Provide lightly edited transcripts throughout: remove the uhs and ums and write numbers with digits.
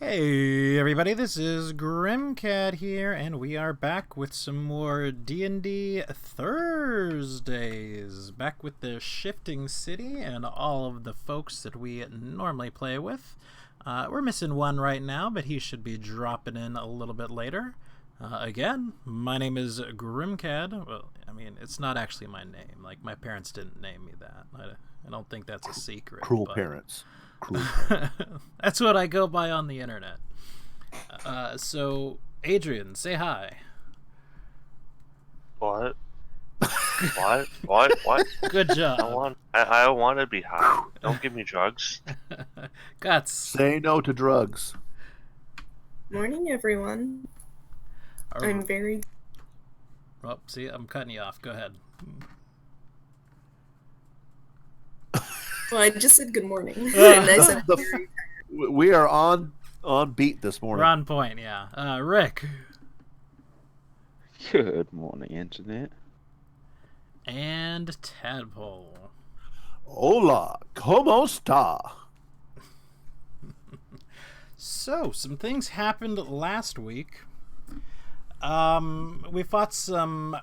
Hey everybody, this is Grimcat here, and we are back with some more D&D Thursdays. Back with the Shifting City and all of the folks that we normally play with. We're missing one right now, but he should be dropping in a little bit later. Again, my name is Grimcad. Well, I mean, it's not actually my name. Like, my parents didn't name me that. I don't think that's a secret. Cruel but... parents. That's what I go by on the internet. So, Adrian, say hi. What? What? Good job. I want to be high. Don't give me drugs. Guts. Say no to drugs. Morning, everyone. I'm very... Oh, see, I'm cutting you off. Go ahead. Well, I just said good morning. And I said We are on beat this morning. We're on point, yeah. Rick. Good morning, Internet. And Tadpole. Hola, ¿cómo está? So, some things happened last week. We fought some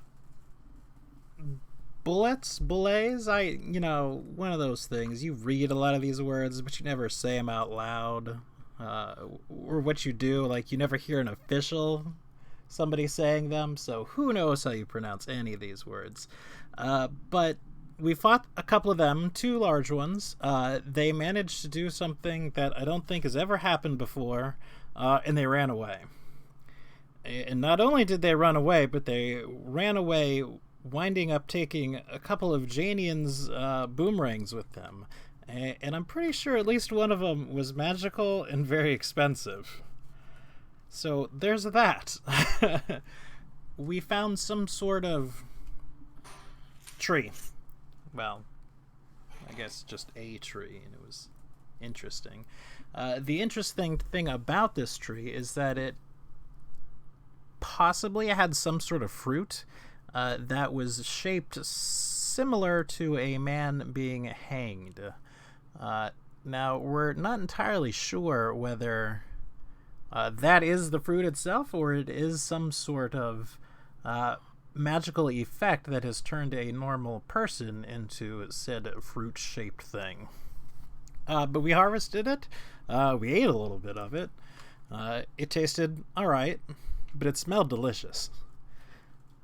bullets, one of those things. You read a lot of these words, but you never say them out loud. Or what you do, like, you never hear an official somebody saying them, so who knows how you pronounce any of these words. But we fought a couple of them, two large ones. They managed to do something that I don't think has ever happened before, and they ran away. And not only did they run away, but they ran away winding up taking a couple of Janian's boomerangs with them. And I'm pretty sure at least one of them was magical and very expensive. So there's that. We found some sort of tree. Well, I guess just a tree, and it was interesting. The interesting thing about this tree is that it possibly had some sort of fruit that was shaped similar to a man being hanged. Now, we're not entirely sure whether that is the fruit itself, or it is some sort of magical effect that has turned a normal person into said fruit-shaped thing. But we harvested it. We ate a little bit of it. It tasted alright, but it smelled delicious.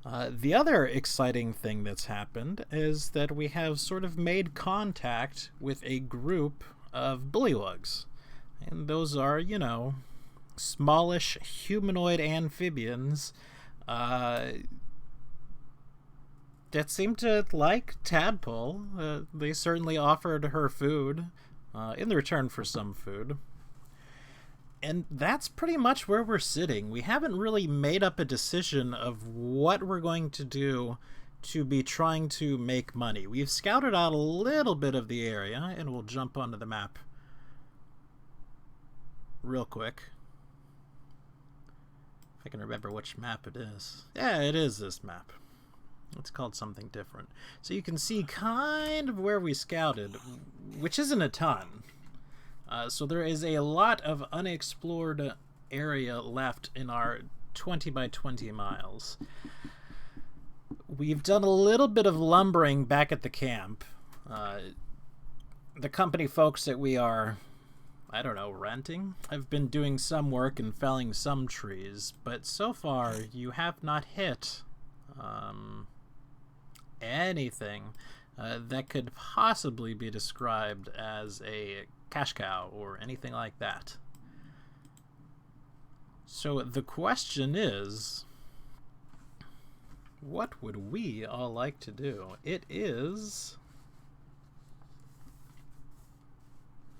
The other exciting thing that's happened is that we have sort of made contact with a group of bullywugs. And those are, smallish humanoid amphibians that seem to like Tadpole. They certainly offered her food in return for some food. And that's pretty much where we're sitting. We haven't really made up a decision of what we're going to do to be trying to make money. We've scouted out a little bit of the area, and we'll jump onto the map real quick. If I can remember which map it is. Yeah, it is this map. It's called something different. So you can see kind of where we scouted, which isn't a ton. So there is a lot of unexplored area left in our 20 by 20 miles. We've done a little bit of lumbering back at the camp. The company folks that we are, renting, have been doing some work and felling some trees, but so far you have not hit anything that could possibly be described as a cash cow or anything like that. So the question is, what would we all like to do? It is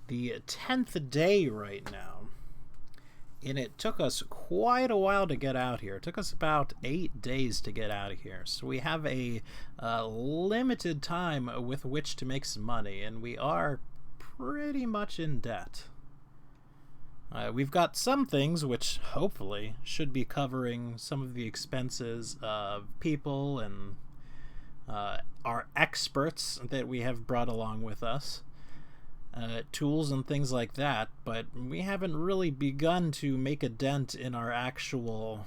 the 10th day right now, and it took us quite a while to get out here. It took us about 8 days to get out of here, so we have a limited time with which to make some money, and we are pretty much in debt. We've got some things which hopefully should be covering some of the expenses of people and our experts that we have brought along with us. tools and things like that, but we haven't really begun to make a dent in our actual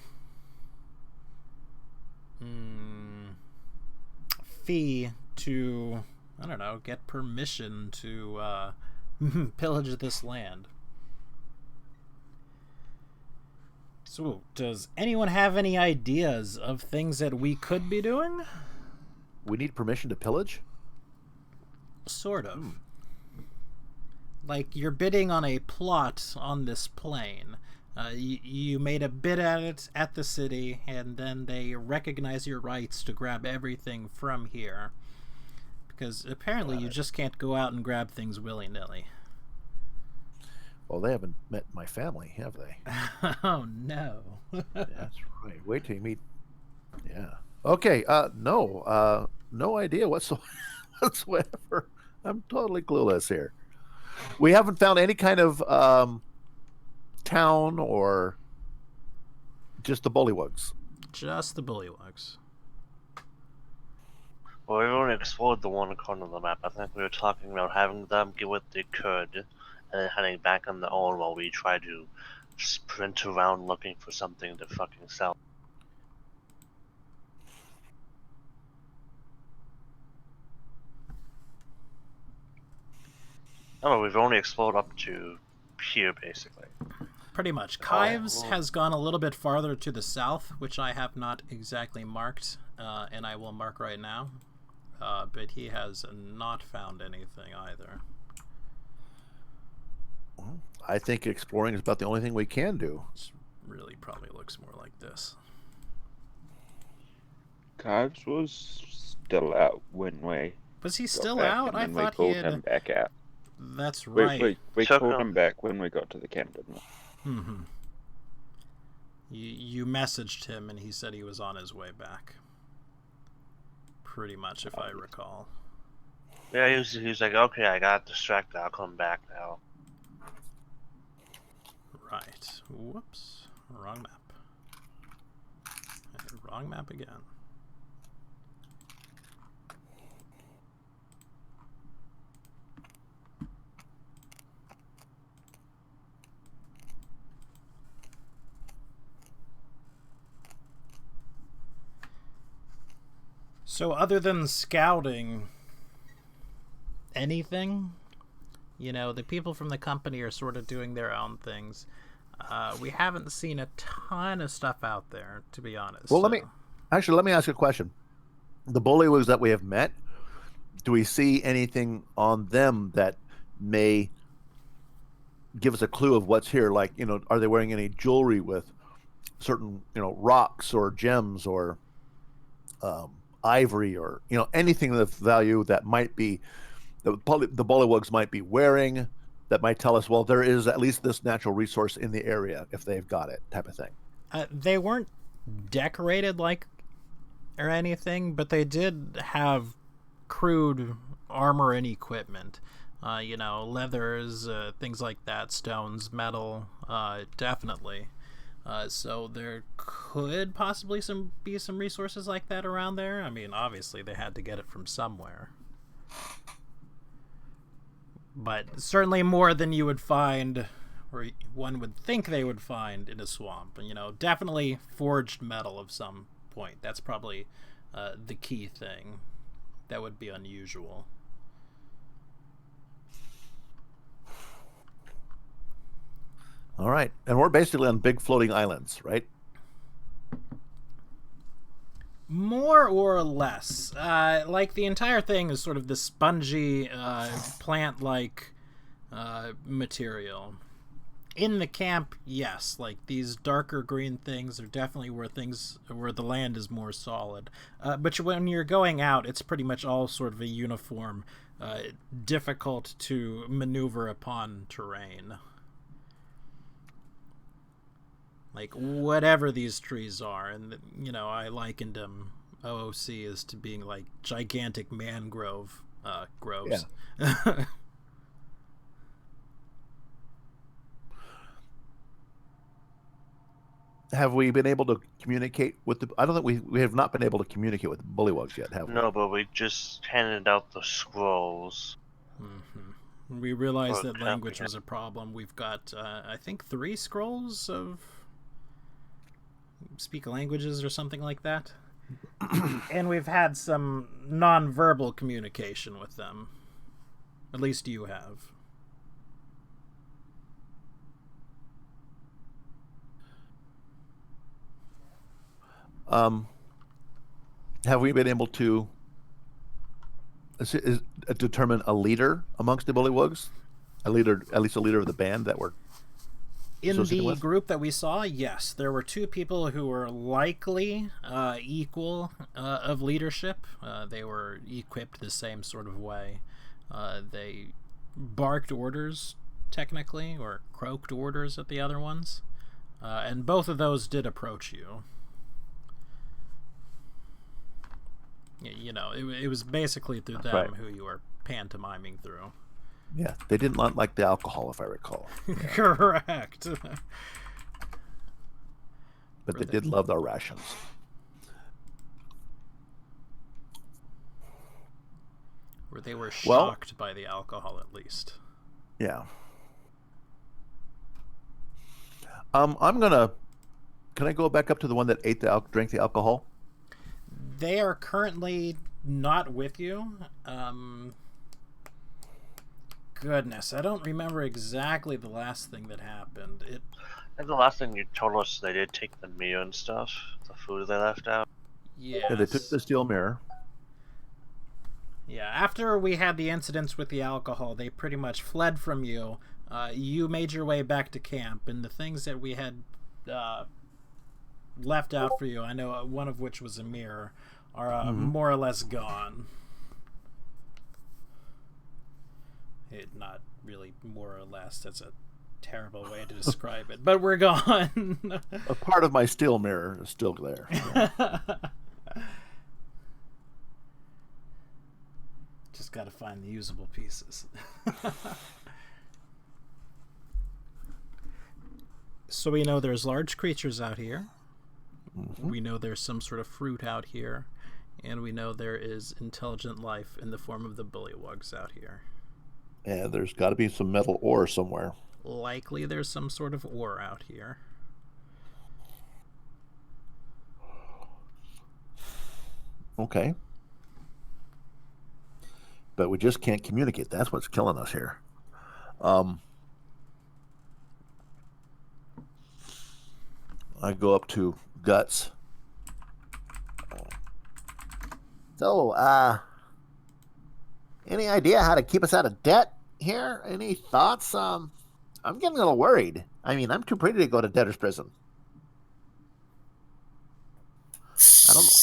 fee to, I don't know, get permission to pillage this land. So, does anyone have any ideas of things that we could be doing? We need permission to pillage? Sort of. Like, you're bidding on a plot on this plane. You made a bid at it at the city, and then they recognize your rights to grab everything from here. Because apparently you just can't go out and grab things willy-nilly. Well, they haven't met my family, have they? Oh, no. That's right. Wait till you meet... Yeah. Okay, no idea whatsoever. I'm totally clueless here. We haven't found any kind of town or just the bullywugs. Just the bullywugs. Well, we've only explored the one corner of the map. I think we were talking about having them get what they could, and then heading back on their own while we try to sprint around looking for something to fucking sell. Oh, we've only explored up to here, basically. Pretty much. Kives has gone a little bit farther to the south, which I have not exactly marked, and I will mark right now. But he has not found anything either. Well, I think exploring is about the only thing we can do. This really probably looks more like this. Kives was still out when we... Was he still out? I thought he had... him back out. That's right. We called him back when we got to the camp, didn't we? Mm-hmm. You messaged him and he said he was on his way back. Pretty much, if I recall. Yeah, he was like, okay, I got distracted, I'll come back now. Right. Whoops. Wrong map. Wrong map again. So other than scouting, anything? You know, the people from the company are sort of doing their own things. We haven't seen a ton of stuff out there, to be honest. Well, let me ask you a question. The bullywugs that we have met, do we see anything on them that may give us a clue of what's here? Like, you know, are they wearing any jewelry with certain, you know, rocks or gems or ivory or, you know, anything of value that might be the bullywugs might be wearing that might tell us, well, there is at least this natural resource in the area if they've got it, type of thing. They weren't decorated like or anything, but they did have crude armor and equipment. You know, leathers, things like that, stones, metal, definitely. So there could possibly be some resources like that around there. I mean, obviously they had to get it from somewhere. But certainly more than you would find, or one would think they would find in a swamp. You know, definitely forged metal of some point. That's probably the key thing. That would be unusual. All right. And we're basically on big floating islands, right? More or less. Like, the entire thing is sort of this spongy, plant-like material. In the camp, yes, like, these darker green things are definitely where the land is more solid. But when you're going out, it's pretty much all sort of a uniform, difficult to maneuver upon terrain. Like, whatever these trees are, and, you know, I likened them, OOC, as to being, like, gigantic mangrove groves. Yeah. Have we been able to communicate with the... I don't think we have not been able to communicate with the bullywugs yet, have we? No, but we just handed out the scrolls. Mm-hmm. We realized For that language camping. was a problem. We've got, I think, 3 scrolls of speak languages or something like that. And we've had some non-verbal communication with them. At least you have. Have we been able to determine a leader amongst the bullywugs? A leader, at least a leader of the band that we're In associated the with? group that we saw, yes, there were 2 people who were likely equal of leadership. They were equipped the same sort of way. They barked orders, technically, or croaked orders at the other ones. And both of those did approach you. You know, it was basically through them Right. who you were pantomiming through. Yeah, they didn't like the alcohol, if I recall. Correct. But they did love our rations. Or they were shocked by the alcohol, at least. Yeah. Can I go back up to the one that drank the alcohol? They are currently not with you. Goodness, I don't remember exactly the last thing that happened. And the last thing you told us, they did take the meal and stuff, the food they left out. Yes. Yeah, they took the steel mirror. Yeah, after we had the incidents with the alcohol, they pretty much fled from you. You made your way back to camp, and the things that we had left out for you, I know one of which was a mirror, are more or less gone. Not really more or less. That's a terrible way to describe it. But we're gone. A part of my steel mirror is still there. Just got to find the usable pieces. So we know there's large creatures out here. We know there's some sort of fruit out here. And we know there is intelligent life in the form of the bullywugs out here. Yeah, there's got to be some metal ore somewhere. Likely there's some sort of ore out here. Okay. But we just can't communicate. That's what's killing us here. I go up to Guts. So, any idea how to keep us out of debt here? Any thoughts? I'm getting a little worried. I mean, I'm too pretty to go to debtor's prison.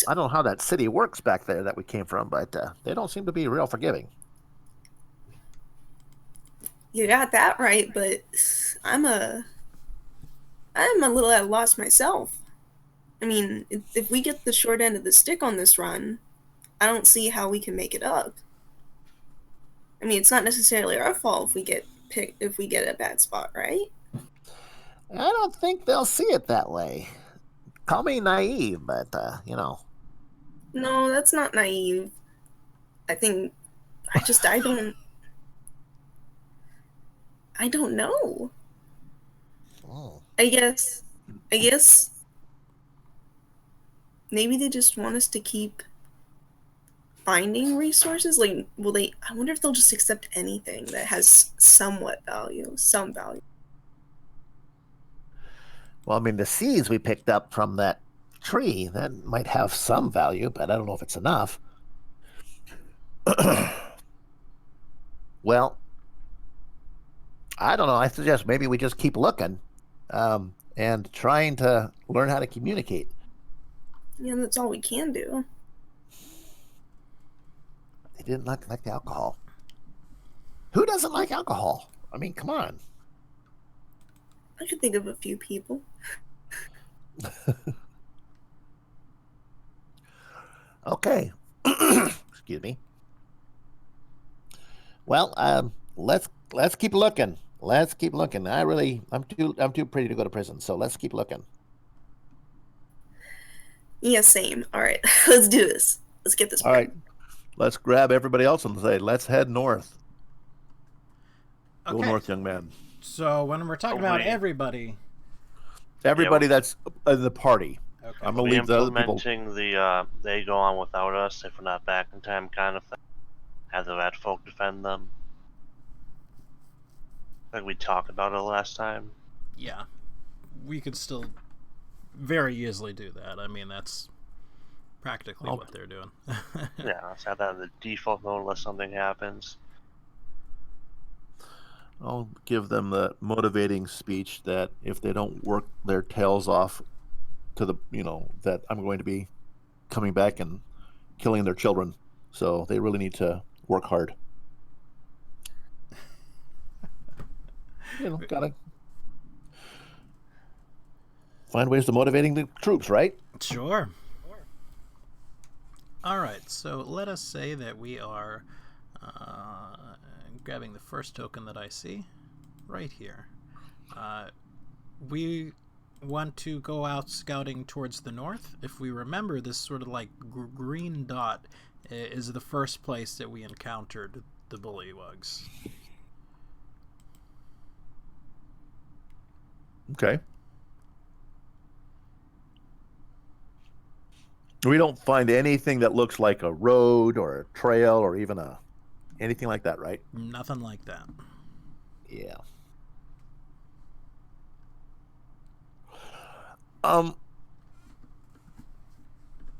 I don't know how that city works back there that we came from, but they don't seem to be real forgiving. You got that right, but I'm a little at a loss myself. I mean, if we get the short end of the stick on this run, I don't see how we can make it up. I mean, it's not necessarily our fault if we get a bad spot, right? I don't think they'll see it that way. Call me naive, but No, that's not naive. I don't know. Oh. I guess maybe they just want us to keep finding resources. Like, I wonder if they'll just accept anything that has some value. Well, I mean, the seeds we picked up from that tree, that might have some value, but I don't know if it's enough. Well, I don't know. I suggest maybe we just keep looking and trying to learn how to communicate. Yeah, that's all we can do. They didn't like the alcohol. Who doesn't like alcohol? I mean, come on. I could think of a few people. Okay. Excuse me. Well, let's keep looking. Let's keep looking. I'm too pretty to go to prison, so let's keep looking. Yeah, same. All right, let's do this. Let's get this. All right. Let's grab everybody else and say, let's head north. Go Okay. north, young man. So when we're talking about everybody, Everybody that's in the party. okay. I'm Are gonna we leave the other people. implementing the they go on without us if we're not back in time kind of thing? Have the rat folk defend them? Like we talked about it last time. Yeah, we could still very easily do that. I mean, that's practically what they're doing. Yeah, let's have that in the default mode unless something happens. I'll give them the motivating speech that if they don't work their tails off to the, that I'm going to be coming back and killing their children. So they really need to work hard. Gotta find ways to motivating the troops, right? Sure. All right, so let us say that we are grabbing the first token that I see right here. We want to go out scouting towards the north. If we remember, this sort of like green dot is the first place that we encountered the bullywugs. Okay. We don't find anything that looks like a road or a trail or even anything like that, right? Nothing like that. Yeah.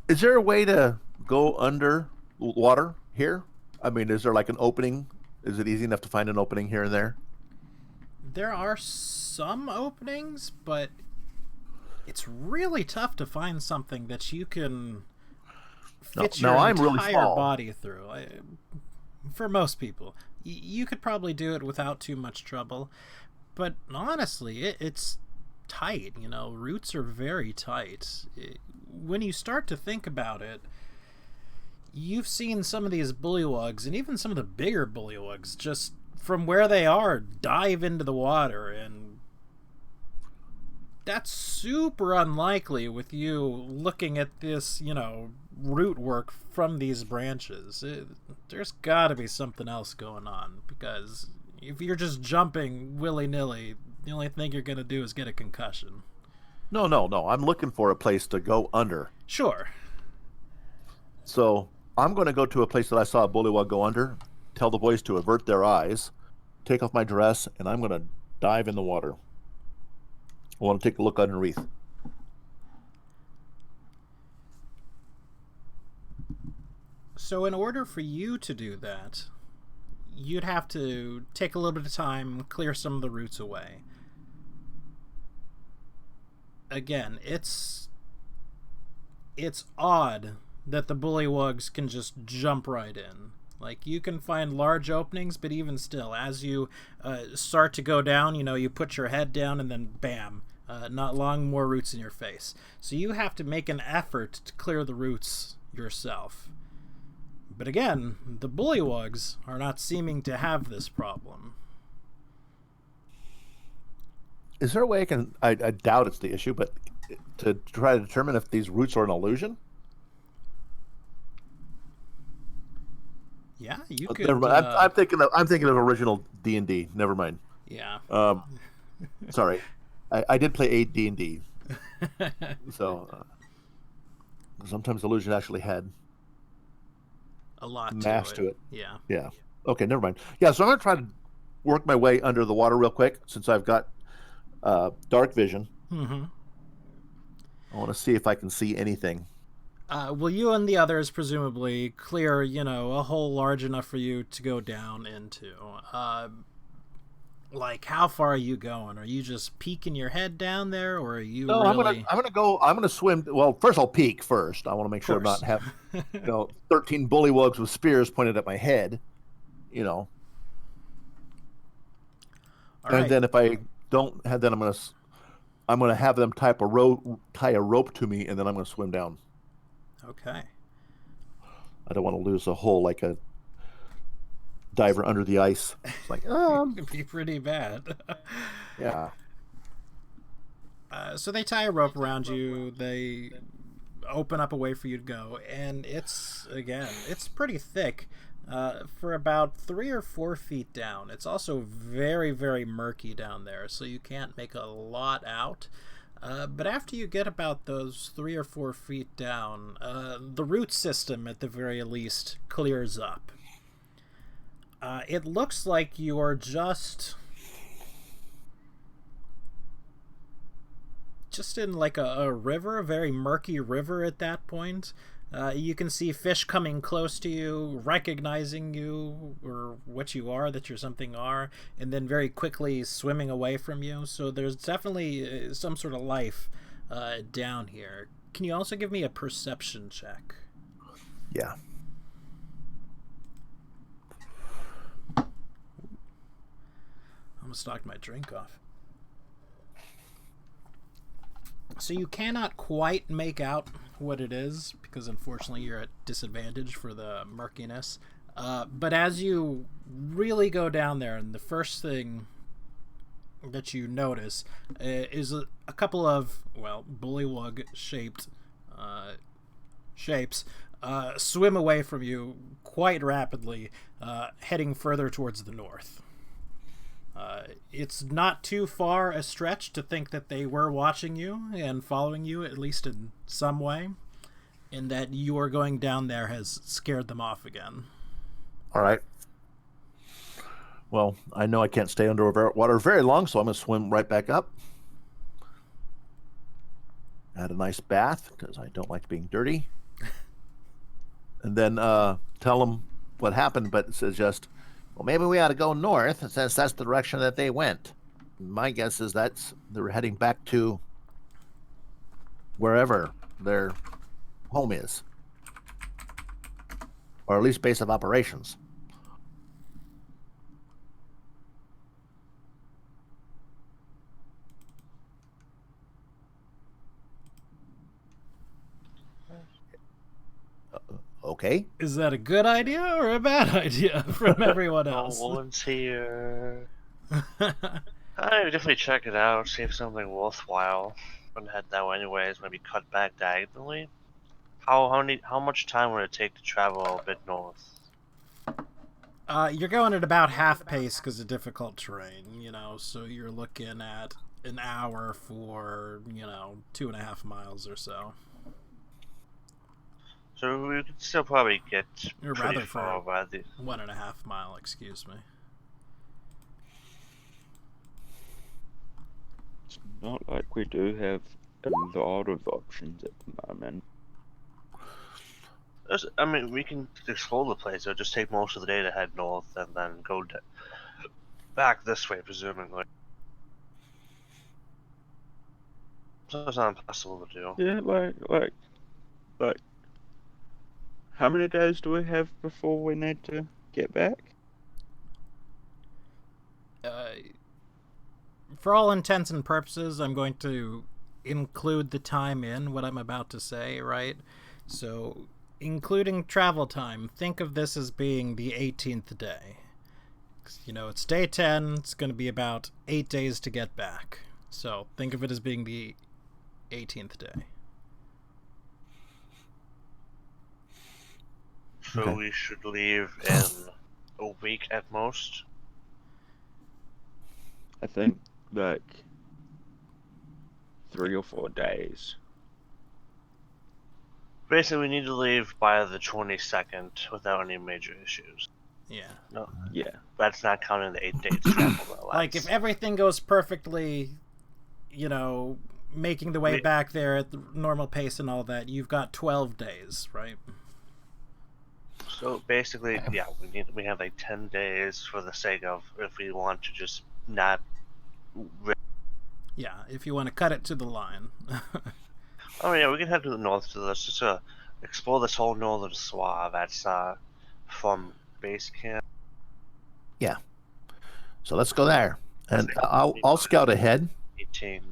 Is there a way to go under water here? I mean, is there like an opening? Is it easy enough to find an opening here and there? There are some openings, but it's really tough to find something that you can fit your I'm really entire small. body through. For most people, you could probably do it without too much trouble. But honestly, it's tight. Roots are very tight. When you start to think about it, you've seen some of these bullywugs, and even some of the bigger bullywugs, just from where they are, dive into the water, and that's super unlikely with you looking at this, root work from these branches. There's got to be something else going on, because if you're just jumping willy-nilly, the only thing you're going to do is get a concussion. No. I'm looking for a place to go under. Sure. So I'm going to go to a place that I saw a bullywug go under, tell the boys to avert their eyes, take off my dress, and I'm going to dive in the water. I want to take a look underneath. So in order for you to do that, you'd have to take a little bit of time, clear some of the roots away. Again, it's odd that the bullywugs can just jump right in. Like, you can find large openings, but even still, as you start to go down, you put your head down and then bam, not long, more roots in your face. So you have to make an effort to clear the roots yourself. But again, the bullywugs are not seeming to have this problem. Is there a way I doubt it's the issue, but to try to determine if these roots are an illusion? Yeah, you could. Never mind. I'm thinking of original D&D. Never mind. Yeah. Sorry, I did play D&D, so sometimes illusion actually had a lot mass to it. Yeah. Yeah. Okay, never mind. Yeah, so I'm gonna try to work my way under the water real quick since I've got dark vision. Mm-hmm. I want to see if I can see anything. Will you and the others presumably clear, a hole large enough for you to go down into? Like, how far are you going? Are you just peeking your head down there, or are you really... I'm gonna swim. Well, first I'll peek first. I want to make sure I'm not have 13 bullywugs with spears pointed at my head. All And right. then if I don't have, then I'm gonna have them tie a rope to me, and then I'm gonna swim down. Okay. I don't want to lose a hole like a diver under the ice. It's like, It could be pretty bad. yeah. So they tie a rope around you. They open up a way for you to go, and it's pretty thick. for about 3 or 4 feet down. It's also very, very murky down there, so you can't make a lot out. But after you get about those 3 or 4 feet down, the root system, at the very least, clears up. It looks like you are just in like a river, a very murky river at that point. You can see fish coming close to you, recognizing you or what you are, that you're something are, and then very quickly swimming away from you. So there's definitely some sort of life down here. Can you also give me a perception check? Yeah. Almost knocked my drink off. So you cannot quite make out what it is, because unfortunately you're at disadvantage for the murkiness. But as you really go down there, and the first thing that you notice is a couple of, well, bullywug-shaped shapes swim away from you quite rapidly, heading further towards the north. It's not too far a stretch to think that they were watching you and following you, at least in some way, and that your going down there has scared them off again. All right. Well, I know I can't stay underwater very long, so I'm going to swim right back up. Had a nice bath, because I don't like being dirty. And then tell them what happened, but it's just, well, maybe we ought to go north, since that's the direction that they went. My guess is they're heading back to wherever their home is, or at least base of operations. Okay. Is that a good idea or a bad idea from everyone No else? one's here. I would definitely check it out, see if something worthwhile. I'm gonna head that way anyways, maybe cut back diagonally. How much time would it take to travel a bit north? You're going at about half pace because of difficult terrain, so you're looking at an hour for, 2.5 miles or so. So we could still probably get Or pretty rather far for by the... 1.5 mile, excuse me. It's not like we do have a lot of options at the moment. I mean, we can explore the place. It'll just take most of the day to head north and then go back this way, presumably. So it's not impossible to do. Yeah, like, how many days do we have before we need to get back? For all intents and purposes, I'm going to include the time in what I'm about to say, right? So, including travel time, think of this as being the 18th day. It's day 10, it's going to be about 8 days to get back. So, think of it as being the 18th day. So Okay. we should leave in a week at most. I think, like, 3 or 4 days. Basically, we need to leave by the 22nd without any major issues. Yeah. No, Yeah. that's not counting the 8 days travel. Though. Like, if everything goes perfectly, making the way back there at the normal pace and all that, you've got 12 days, right? So basically, yeah, we have like 10 days for the sake of if we want to just not. Yeah, if you want to cut it to the line. Oh yeah, we can head to the north to this just to explore this whole northern swath. That's from base camp. Yeah. So let's go there, and I'll scout ahead. 18.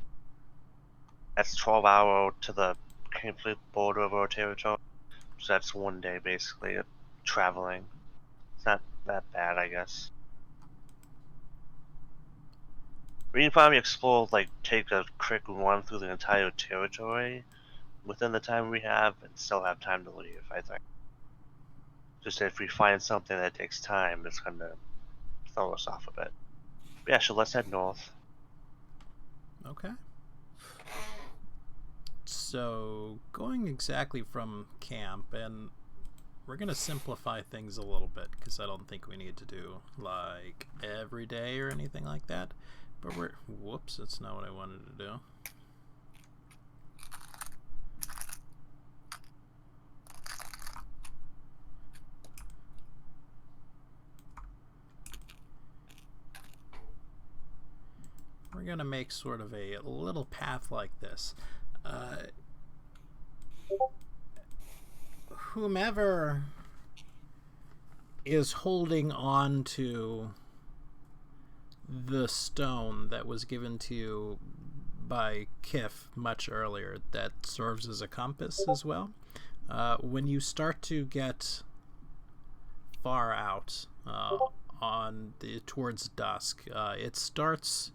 That's 12 hour to the complete border of our territory. So that's 1 day basically of traveling. It's not that bad, I guess. We can probably explore, take a quick run through the entire territory within the time we have and still have time to leave, I think. Just if we find something that takes time, it's gonna throw us off a bit. But yeah, so let's head north. Okay. So, going exactly from camp, and we're going to simplify things a little bit because I don't think we need to do like every day or anything like that. But whoops, that's not what I wanted to do. We're going to make sort of a little path like this. Whomever is holding on to the stone that was given to you by Kif much earlier, that serves as a compass as well. When you start to get far out towards dusk, it starts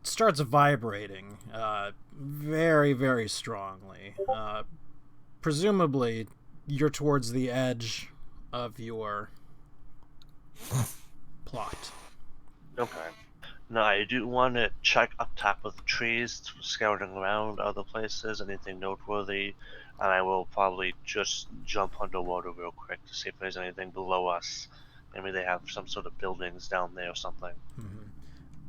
vibrating very, very strongly. Presumably, you're towards the edge of your plot. Okay. Now, I do want to check up top of the trees, scouting around other places, anything noteworthy, and I will probably just jump underwater real quick to see if there's anything below us. Maybe they have some sort of buildings down there or something. Mm-hmm.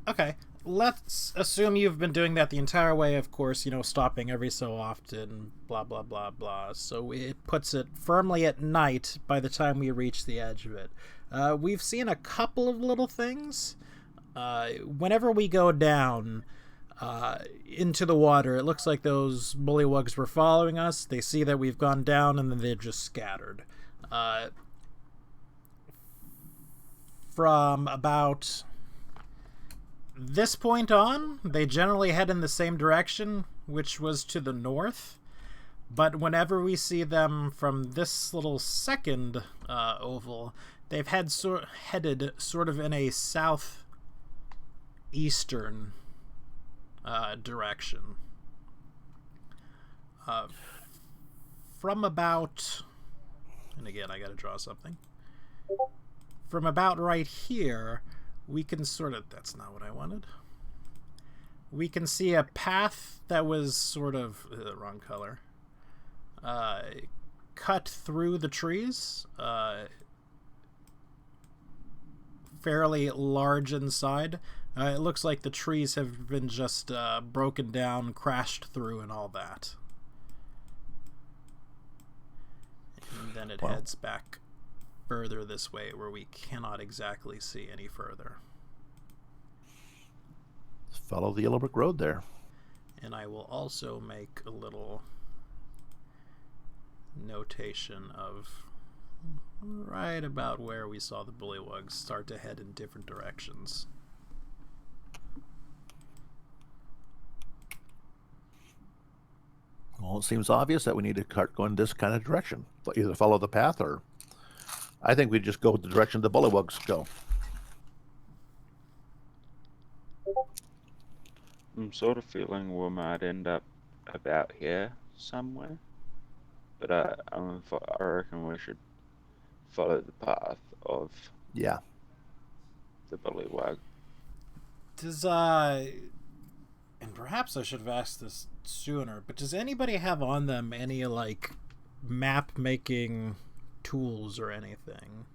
Okay, let's assume you've been doing that the entire way, of course, stopping every so often, blah, blah, blah, blah. So it puts it firmly at night by the time we reach the edge of it. We've seen a couple of little things. Whenever we go down into the water, it looks like those bullywugs were following us. They see that we've gone down, and then they're just scattered. From about this point on, they generally head in the same direction, which was to the north. But whenever we see them from this little second oval, they've headed sort of in a southeastern direction. From about, and again, I gotta draw something. From about right here, we can sort of, that's not what I wanted. We can see a path that was sort of, wrong color, cut through the trees, fairly large inside. It looks like the trees have been just broken down, crashed through, and all that. And then it heads back further this way where we cannot exactly see any further. Follow the yellow brick road there. And I will also make a little notation of right about where we saw the bullywugs start to head in different directions. Well, it seems obvious that we need to start going this kind of direction. Either follow the path, or I think we just go the direction the bullywugs go. I'm sort of feeling we might end up about here somewhere, but I reckon we should follow the path of the bullywug. And perhaps I should have asked this sooner, but does anybody have on them any like map making tools or anything?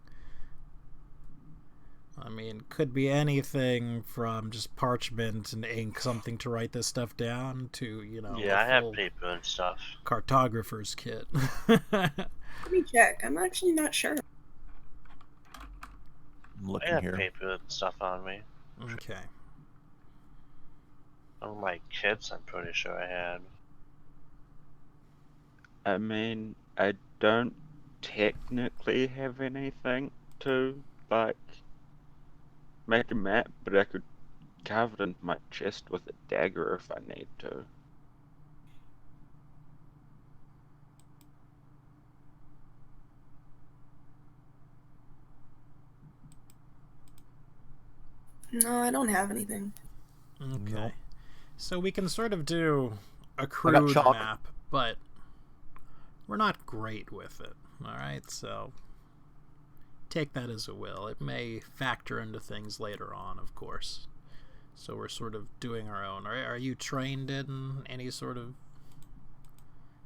I mean, could be anything from just parchment and ink, something to write this stuff down, to, Yeah, I have paper and stuff. Cartographer's kit. Let me check. I'm actually not sure. I'm looking I have here. paper and stuff on me. Okay. On my kits, I'm pretty sure I had. I mean, I don't technically have anything to, like, make a map, but I could carve it into my chest with a dagger if I need to. No, I don't have anything. Okay. No. So we can sort of do a crude chalk. map, but we're not great with it. All right, so take that as a will. It may factor into things later on, of course. So we're sort of doing our own. Are you trained in any sort of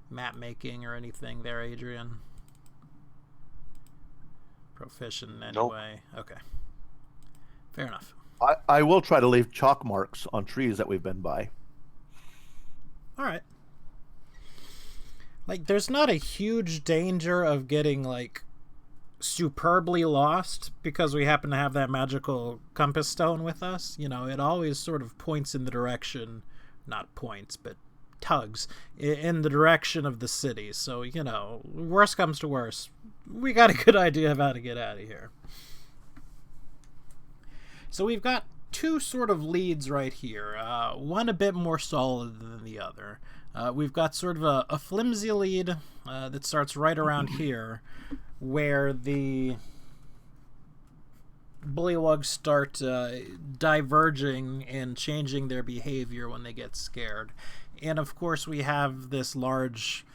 map making or anything there, Adrian? Proficient in any Nope. way? Okay. Fair enough. I will try to leave chalk marks on trees that we've been by. All right. Like, there's not a huge danger of getting, like, superbly lost because we happen to have that magical compass stone with us. You know, it always sort of points in the direction, not points, but tugs in the direction of the city. So, you know, worst comes to worst, we got a good idea of how to get out of here. So we've got two sort of leads right here, one a bit more solid than the other. We've got sort of a flimsy lead that starts right around here, where the bullywugs start diverging and changing their behavior when they get scared. And of course we have this large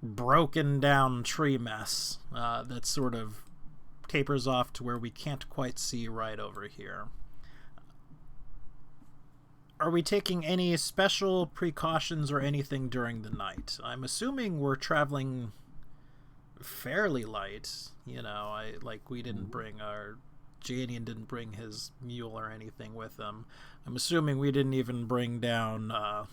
broken down tree mess that sort of tapers off to where we can't quite see right over here. Are we taking any special precautions or anything during the night? I'm assuming we're traveling fairly light. You know, we didn't bring our... Janian didn't bring his mule or anything with him. I'm assuming we didn't even bring down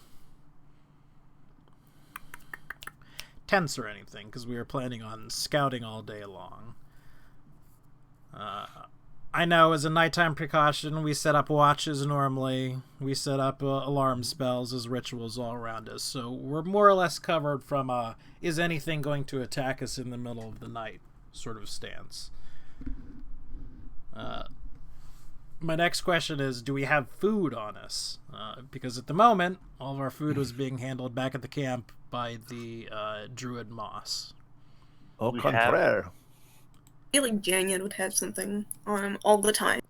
tents or anything, because we were planning on scouting all day long. I know as a nighttime precaution, we set up watches normally. We set up alarm spells as rituals all around us. So we're more or less covered from is anything going to attack us in the middle of the night sort of stance. My next question is, do we have food on us? Because at the moment, all of our food was being handled back at the camp by the druid Moss. Au We contraire. I feel like Janyan would have something on him all the time.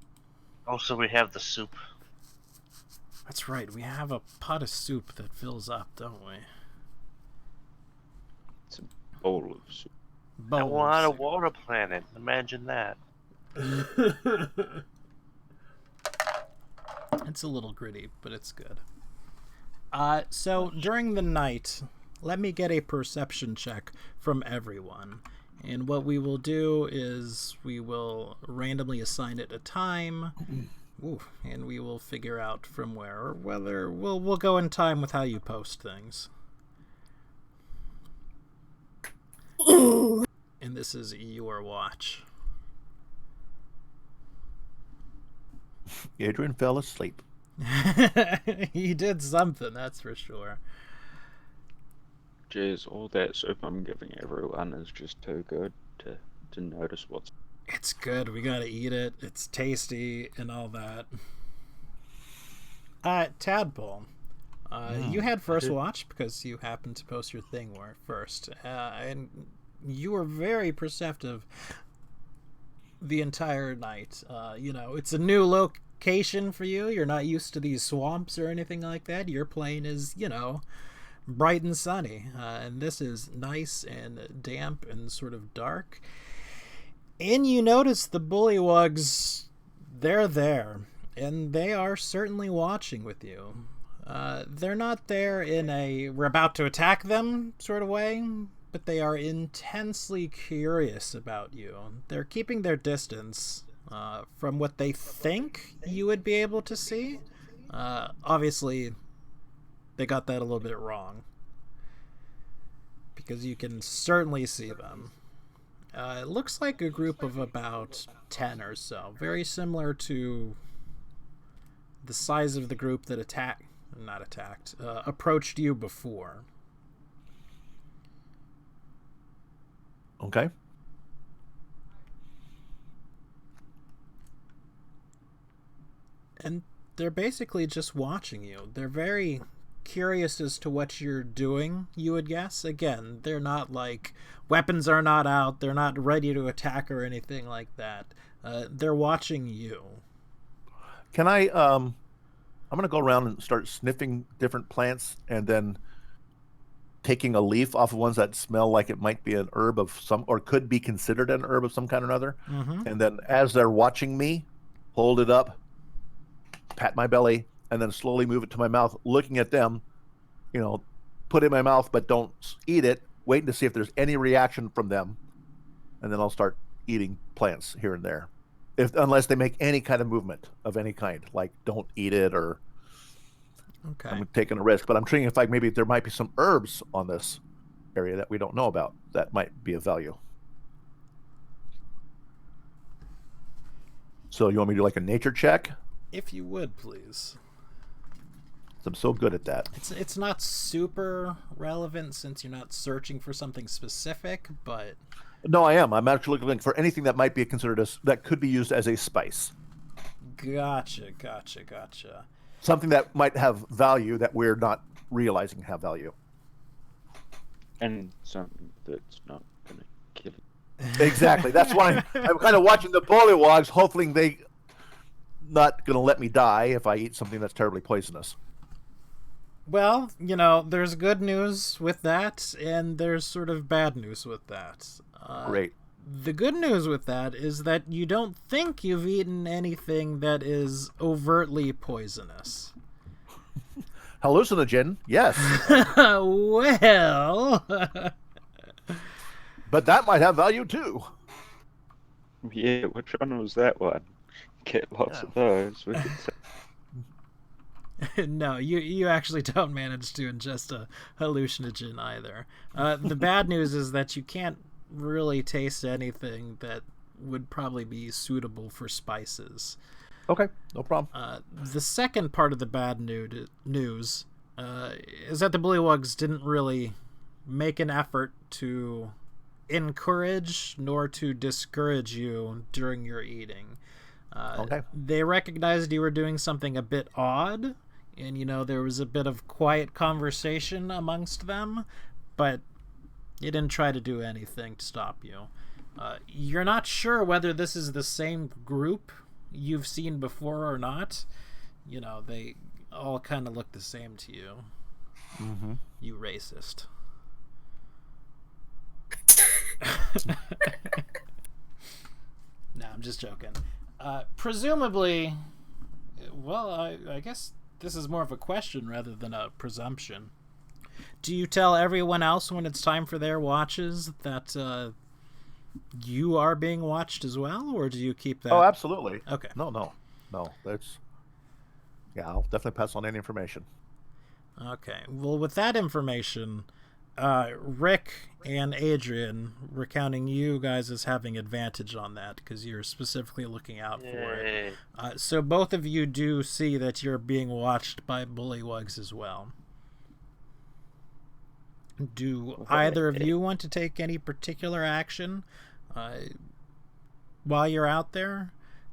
Also, we have the soup. That's right, we have a pot of soup that fills up, don't we? It's a bowl of soup. Bowl And we're of on a soup. water planet. Imagine that. It's a little gritty, but it's good. So during the night, let me get a perception check from everyone. And what we will do is we will randomly assign it a time. Ooh, and we will figure out from where, or whether we'll go in time with how you post things. Ooh. And this is your watch. Adrian fell asleep. He did something, that's for sure. Jeez, all that soup I'm giving everyone is just too good to notice what's... It's good. We gotta eat it. It's tasty and all that. Tadpole, you had first watch because you happened to post your thing first, and you were very perceptive the entire night. You know, it's a new location for you. You're not used to these swamps or anything like that. Your plane is, you know, bright and sunny, and this is nice and damp and sort of dark. And you notice the bullywugs, they're there, and they are certainly watching with you. They're not there in a we're about to attack them sort of way, but they are intensely curious about you. They're keeping their distance from what they think you would be able to see. Obviously, they got that a little bit wrong, because you can certainly see them. It looks like a group of about 10 or so, very similar to the size of the group that approached you before. Okay. And they're basically just watching you. They're very curious as to what you're doing, you would guess. Again, they're not like, weapons are not out, they're not ready to attack or anything like that. They're watching you. Can I'm going to go around and start sniffing different plants and then taking a leaf off of ones that smell like it might be an herb of some, or could be considered an herb of some kind or another. Mm-hmm. And then as they're watching me, hold it up, pat my belly, and then slowly move it to my mouth, looking at them, put it in my mouth, but don't eat it, waiting to see if there's any reaction from them. And then I'll start eating plants here and there. Unless they make any kind of movement of any kind, like don't eat it, or Okay. I'm taking a risk. But I'm treating it like maybe there might be some herbs on this area that we don't know about that might be of value. So you want me to do like a nature check? If you would, please. I'm so good at that. It's not super relevant since you're not searching for something specific, but No, I am. I'm actually looking for anything that might be considered that could be used as a spice. Gotcha. Something that might have value that we're not realizing have value. And something that's not going to kill it. Exactly. That's why I'm kind of watching the bullywogs, hoping they not going to let me die if I eat something that's terribly poisonous. Well, there's good news with that, and there's sort of bad news with that. Great. The good news with that is that you don't think you've eaten anything that is overtly poisonous. Hallucinogen, yes. Well... But that might have value too. Yeah, which one was that one? Get lots of those. We could say. No, you actually don't manage to ingest a hallucinogen either. The bad news is that you can't really taste anything that would probably be suitable for spices. Okay, no problem. The second part of the bad news is that the Bullywugs didn't really make an effort to encourage nor to discourage you during your eating. Okay. They recognized you were doing something a bit odd, and there was a bit of quiet conversation amongst them, but you didn't try to do anything to stop you. You're not sure whether this is the same group you've seen before or not. They all kind of look the same to you. Mm-hmm. You racist. No, I'm just joking. Presumably, well, I guess this is more of a question rather than a presumption. Do you tell everyone else when it's time for their watches that you are being watched as well, or do you keep that? Oh, absolutely. Okay. No. I'll definitely pass on any information. Okay. Well, with that information, Rick and Adrian, we're counting you guys as having advantage on that because you're specifically looking out for it. So both of you do see that you're being watched by bullywugs as well. Do either of you want to take any particular action while you're out there?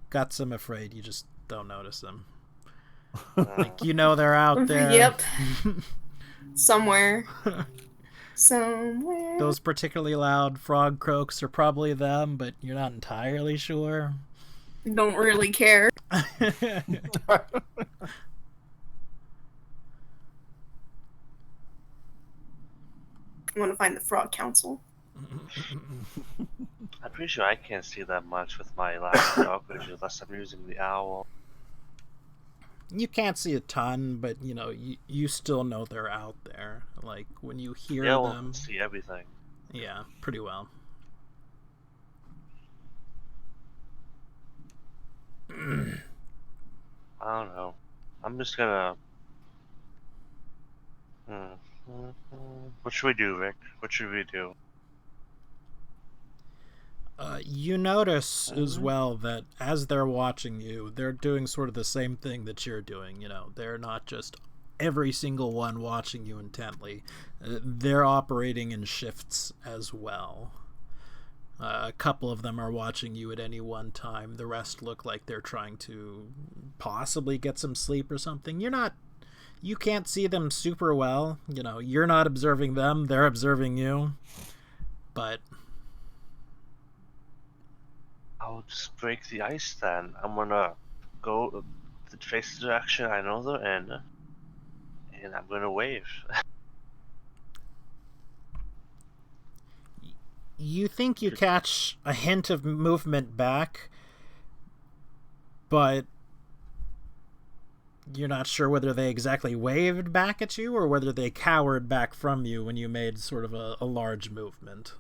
Guts, I'm afraid you just don't notice them. Like, they're out there. Yep. Somewhere. Those particularly loud frog croaks are probably them, but you're not entirely sure. Don't really care. Uh, I want to find the Frog Council. I'm pretty sure I can't see that much with my last dog vision unless I'm using the owl. You can't see a ton, but you still know they're out there. Like when you hear them, see everything. Yeah, pretty well. I don't know. I'm just gonna. What should we do, Rick? What should we do? You notice as well that as they're watching you, they're doing sort of the same thing that you're doing. They're not just every single one watching you intently. They're operating in shifts as well. A couple of them are watching you at any one time. The rest look like they're trying to possibly get some sleep or something. You can't see them super well. You're not observing them. They're observing you. But I'll just break the ice then. I'm gonna go face the direction I know they're in, and I'm gonna wave. You think you catch a hint of movement back, but you're not sure whether they exactly waved back at you or whether they cowered back from you when you made sort of a large movement.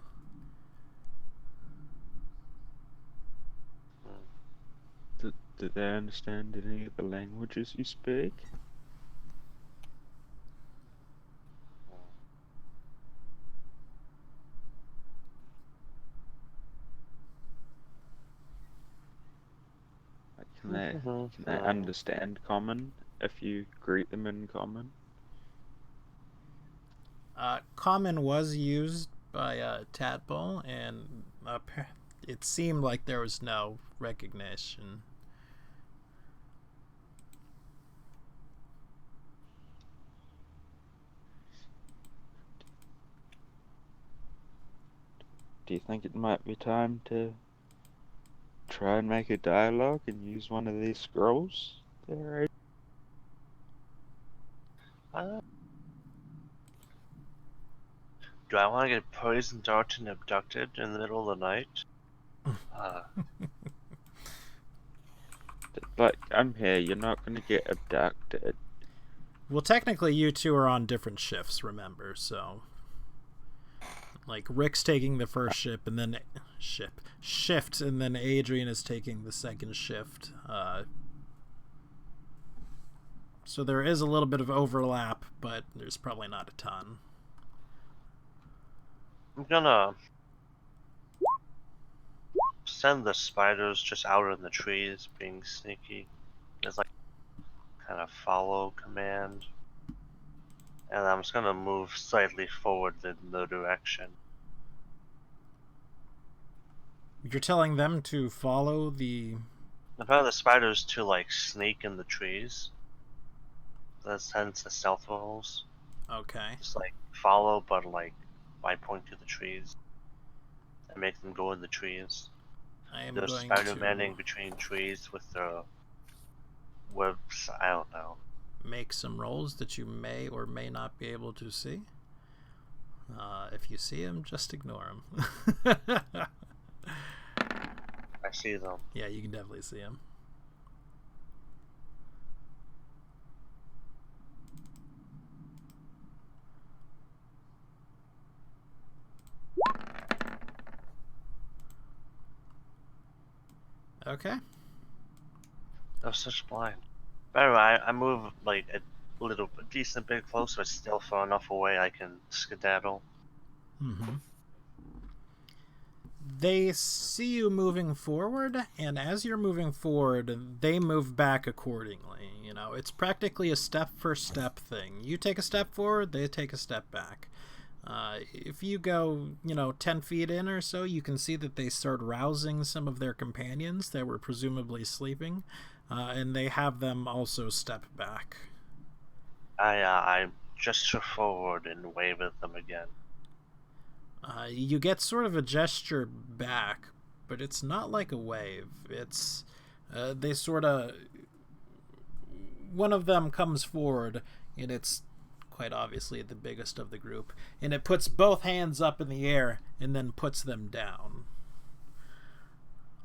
Did they understand any of the languages you speak? Like, can they understand common if you greet them in common? Common was used by Tadpole, and it seemed like there was no recognition. Do you think it might be time to try and make a dialogue and use one of these scrolls? There, Do I want to get poisoned, darted, and abducted in the middle of the night? Like, I'm here, you're not gonna get abducted. Well, technically, you two are on different shifts, remember, so... Like, Rick's taking the first shift, and then Adrian is taking the second shift. So there is a little bit of overlap, but there's probably not a ton. I'm gonna send the spiders just out in the trees, being sneaky. There's like kind of follow command. And I'm just gonna move slightly forward in the direction. You're telling them to follow the... I'm telling the spiders to like sneak in the trees. That's hence the stealth rolls. Okay. Just like follow, but like I point to the trees and make them go in the trees. I am There's going spider to manning between trees with their webs. I don't know. make some rolls that you may or may not be able to see. If you see them, just ignore them. I see them. Yeah, you can definitely see them. Okay. They're such blind. But anyway, I move like a little bit, decent bit closer, but still far enough away I can skedaddle. Mm-hmm. They see you moving forward, and as you're moving forward, they move back accordingly. You know, it's practically a step-for-step thing. You take a step forward, they take a step back. If you go, 10 feet in or so, you can see that they start rousing some of their companions that were presumably sleeping, and they have them also step back. I gesture forward and wave at them again. You get sort of a gesture back, but it's not like a wave. It's they sort of... One of them comes forward, and it's quite obviously the biggest of the group, and it puts both hands up in the air and then puts them down.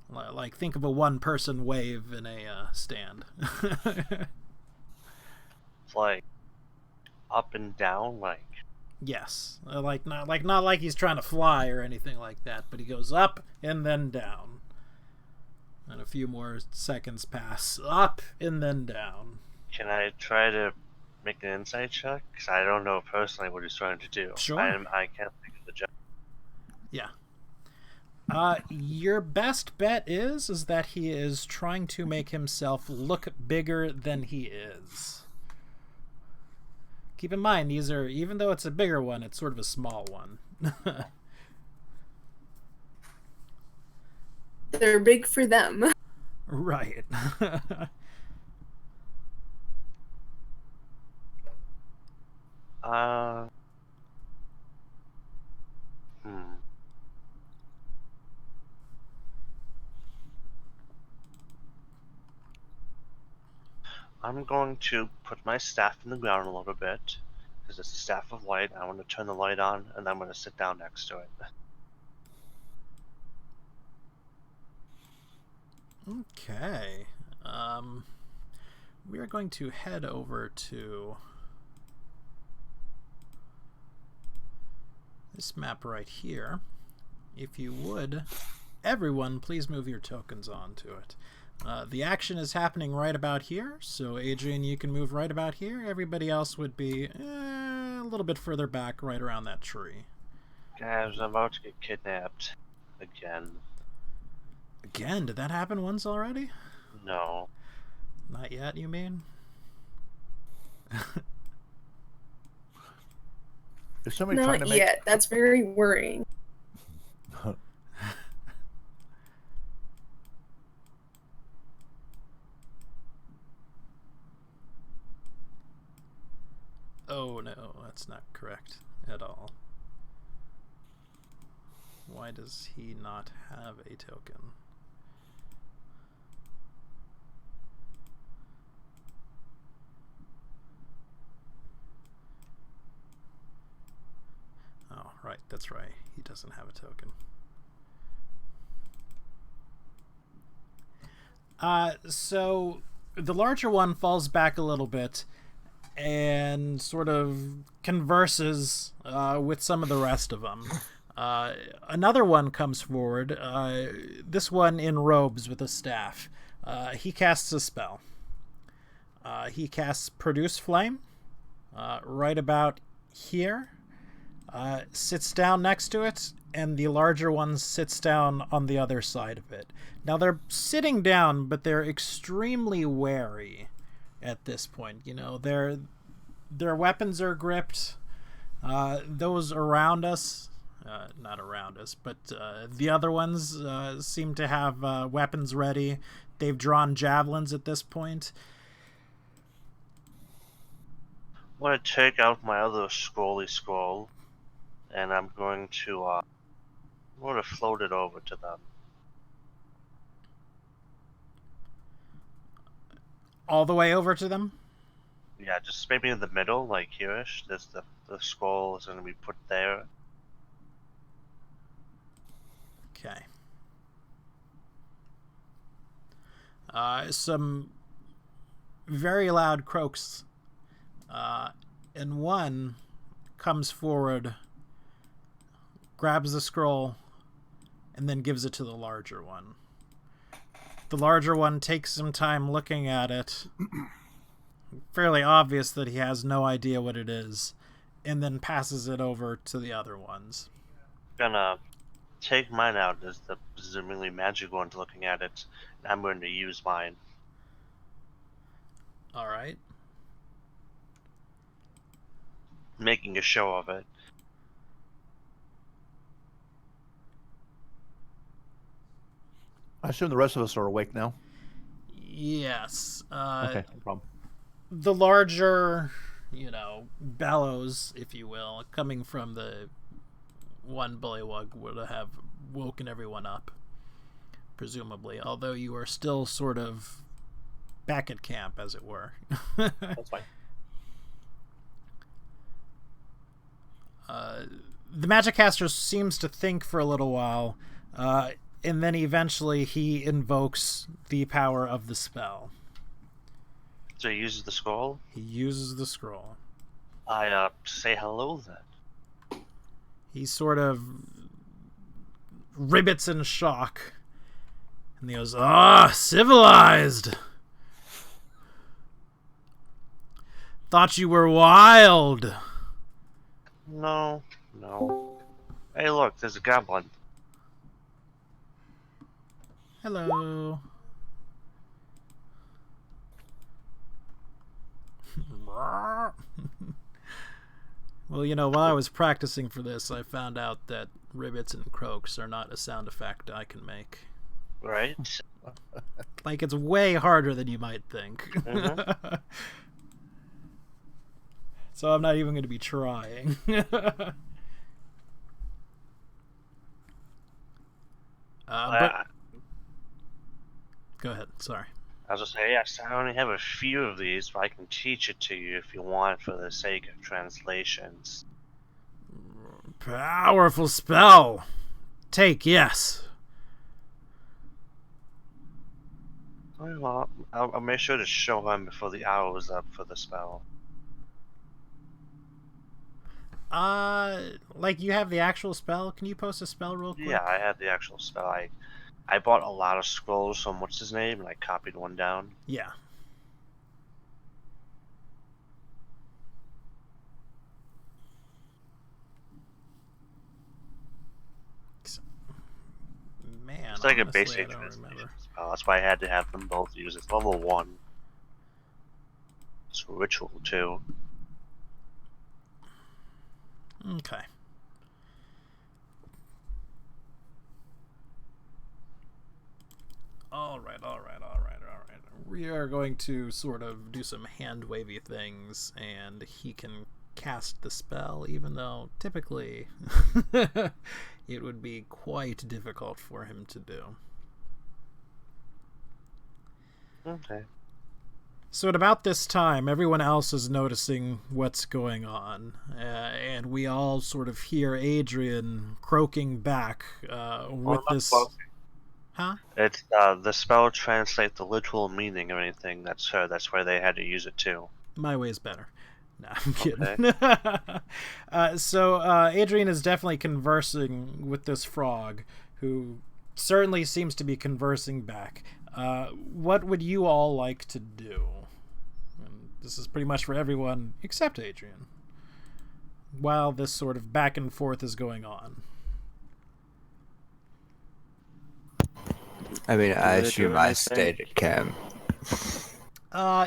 Like, think of a one-person wave in a stand. It's like up and down, like. Yes, not like he's trying to fly or anything like that, but he goes up and then down. And a few more seconds pass. Up and then down. Can I try to make an insight check? Because I don't know personally what he's trying to do. Sure. I can't think of the job. Yeah. Your best bet is that he is trying to make himself look bigger than he is. Keep in mind, these are, even though it's a bigger one, it's sort of a small one. They're big for them. Right. I'm going to put my staff in the ground a little bit, because it's a staff of light. I want to turn the light on, and I'm going to sit down next to it. Okay. We are going to head over to this map right here. If you would, everyone, please move your tokens onto it. The action is happening right about here, so Adrian, you can move right about here. Everybody else would be a little bit further back, right around that tree. Guys, I'm about to get kidnapped. Again. Again? Did that happen once already? No. Not yet, you mean? Is somebody trying Not to make? yet. That's very worrying. Oh no, that's not correct at all. Why does he not have a token? Oh, right, that's right. He doesn't have a token. So the larger one falls back a little bit and sort of converses with some of the rest of them. Another one comes forward, this one in robes with a staff. He casts a spell. He casts Produce Flame right about here, sits down next to it, and the larger one sits down on the other side of it. Now they're sitting down, but they're extremely wary at this point. You know, their weapons are gripped. Those around us, not around us, but the other ones seem to have weapons ready. They've drawn javelins at this point. I'm going to take out my other scroll, and I'm going to float it over to them. All the way over to them? Yeah, just maybe in the middle, like here-ish. There's the scroll is going to be put there. Okay. Some very loud croaks, and one comes forward, grabs the scroll, and then gives it to the larger one. The larger one takes some time looking at it. Fairly obvious that he has no idea what it is, and then passes it over to the other ones. Gonna take mine out as the presumably magic one's looking at it, and I'm going to use mine. All right. Making a show of it. I assume the rest of us are awake now. Yes. Okay, no problem. The larger, bellows, if you will, coming from the one bullywug would have woken everyone up, presumably, although you are still sort of back at camp, as it were. That's fine. The magic caster seems to think for a little while, and then eventually he invokes the power of the spell. So he uses the scroll? He uses the scroll. I say hello then. He sort of ribbits in shock. And he goes, civilized! Thought you were wild! No. Hey look, there's a goblin. Hello. Well, while I was practicing for this, I found out that ribbits and croaks are not a sound effect I can make. Right? Like, it's way harder than you might think. Mm-hmm. So I'm not even going to be trying. But go ahead. Sorry. I was just saying, yes, I only have a few of these, but I can teach it to you if you want for the sake of translations. Powerful spell. Take, yes. Well, I'll make sure to show him before the hour is up for the spell. Like you have the actual spell. Can you post a spell real quick? Yeah, I have the actual spell. I bought a lot of scrolls from what's his name, and I copied one down. Yeah. Man, It's like a honestly, basic I don't translation remember. spell. That's why I had to have them both use. It's level 1. It's a ritual too. Okay. All right. We are going to sort of do some hand wavy things, and he can cast the spell, even though typically it would be quite difficult for him to do. Okay. So at about this time, everyone else is noticing what's going on, and we all sort of hear Adrian croaking back with this. Well, Huh? it's the spell translates the literal meaning of anything. That's her. That's why they had to use it too. My way's better. No, I'm kidding. Okay. So Adrian is definitely conversing with this frog, who certainly seems to be conversing back. What would you all like to do? And this is pretty much for everyone except Adrian, while this sort of back and forth is going on. I mean, I they do assume I anything? stayed at camp.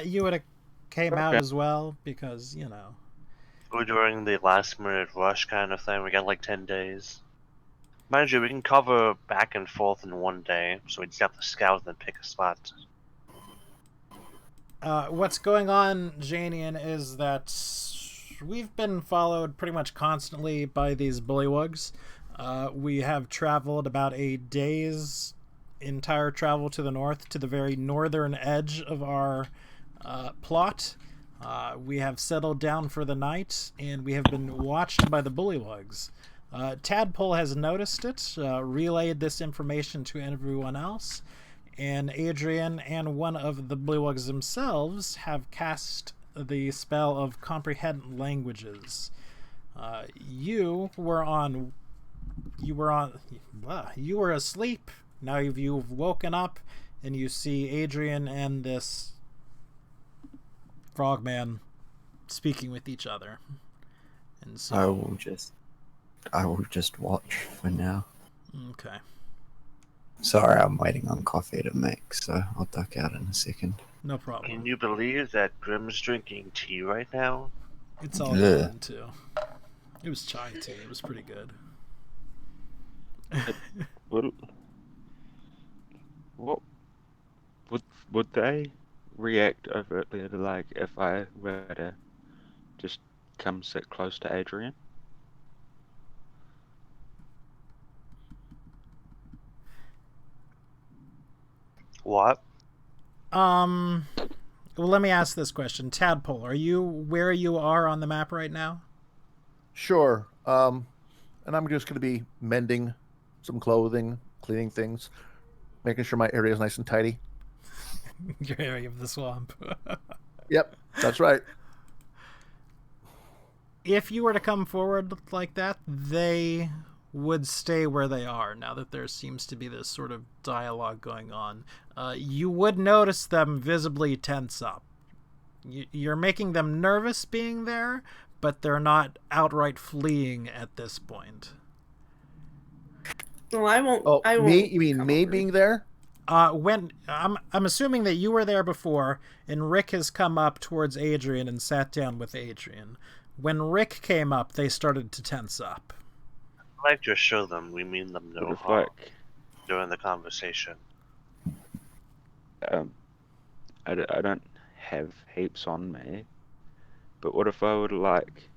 You would have came out Okay. as well, because, you know. We're doing the last minute rush kind of thing. We got like 10 days. Mind you, we can cover back and forth in one day, so we just have to scout and then pick a spot. What's going on, Janian, is that we've been followed pretty much constantly by these bullywugs. We have traveled about a day's entire travel to the north, to the very northern edge of our plot. We have settled down for the night, and we have been watched by the bullywugs. Tadpole has noticed it, relayed this information to everyone else, and Adrian and one of the bullywugs themselves have cast the spell of comprehend languages. You were asleep. Now you've woken up, and you see Adrian and this frogman speaking with each other. And so I will just watch for now. Okay. Sorry, I'm waiting on coffee to make, so I'll duck out in a second. No problem. Can you believe that Grim's drinking tea right now? It's all Yeah. gone too. It was chai tea. It was pretty good. What would they react overtly to, like, if I were to just come sit close to Adrian? What? Well, let me ask this question. Tadpole, are you where you are on the map right now? Sure. And I'm just going to be mending some clothing, cleaning things, making sure my area is nice and tidy. Your area of the swamp. Yep, that's right. If you were to come forward like that, they would stay where they are now that there seems to be this sort of dialogue going on. You would notice them visibly tense up. You're making them nervous being there, but they're not outright fleeing at this point. Well, I won't. Oh, I won't me? You mean come me over. being there? When I'm assuming that you were there before, and Rick has come up towards Adrian and sat down with Adrian. When Rick came up, they started to tense up. I like to assure them we mean them no What if, harm like, during the conversation. I don't have heaps on me, but what if I would, like,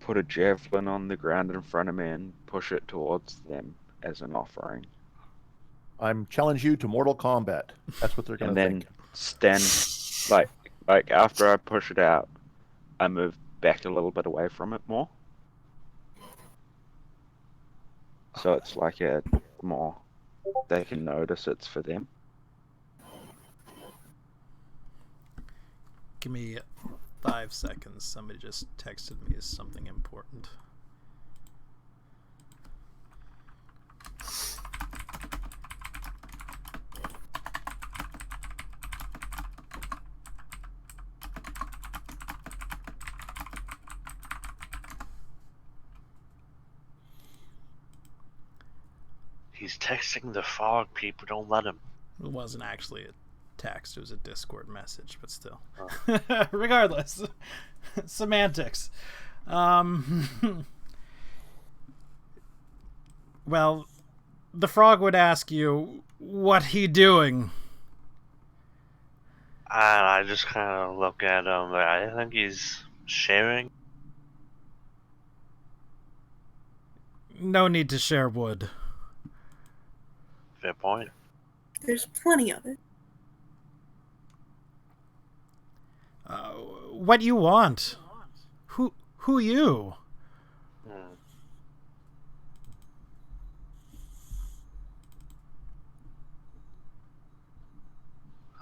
put a javelin on the ground in front of me and push it towards them as an offering, I'm challenge you to Mortal Kombat. That's what they're going and to then think. stand, like after I push it out, I move back a little bit away from it more, so it's like a more they can notice it's for them. Give me 5 seconds. Somebody just texted me something important. He's texting the fog. People, don't let him. It wasn't actually a text, it was a Discord message, but still. Oh. Regardless. Semantics. Well, the frog would ask you, what he doing? I just kind of look at him. I think he's sharing. No need to share wood. Fair point. There's plenty of it. What you want? Who you?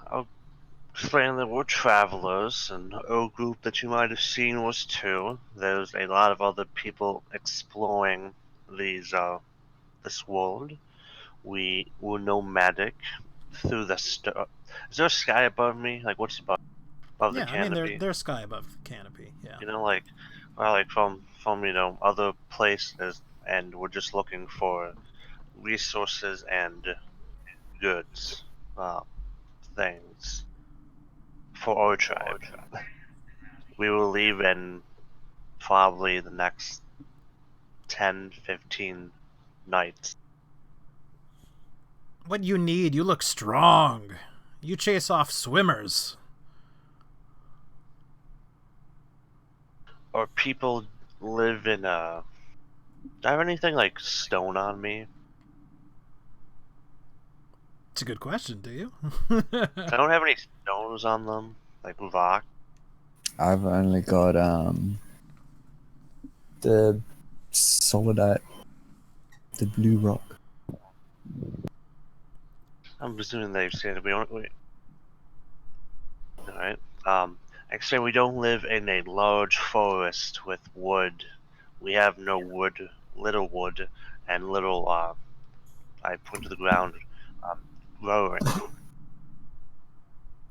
I'll explain that we're travelers, and our group that you might have seen was 2. There's a lot of other people exploring this world. We were nomadic through the star. Is there a sky above me? Like, what's above the Yeah, canopy? I mean, there's sky above the canopy, yeah. You know, like from other places, and we're just looking for resources and goods, things for our tribe. We will leave in probably the next 10, 15 nights. What you need? You look strong. You chase off swimmers. Or people live in a... Do I have anything like stone on me? It's a good question, do you? I don't have any stones on them, like rock. I've only got the solidite, the blue rock. I'm assuming they've said we don't. Alright. Actually, we don't live in a large forest with wood. We have no wood, little wood, and little, I point to the ground, growing.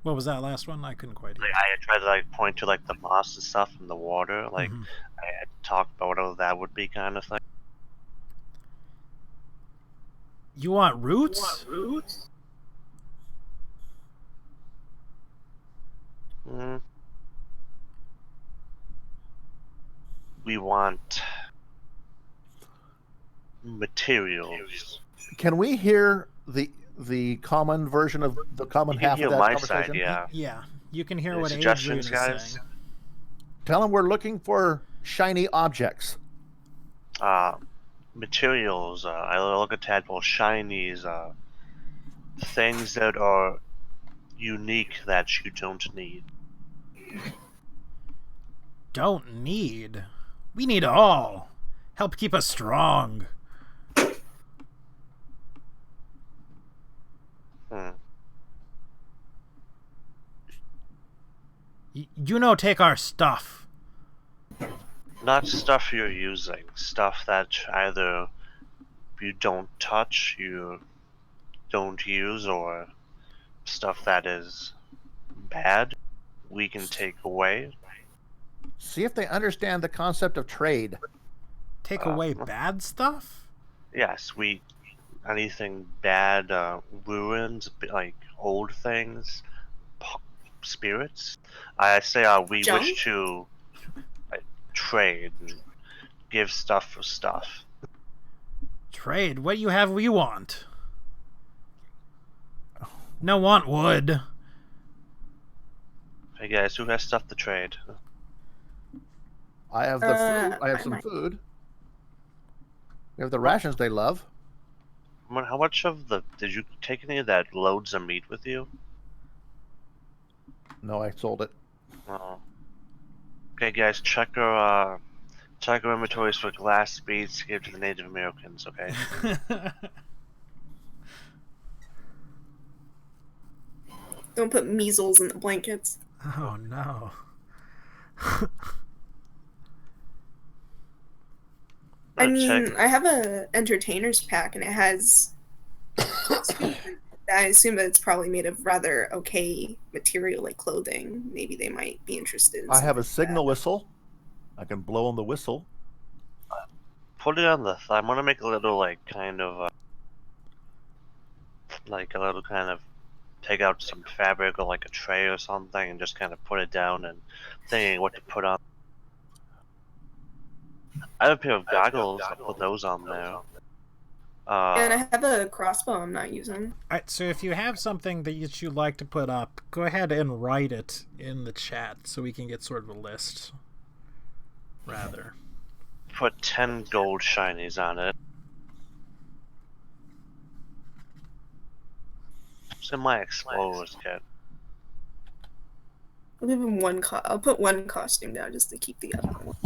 What was that last one? I couldn't quite hear. Like, I tried to like point to like the moss and stuff in the water. Like, Mhm. I had talked about whatever that would be, kind of thing. You want roots? Mm. We want materials. Can we hear the common version of the common You can half hear of that my conversation? side, yeah. Yeah, you can hear Any what Adrian is suggestions, guys? saying. Tell them we're looking for shiny objects. Materials. I look at tadpole shinies. Things that are unique that you don't need. Don't need. We need all. Help keep us strong. You know, take our stuff. Not stuff you're using. Stuff that either you don't touch, you don't use, or stuff that is bad, we can take away. See if they understand the concept of trade. Take away bad stuff? Yes, anything bad, ruins, like old things, spirits. I say we Junk? wish to trade and give stuff for stuff. Trade. What you have we want. No want wood. Hey guys, who has stuff to trade? I have the food. I have I some might. food. We have the rations they love. How much of did you take any of that loads of meat with you? No, I sold it. Oh. Okay, guys, check our inventories for glass beads to give to the Native Americans. Okay. Don't put measles in the blankets. Oh no. I mean, I have a entertainer's pack, and it has. I assume that it's probably made of rather okay material, like clothing. Maybe they might be interested in I have something a like signal that. whistle. I can blow on the whistle. Put it on the thigh. I'm gonna make a little like kind of take out some fabric or like a tray or something and just kind of put it down and thinking what to put on. I have a pair of goggles. I'll put those on there. And I have a crossbow I'm not using. Alright, so if you have something that you'd like to put up, go ahead and write it in the chat so we can get sort of a list. Rather. Put 10 gold shinies on it. It's in my explorers kit. I'll give him one. I'll put one costume down just to keep the other one.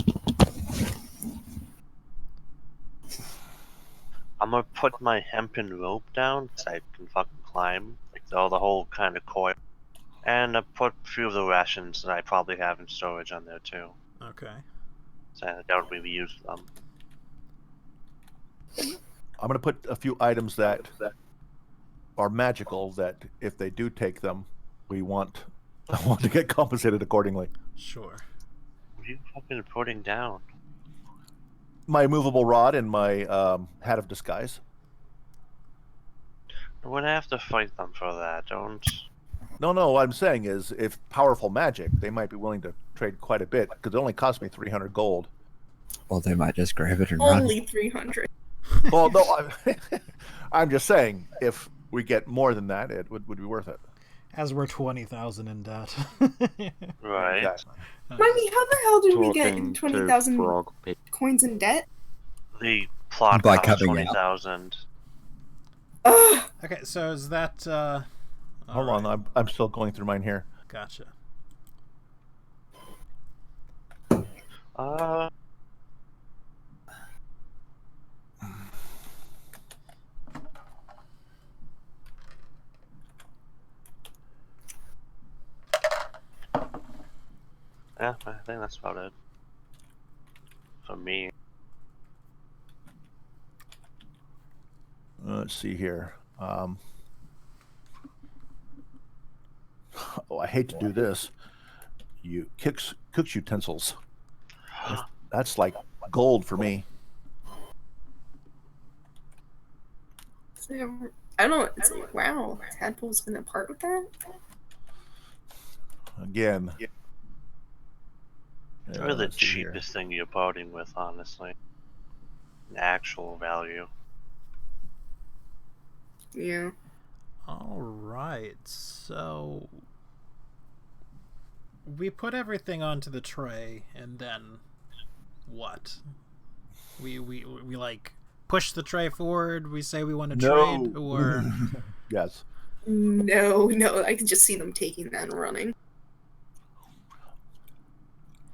I'm gonna put my hempen rope down because I can fucking climb. So the whole kind of coil. And I put a few of the rations that I probably have in storage on there too. Okay. So I doubt we use them. I'm going to put a few items that are magical that if they do take them, I want to get compensated accordingly. Sure. What are you fucking putting down? My immovable rod and my hat of disguise. I'm gonna have to fight them for that. Don't. No, what I'm saying is if powerful magic, they might be willing to trade quite a bit because it only cost me 300 gold. Well, they might just grab it and run. Only 300. Well, no, I'm just saying if we get more than that, it would be worth it. As we're 20,000 in debt. Right. Exactly. Remind me, how the hell did we get Talking to 20,000 Frog Pit. coins in debt? The plot By cost cutting out. 20,000. Ugh. Okay, so is that Hold on, I'm still going through mine here. Gotcha. Yeah, I think that's about it. For me. Let's see here. Oh, I hate to do this. You cooks utensils. That's like gold for me. I don't. It's like, wow, Tadpole's gonna part with that. Again. It's really the let's see here. cheapest thing you're parting with, honestly. In actual value. Yeah. All right, so we put everything onto the tray, and then what? We like push the tray forward. We say we want to trade, or Yes. No, I can just see them taking that and running.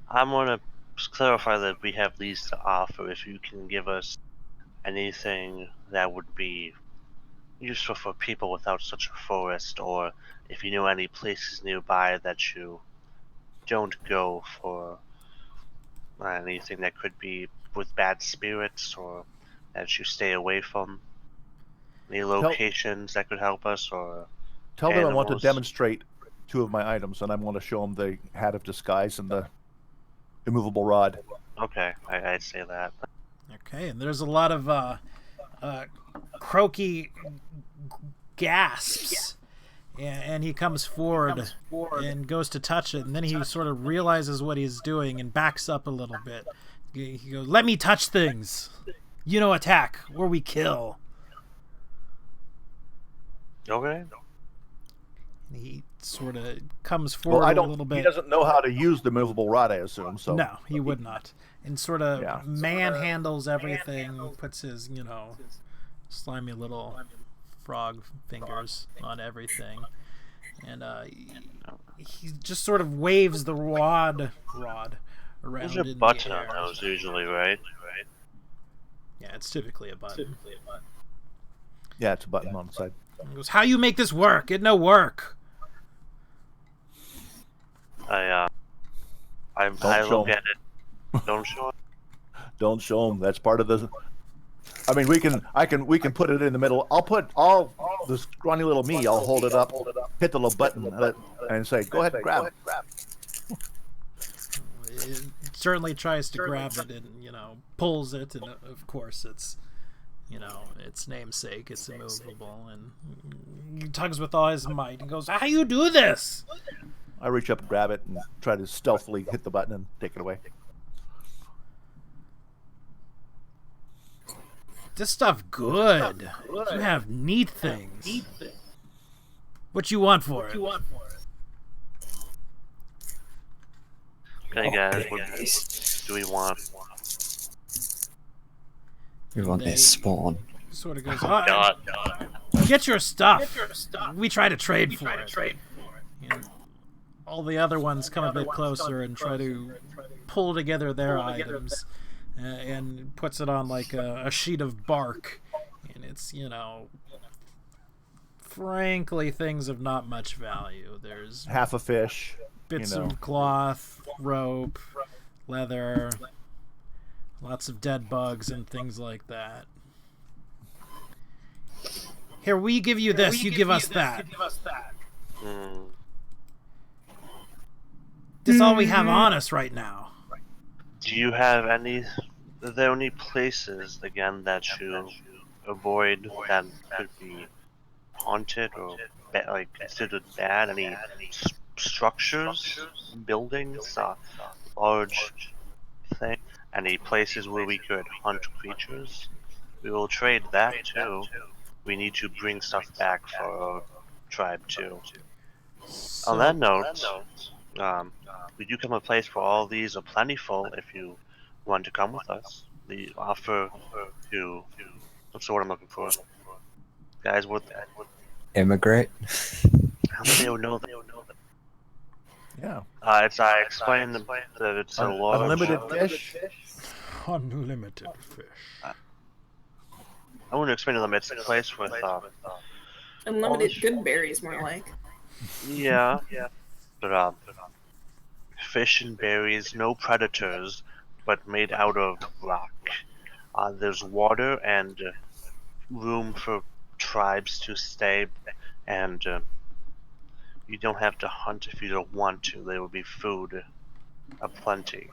I'm gonna clarify that we have these to offer. If you can give us anything that would be useful for people without such a forest, or if you know any places nearby that you don't go for anything that could be with bad spirits, or that you stay away from. Any locations that could help us, or Tell them I want to animals. demonstrate two of my items, and I'm going to show them the hat of disguise and the immovable rod. Okay, I'd say that. okay. And there's a lot of croaky gasps, and he comes forward and goes to touch it, and then he sort of realizes what he's doing and backs up a little bit. He goes, "Let me touch things. You know, attack or we kill." Okay. And he sort of comes forward Well, a little bit. He doesn't know how to use the movable rod, I assume. So No, he would not. And sort of Yeah. manhandles everything, puts his, slimy little frog fingers on everything. And he just sort of waves the rod around. There's a in button the on air. those usually, right? Yeah, it's typically a button. yeah, it's a button on the side. He goes, "How you make this work? It no work." I show look 'em. at it. Don't show it. Don't show them. That's part of the. I mean, we can put it in the middle. I'll put all the scrawny little me. I'll hold it up, hit the little button, and say, "Go ahead and grab." It certainly tries to grab it and, pulls it, and of course it's, its namesake, it's immovable, and he tugs with all his might and goes, "How you do this?" I reach up and grab it and try to stealthily hit the button and take it away. This stuff good. You have neat things. What you want for it? Okay, guys, what do we want? We want their spawn. Sort of goes, God. get your stuff. We try to trade for it. And all the other ones come a bit closer and try to pull together their items, and puts it on like a sheet of bark, and it's, frankly, things of not much value. There's half a fish, bits of cloth, rope, leather, lots of dead bugs and things like that. Here, we give you this, you give us that. That's all we have on us right now. Do you have any? Are there any places again that you avoid that could be haunted or considered bad? Any structures, buildings, large things? Any places where we could hunt creatures? We will trade that too. We need to bring stuff back for our tribe too. So, On that note, we do come a place where all these are plentiful if you want to come with us. The offer to, what's the word I'm looking for? Guys, what? Immigrate. How do they know that? Yeah. I explained that it's a large... Unlimited fish. unlimited fish. I want to explain to them it's a place with... Unlimited good berries, more like. Yeah. But, fish and berries, no predators, but made out of rock. There's water and room for tribes to stay, and you don't have to hunt if you don't want to. There will be food aplenty.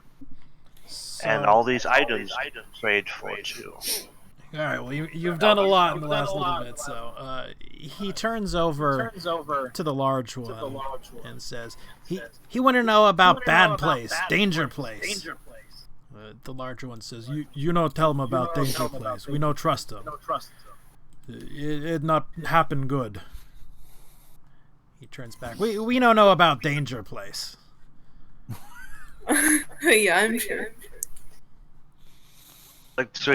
And all these items trade for too. All right, well, you've done a lot in the last little bit, so he turns over to the large one and says, he want to know about bad place, danger place. The larger one says, you no tell him about danger place. We no trust him. It not happen good. He turns back. We don't know about danger place. Yeah, I'm sure. Like, so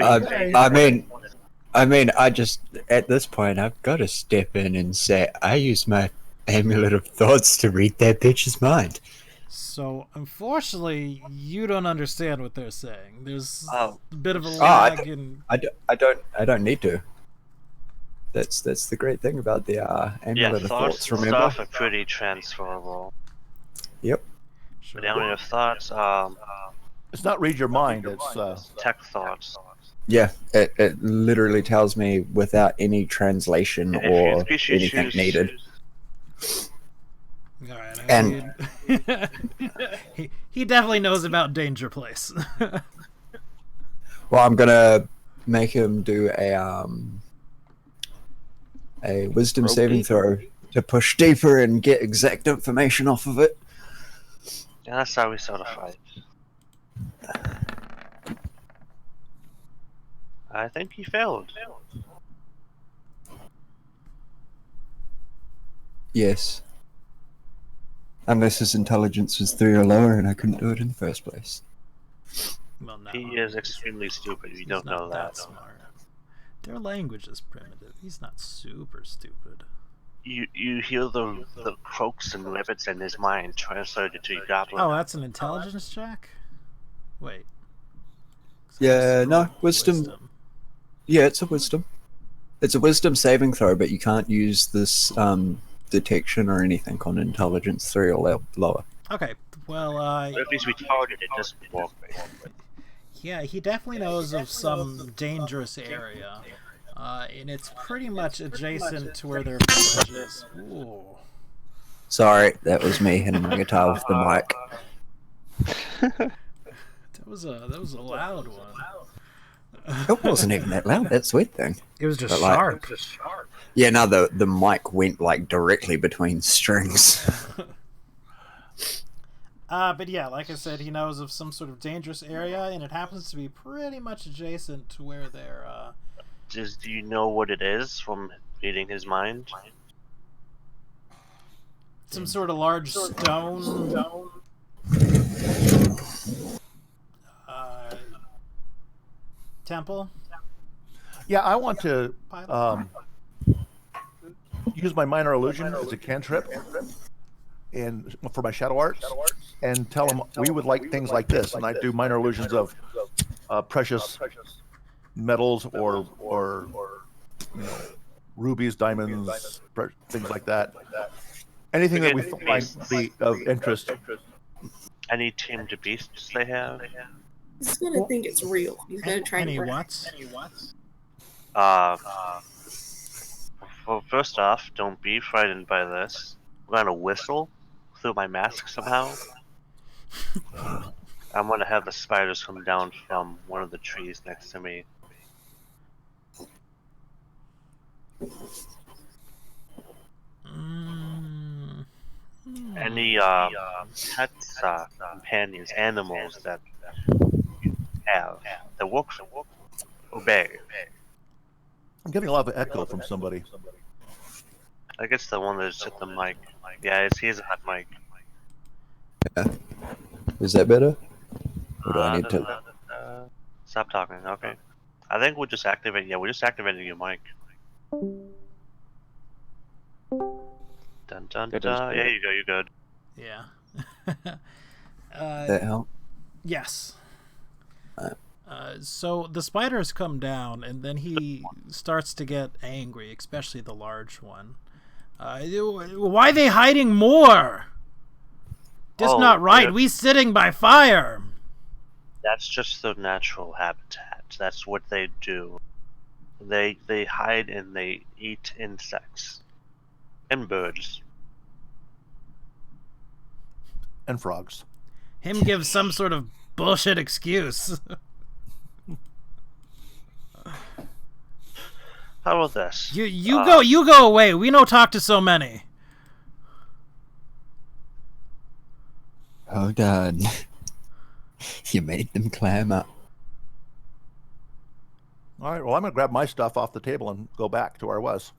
I mean, I just, at this point, I've got to step in and say, I use my amulet of thoughts to read that bitch's mind. So, unfortunately, you don't understand what they're saying. There's a bit of a I lag in... I don't need to. That's the great thing about the amulet of thoughts. Remember, stuff are pretty transferable. Yep. But the amulet of thoughts, It's not read your mind. It's tech thoughts. Yeah, it literally tells me without any translation or anything needed. All right, And he definitely knows about danger place. well, I'm gonna make him do a wisdom saving throw to push deeper and get exact information off of it. Yeah, that's how we start a fight. I think he failed. Yes. Unless his intelligence was 3 or lower and I couldn't do it in the first place. Well, no, He is extremely stupid. You don't know that. Smart. Their language is primitive. He's not super stupid. You hear the croaks and rabbits in his mind translated to your goblin. Oh, that's an intelligence check? Wait. Yeah, no, wisdom. Yeah, it's a wisdom. It's a wisdom saving throw, but you can't use this detection or anything on intelligence 3 or lower. Okay, well, But at least we targeted it, just walkway. yeah, he definitely knows of some dangerous area. And it's pretty much adjacent to where their village is. Ooh. Sorry, that was me hitting my guitar with the mic. That was a loud one. It wasn't even that loud, that sweet thing. It was just But, like, sharp. Yeah, no, the mic went like directly between strings. But yeah, like I said, he knows of some sort of dangerous area, and it happens to be pretty much adjacent to where they're. Do you know what it is from reading his mind? Some sort of large stone. Temple. Yeah, I want to Pilot. use my minor illusion as a cantrip, and for my shadow arts, and tell them we would like things like this, and I do minor illusions of precious metals or you know, rubies, diamonds, things like that. Anything that we find be of interest. Any tamed beasts they have? He's gonna think it's real. He's gonna try Any to. watts? Well, first off, don't be frightened by this. I'm gonna whistle through my mask somehow. I'm gonna have the spiders come down from one of the trees next to me. Any pets, companions, animals that you have that work obey. I'm getting a lot of echo from somebody. I guess the one that's at the mic. Yeah, he has a hot mic. Yeah. Is that better? Or do I need to? Stop talking. Okay. I think we'll just activate. Yeah, we're just activating your mic. Dun dun dun. Yeah, you go. You're good. Yeah. That help? Yes. So the spiders come down, and then he starts to get angry, especially the large one. Why they hiding more? This not right. Yeah. We sitting by fire. That's just their natural habitat. That's what they do. They hide and they eat insects and birds. And frogs. Him gives some sort of bullshit excuse. How about this? You go away. We no talk to so many. Oh God. You made them clam up. All right, well, I'm going to grab my stuff off the table and go back to where I was.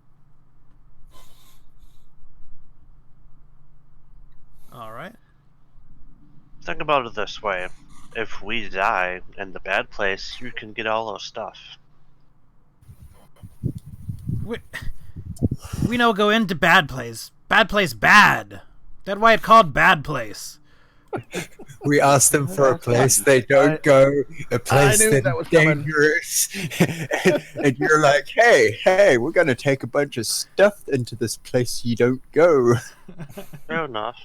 All right. Think about it this way. If we die in the bad place, you can get all our stuff. We no go into bad place. Bad place bad. That's why it called bad place. We asked them for a place they don't go, a place that's dangerous, and you're like, hey, we're going to take a bunch of stuff into this place you don't go. Fair enough.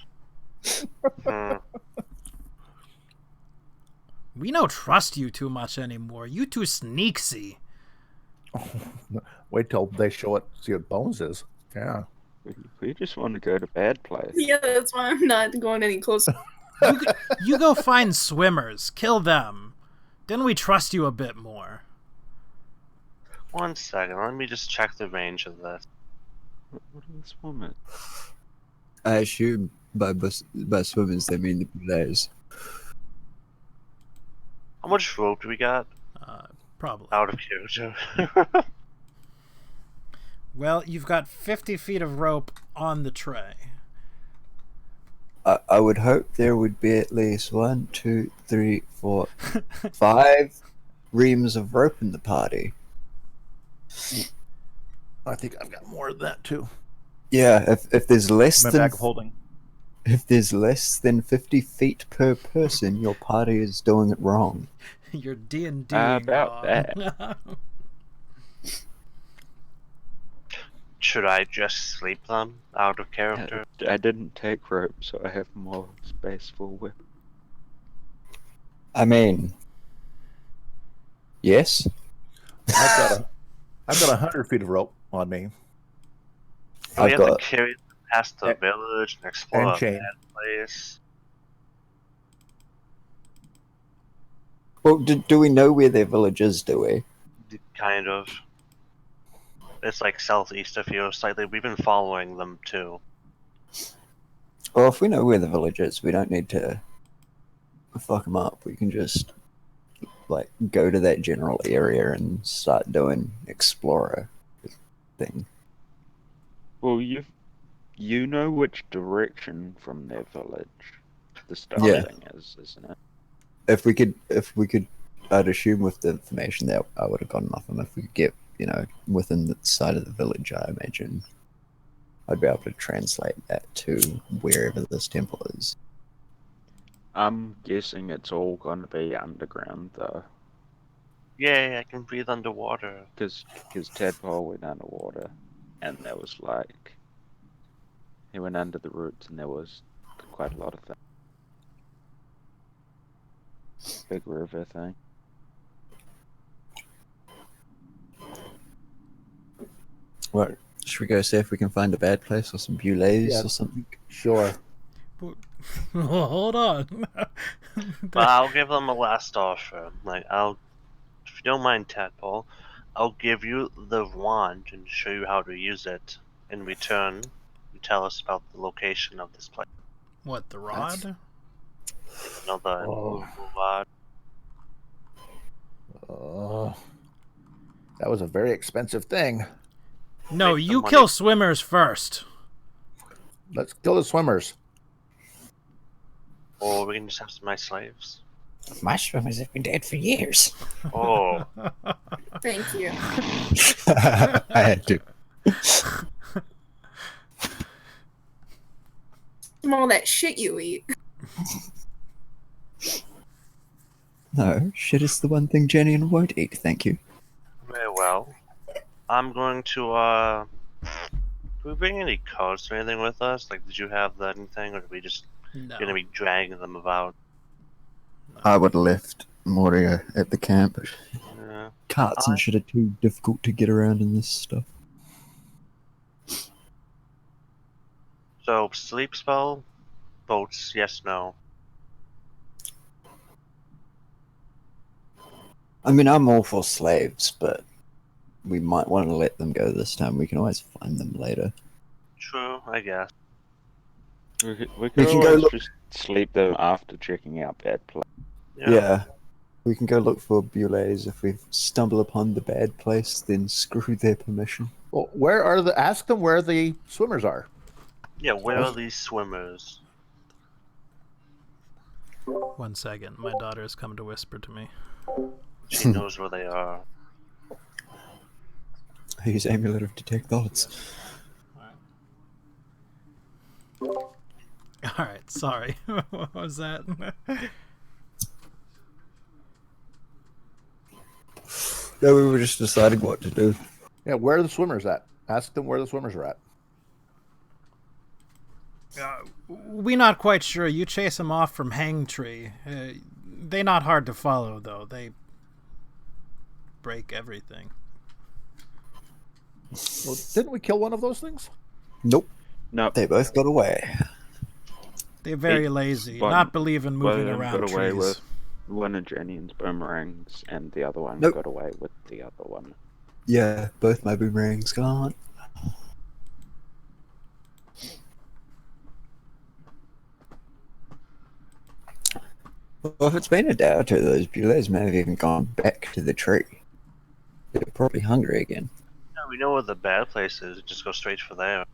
We don't trust you too much anymore. You too sneaksy. Wait till they show it, see what Bones is. Yeah. We just want to go to bad place. Yeah, that's why I'm not going any closer. You go find swimmers, kill them. Then we trust you a bit more. 1 second, let me just check the range of this. What are the swimmers? I assume by swimmers they mean the players. How much rope do we got? Probably. Out of character. Well, you've got 50 feet of rope on the tray. I would hope there would be at least 1, 2, 3, 4, 5 reams of rope in the party. I think I've got more of that too. Yeah, if there's less My than bag of holding. if there's less than 50 feet per person, your party is doing it wrong. You're D&D. About that. Should I just sleep them out of character? I didn't take rope, so I have more space for whip. I mean, yes. I've got 100 feet of rope on me. Do we I've have got. to carry them past the And- village and explore and a chain. bad place? Well, do we know where their village is? Do we? Kind of. It's like southeast of here, slightly. We've been following them too. Well, if we know where the village is, we don't need to fuck them up. We can just like go to that general area and start doing explorer thing. Well, you know which direction from their village the stone Yeah. thing is, isn't it? If we could, I'd assume with the information that I would have gotten off them, if we could get, within the side of the village, I imagine I'd be able to translate that to wherever this temple is. I'm guessing it's all going to be underground, though. Yay, I can breathe underwater. Because Tadpole went underwater, and there was like... He went under the roots, and there was quite a lot of things. Big river thing. What? Should we go see if we can find a bad place or some bullays Yeah. or something? Sure. Well, hold on. But I'll give them a last offer. If you don't mind, Tadpole, I'll give you the wand and show you how to use it. In return, you tell us about the location of this place. What, the rod? Another immovable rod. That was a very expensive thing. No, Make the you money. kill swimmers first. Let's kill the swimmers. Or we can just have some nice slaves. My swimmers have been dead for years. Oh, Thank you. I had to. From all that shit you eat. No, shit is the one thing Jenny won't eat, thank you. very well. I'm going to, do we bring any cards or anything with us? Like, did you have anything, or are we just No. gonna be dragging them about? I would have left Moria at the camp. Yeah. Carts and shit are too difficult to get around in this stuff. So, sleep spell? Boats, yes, no. I mean, I'm all for slaves, but we might want to let them go this time. We can always find them later. True, I guess. We We could can go always look- just sleep them after checking out bad place. Yeah. We can go look for bullays. If we stumble upon the bad place, then screw their permission. Well, ask them where the swimmers are. Yeah, where are these swimmers? 1 second. My daughter's come to whisper to me. She knows where they are. I use Amulet of Detect Thoughts. Alright, sorry. What was that? No, we were just deciding what to do. Yeah, where are the swimmers at? Ask them where the swimmers are at. We not quite sure. You chase them off from Hang Tree. They not hard to follow, though. They break everything. Well, didn't we kill one of those things? Nope. No, They both got away. They're very Hey, lazy. one- Not believe in one moving of them around got away trees. with one of Jenny's boomerangs, and the other one Nope. got away with the other one. Yeah, both my boomerangs gone. Well, if it's been a day or two, those bullays may have even gone back to the tree. They're probably hungry again. Yeah, we know where the bad place is. Just go straight for there.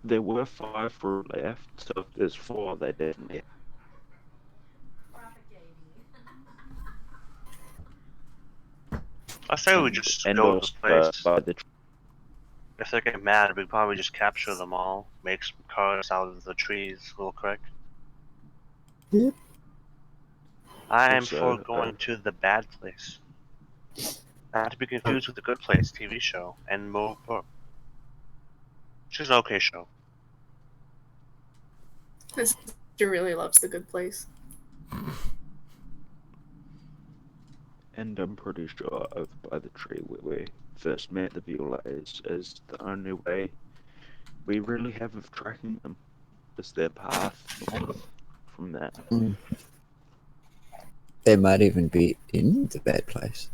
There were 5 root left, so if there's 4, they definitely. I say we just And go to also the place. by the If they get mad, we probably just capture them all, make some cards out of the trees real quick. Yep. I am Also, for going to the bad place. Not to be confused with the good place TV show and more book. She's an okay show. My sister really loves The Good Place. And I'm pretty sure over by the tree where we first met the Violets is the only way we really have of tracking them. Is their path north from that. They might even be in the bad place.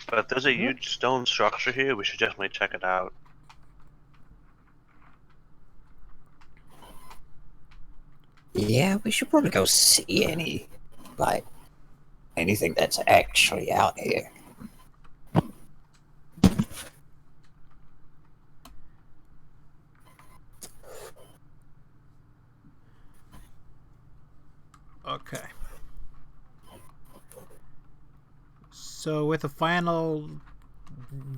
But there's a huge stone structure here. We should definitely check it out. Yeah, we should probably go see anything that's actually out here. Okay. So with a final,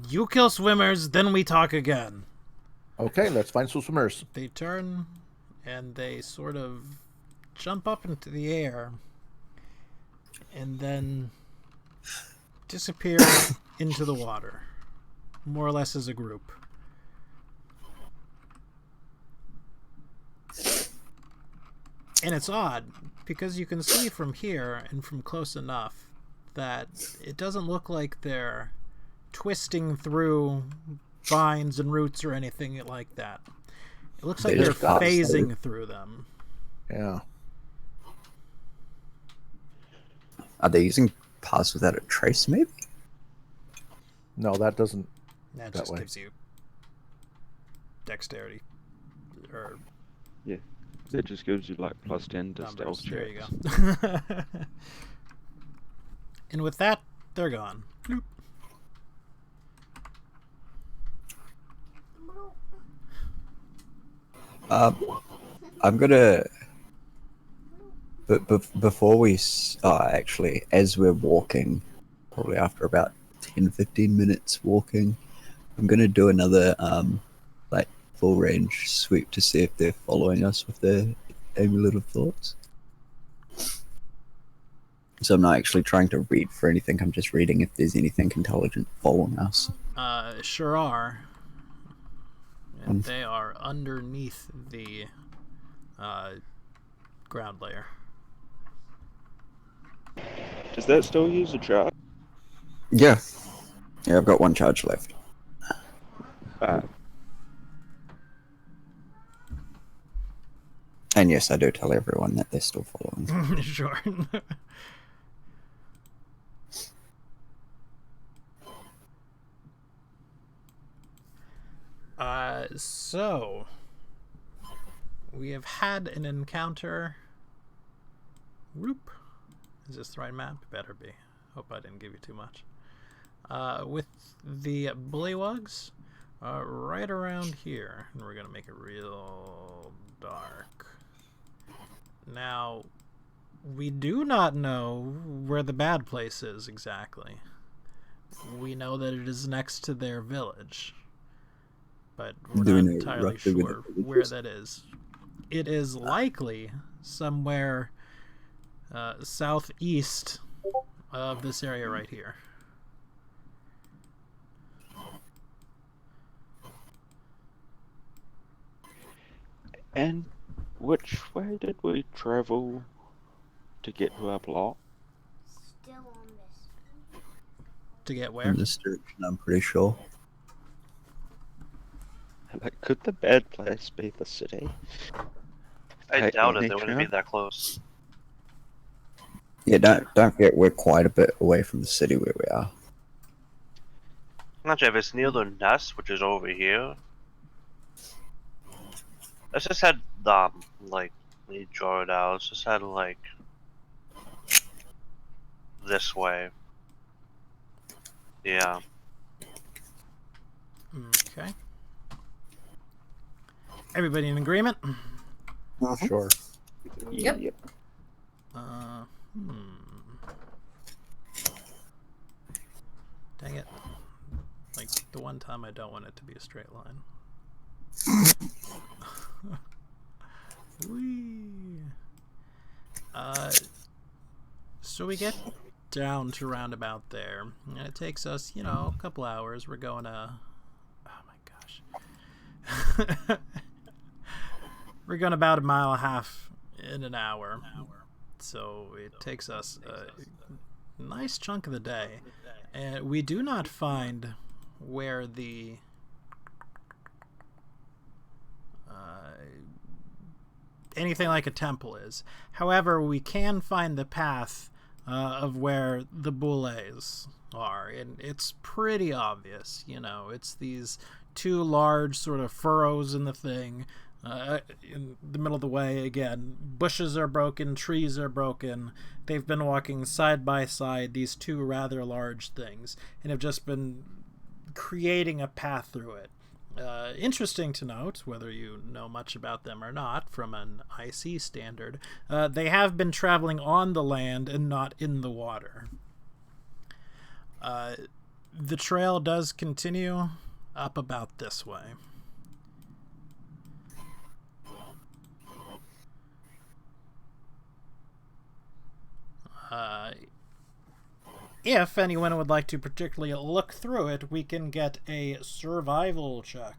you kill swimmers, then we talk again. Okay, let's find some swimmers. They turn and they sort of jump up into the air and then disappear into the water, more or less as a group. And it's odd because you can see from here and from close enough that it doesn't look like they're twisting through vines and roots or anything like that. It looks like they're phasing through them. Yeah. Are they using paths without a trace, maybe? No, that doesn't. That that just way. gives you dexterity. Or Yeah. That just gives you like plus 10 to numbers. stealth There you checks. go. And with that, they're gone. Bloop. I'm gonna. But before we, actually, as we're walking, probably after about 10-15 minutes walking, I'm gonna do another full range sweep to see if they're following us with their amulet of thoughts. So I'm not actually trying to read for anything. I'm just reading if there's anything intelligent following us. Sure are. And they are underneath the ground layer. Does that still use a charge? Yeah, I've got one charge left. And yes, I do tell everyone that they're still following. Sure. So we have had an encounter. Whoop. Is this the right map? Better be. Hope I didn't give you too much. With the bullywugs right around here. And we're going to make it real dark. Now, we do not know where the bad place is exactly. We know that it is next to their village. But we're not entirely sure where that is. It is likely somewhere southeast of this area right here. And which way did we travel to get to our plot? Still on this. To get where? In this direction, I'm pretty sure. Like, could the bad place be the city? I doubt it. They wouldn't be that close. Yeah, don't forget we're quite a bit away from the city where we are. I'm not sure if it's near the nest, which is over here. Let's just head, let me draw it out. Let's just head, this way. Yeah. Okay. Everybody in agreement? Sure. Yep. Dang it. Like, the one time I don't want it to be a straight line. Whee! So we get down to roundabout there, and it takes us, a couple hours. We're going to... Oh my gosh. We're going about 1.5 miles in an hour. So it takes us a nice chunk of the day. And we do not find where the anything like a temple is. However, we can find the path of where the bullets are, and it's pretty obvious. You know, it's these two large sort of furrows in the thing. In the middle of the way, again, bushes are broken, trees are broken. They've been walking side by side, these two rather large things, and have just been creating a path through it. Interesting to note, whether you know much about them or not, from an IC standard, they have been traveling on the land and not in the water. The trail does continue up about this way. If anyone would like to particularly look through it, we can get a survival check.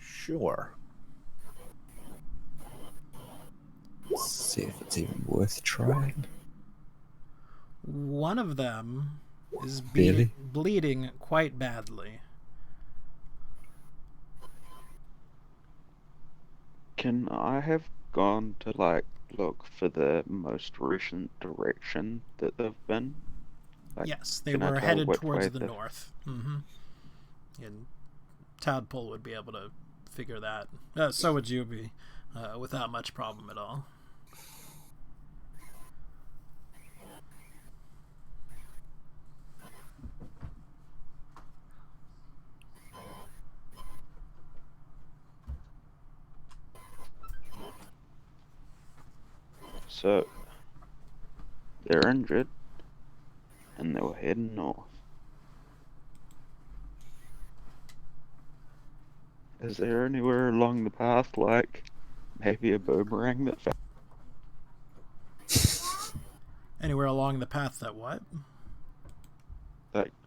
Sure. See if it's even worth trying. One of them is Really? bleeding quite badly. Can I have gone to like look for the most recent direction that they've been? Like, Yes, they can I were tell headed which towards way the north. And Tadpole would be able to figure that. So would you be, without much problem at all. So they're injured, and they were heading north. Is there anywhere along the path, like maybe a boomerang that Anywhere along the path that what?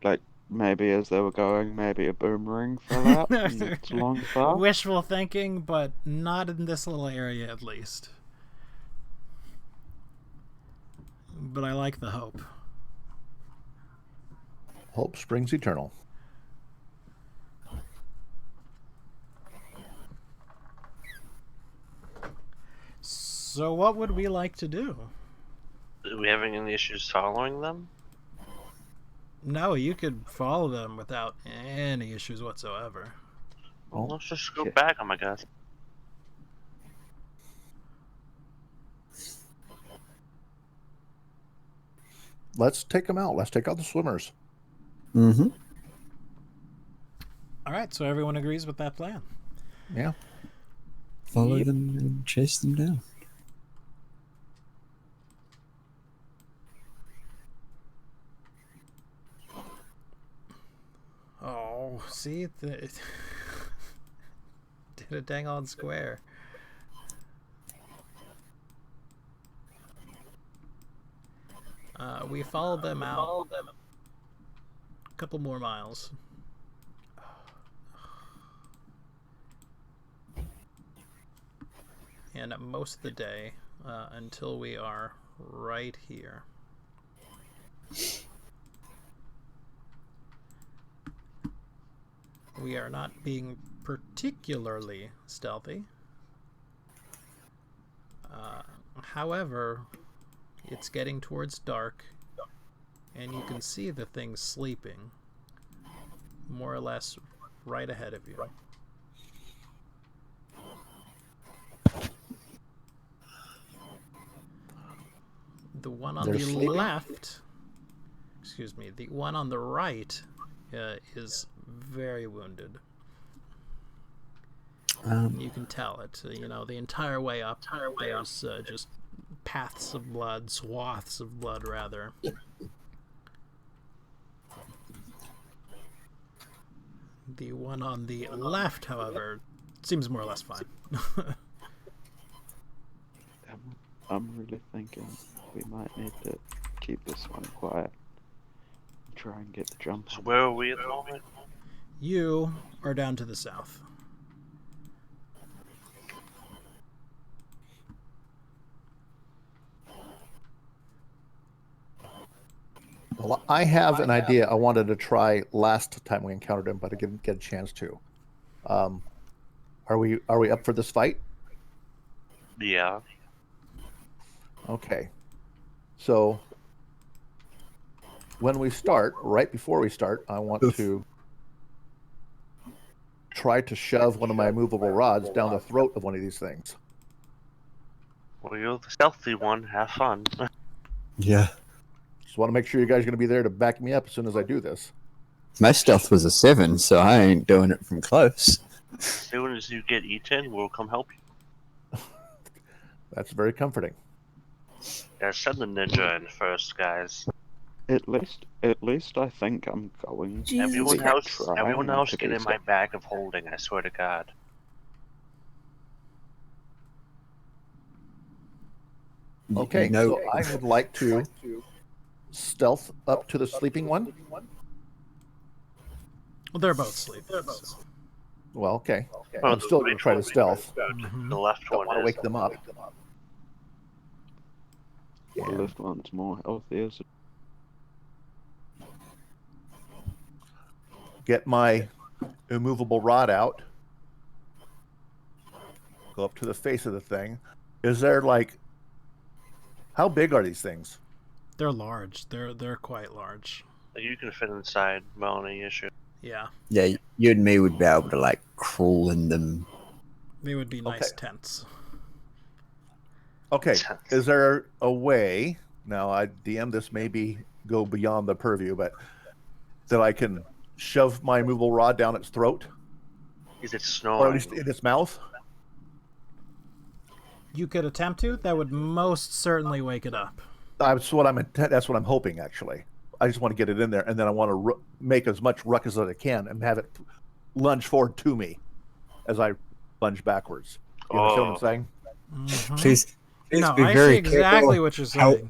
like maybe as they were going, maybe a boomerang fell out and it's along the path? Wishful thinking, but not in this little area at least. But I like the hope. Hope springs eternal. So what would we like to do? Are we having any issues following them? No, you could follow them without any issues whatsoever. Well, let's just go Okay. back, I guess. Let's take them out. Let's take out the swimmers. Mm-hmm. All right, so everyone agrees with that plan. Yeah. Follow Yep. them and chase them down. Oh, see, did a dang on square. We followed them out a couple more miles. And most of the day until we are right here. We are not being particularly stealthy. However, it's getting towards dark, and you can see the thing sleeping more or less right ahead of you. The one on They're the sleeping? left, excuse me, the one on the right is very wounded. You can tell it. You know, the entire way up, there's just paths of blood, swaths of blood, rather. The one on the left, however, seems more or less fine. I'm really thinking we might need to keep this one quiet. Try and get the jump. So where are we at the moment? You are down to the south. Well, I have an idea I wanted to try last time we encountered him, but I didn't get a chance to. Are we up for this fight? Yeah. Okay. So when we start, right before we start, I want to try to shove one of my movable rods down the throat of one of these things. Well, you're the stealthy one. Have fun. Yeah. Just want to make sure you guys are going to be there to back me up as soon as I do this. My stealth was a 7, so I ain't doing it from close. As soon as you get eaten, we'll come help you. That's very comforting. Yeah, send the ninja in first, guys. At least I think I'm going. Jesus Everyone Christ. else to get be in my bag of holding, I swear to God. Okay, No. so I would like to stealth up to the sleeping one. Well, they're both sleeping. Well, okay. Oh, I'm still going to try to stealth. The left Don't one want to is. wake them up. The left one's more healthy. Get my immovable rod out. Go up to the face of the thing. Is there like, how big are these things? They're large. They're quite large. You can fit inside, Melanie issue. Yeah, Yeah, you and me would be able to like crawl in them. they would be nice Okay. tents. Okay, is there a way, now I DM this maybe go beyond the purview, but that I can shove my immovable rod down its throat? Is it Or at snowing? least in its mouth? You could attempt to. That would most certainly wake it up. That's what I'm hoping, actually. I just want to get it in there, and then I want to make as much ruckus as I can and have it lunge forward to me as I lunge backwards. You understand what I'm saying? Mhm. Please No, be I very see exactly careful what you're how- saying.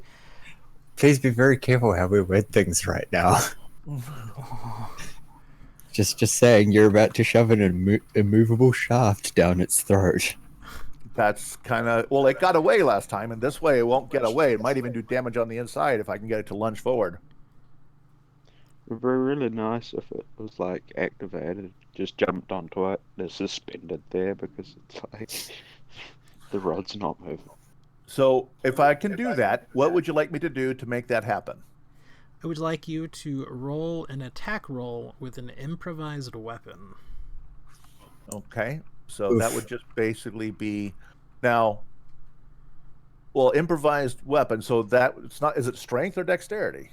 Please be very careful how we word things right now. Just saying, you're about to shove an immovable shaft down its throat. That's kind of, well, it got away last time, and this way it won't get away. It might even do damage on the inside if I can get it to lunge forward. It would be really nice if it was like activated, just jumped onto it, they're suspended there because it's like the rod's not moving. So if I can do that, what would you like me to do to make that happen? I would like you to roll an attack roll with an improvised weapon. Okay, so that would just basically be now. Well, improvised weapon. So that it's not. Is it strength or dexterity?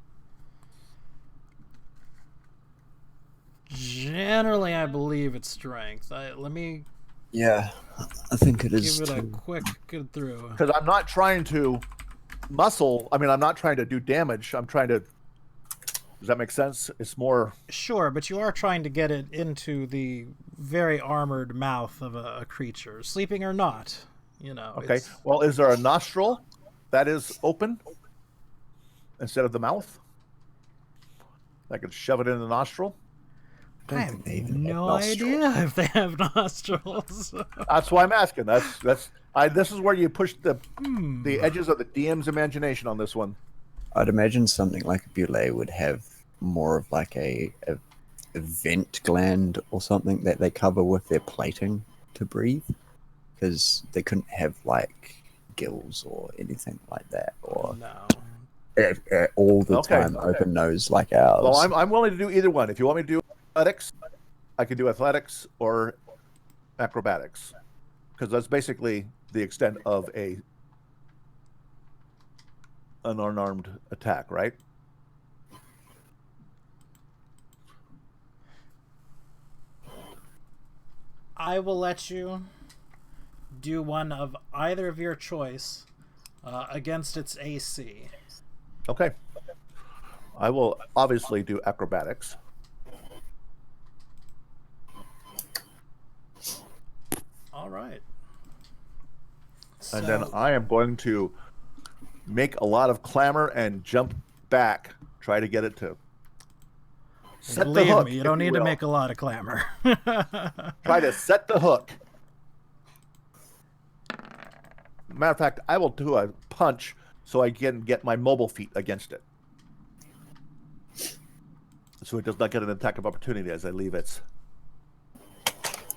Generally, I believe it's strength. Let me Yeah, I think it is give it a too. quick good through. Because I'm not trying to muscle. I mean, I'm not trying to do damage. I'm trying to. Does that make sense? It's more. Sure, but you are trying to get it into the very armored mouth of a creature, sleeping or not. You know. Okay. it's- Well, is there a nostril that is open instead of the mouth? I could shove it in the nostril. I don't have think they even have no nostrils. idea if they have nostrils. That's why I'm asking. This is where you push the edges of the DM's imagination on this one. I'd imagine something like a bulle would have more of like a vent gland or something that they cover with their plating to breathe, because they couldn't have like gills or anything like that, or No. all the Okay. time open nose like ours. Well, I'm willing to do either one. If you want me to do athletics, I can do athletics or acrobatics, because that's basically the extent of an unarmed attack, right? I will let you do one of either of your choice against its AC. Okay. I will obviously do acrobatics. All right. And then So- I am going to make a lot of clamor and jump back, try to get it to Set the Believe hook. me, you if don't need to will. make a lot of clamor. Try to set the hook. Matter of fact, I will do a punch so I can get my mobile feet against it. So it does not get an attack of opportunity as I leave its.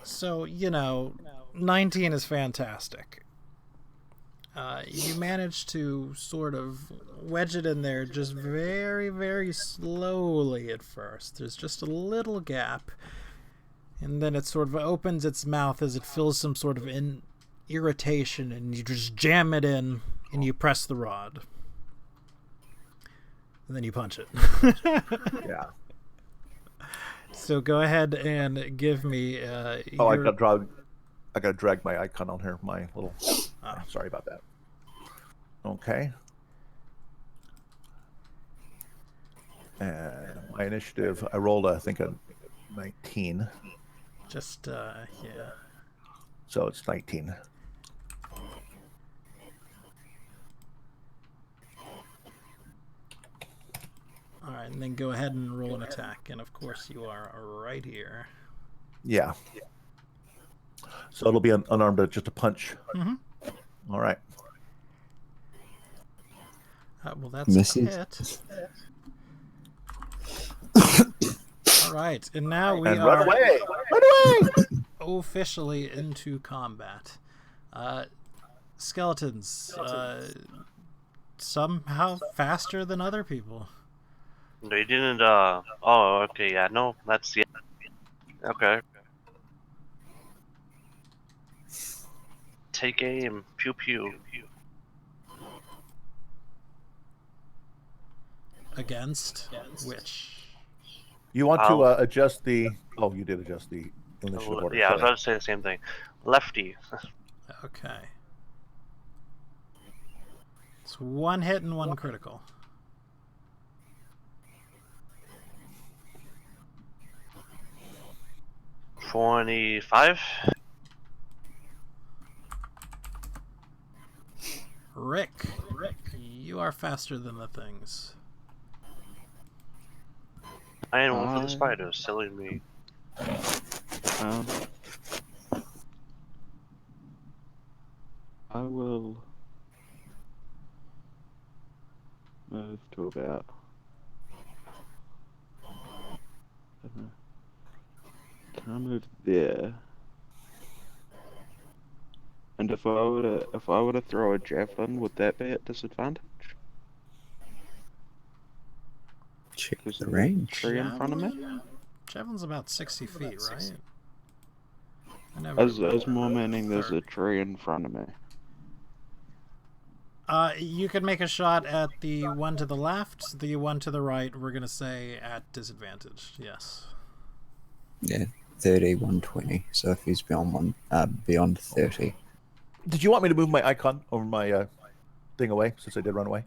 So, 19 is fantastic. You manage to sort of wedge it in there just very, very slowly at first. There's just a little gap. And then it sort of opens its mouth as it feels some sort of irritation, and you just jam it in and you press the rod. And then you punch it. Yeah. So go ahead and give me. I gotta drag my icon on here. My little. Sorry about that. Okay. And my initiative, I rolled, I think, a 19. Just yeah. So it's 19. All right, and then go ahead and roll an attack, and of course you are right here. Yeah. So it'll be an unarmed, just a punch. Mm-hmm. All right. Well, that's Misses. a hit. All right, and now we And are run away! Run away! officially into combat. Skeletons, somehow faster than other people. They didn't, oh, okay, yeah, no, that's, yeah. Okay. Take aim. Pew pew. Against which? You want to adjust the. Oh, you did adjust the initiative order. Yeah, I was Sorry. about to say the same thing. Lefty. Okay. It's one hit and one critical. $25. Rick, you are faster than the things. I ain't one for the spiders, silly me. I will move to about. Can I move there? And if I were to throw a javelin, would that be at disadvantage? Check There's the a range. tree in front of me. Javelin's about 60 feet, right? I was more meaning there's a tree in front of me. You could make a shot at the one to the left, the one to the right. We're gonna say at disadvantage. Yes. Yeah, 30, 120. So if he's beyond beyond 30. Did you want me to move my icon over my thing away since I did run away?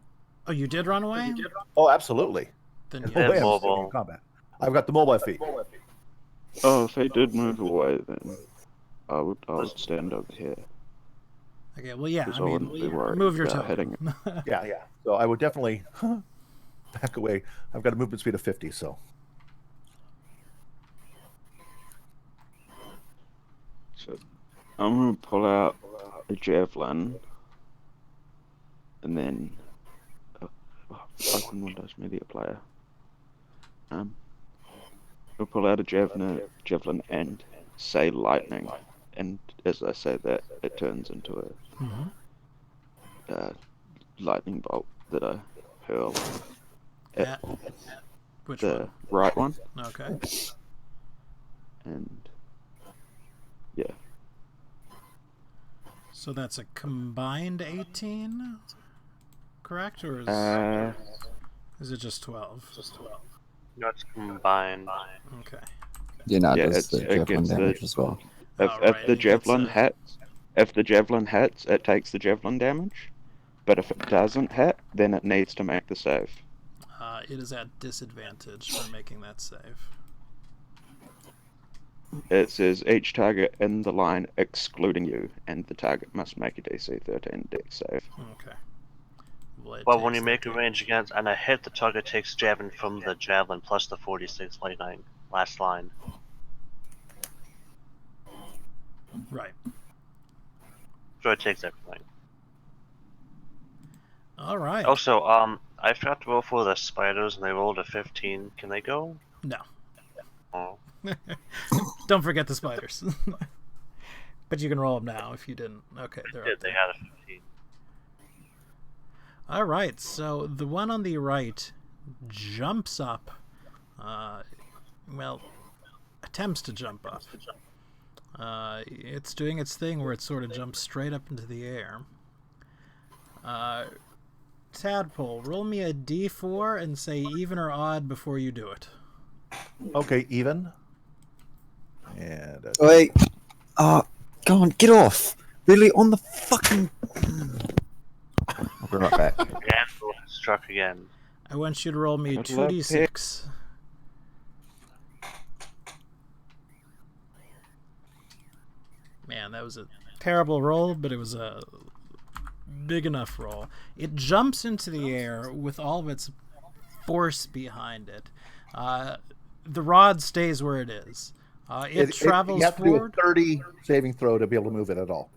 Oh, you did run away? Oh, absolutely. Then There's yeah. no way I'm mobile. staying in combat. I've got the mobile feet. Oh, if he did move away, then I would stand over here. Okay, well, yeah. Because I I mean, wouldn't be worried move your about token. hitting Yeah, yeah. So I would definitely back away. I've got a movement speed of 50, so. So I'm gonna pull out a javelin, and then open Windows Media Player. I'll pull out a javelin and say lightning, and as I say that, it turns into a lightning bolt that I hurl at Which the one? right one, Okay. and yeah. So that's a combined 18, correct? Or is it just 12? Just 12. No, it's combined. Okay. Yeah, no, Yeah, it does it's the javelin against damage the- as well. If Alright, the it gets javelin a- hits, it takes the javelin damage. But if it doesn't hit, then it needs to make the save. It is at disadvantage for making that save. It says each target in the line excluding you, and the target must make a DC 13 dex save. Okay. blade. Well, when you takes make a 13. range against and I hit, the target takes javelin from the javelin plus the 46 lightning. Last line. Right. So it takes everything. All right. Also, I forgot to roll for the spiders and they rolled a 15. Can they go? No. Oh. Don't forget the spiders. But you can roll them now if you didn't. Okay, they're up They there. had a 15. All right, so the one on the right jumps up. Well, attempts to jump up. It's doing its thing where it sort of jumps straight up into the air. Tadpole, roll me a d4 and say even or odd before you do it. Okay, even. And Wait. Go on, get off. Really, on the fucking... I'll be right back. The anvil has struck again. I want you to roll me a Good luck, 2d6. Man, that was a terrible roll, but it was a big enough roll. It jumps into the air with all of its force behind it. The rod stays where it is. It travels you have forward. to do a 30 saving throw to be able to move it at all.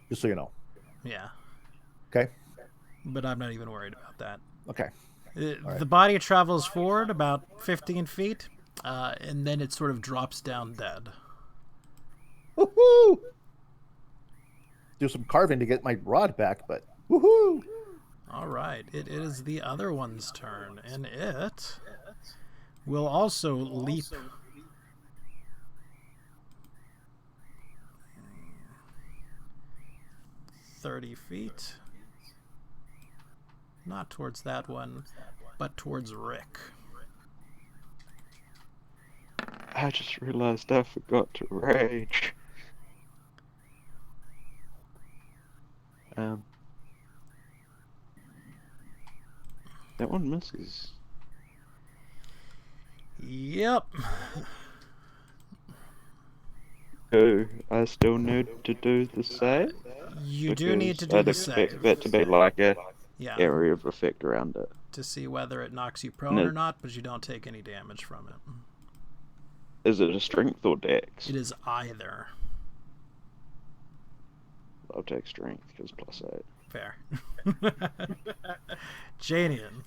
Just so you know. Yeah, Okay? but I'm not even worried about that. Okay. The body travels forward about 15 feet, and then it sort of drops down dead. Woohoo! Do some carving to get my rod back, but woohoo! All right, it is the other one's turn, and it will also leap 30 feet. Not towards that one, but towards Rick. I just realized I forgot to rage. That one misses. Yep. I still need to do the save? You do need to do I'd the expect save. that to be like a Yeah, area of effect around it. to see whether it knocks you prone No. or not, but you don't take any damage from it. Is it a strength or dex? It is either. I'll take strength because +8. Fair. Janian.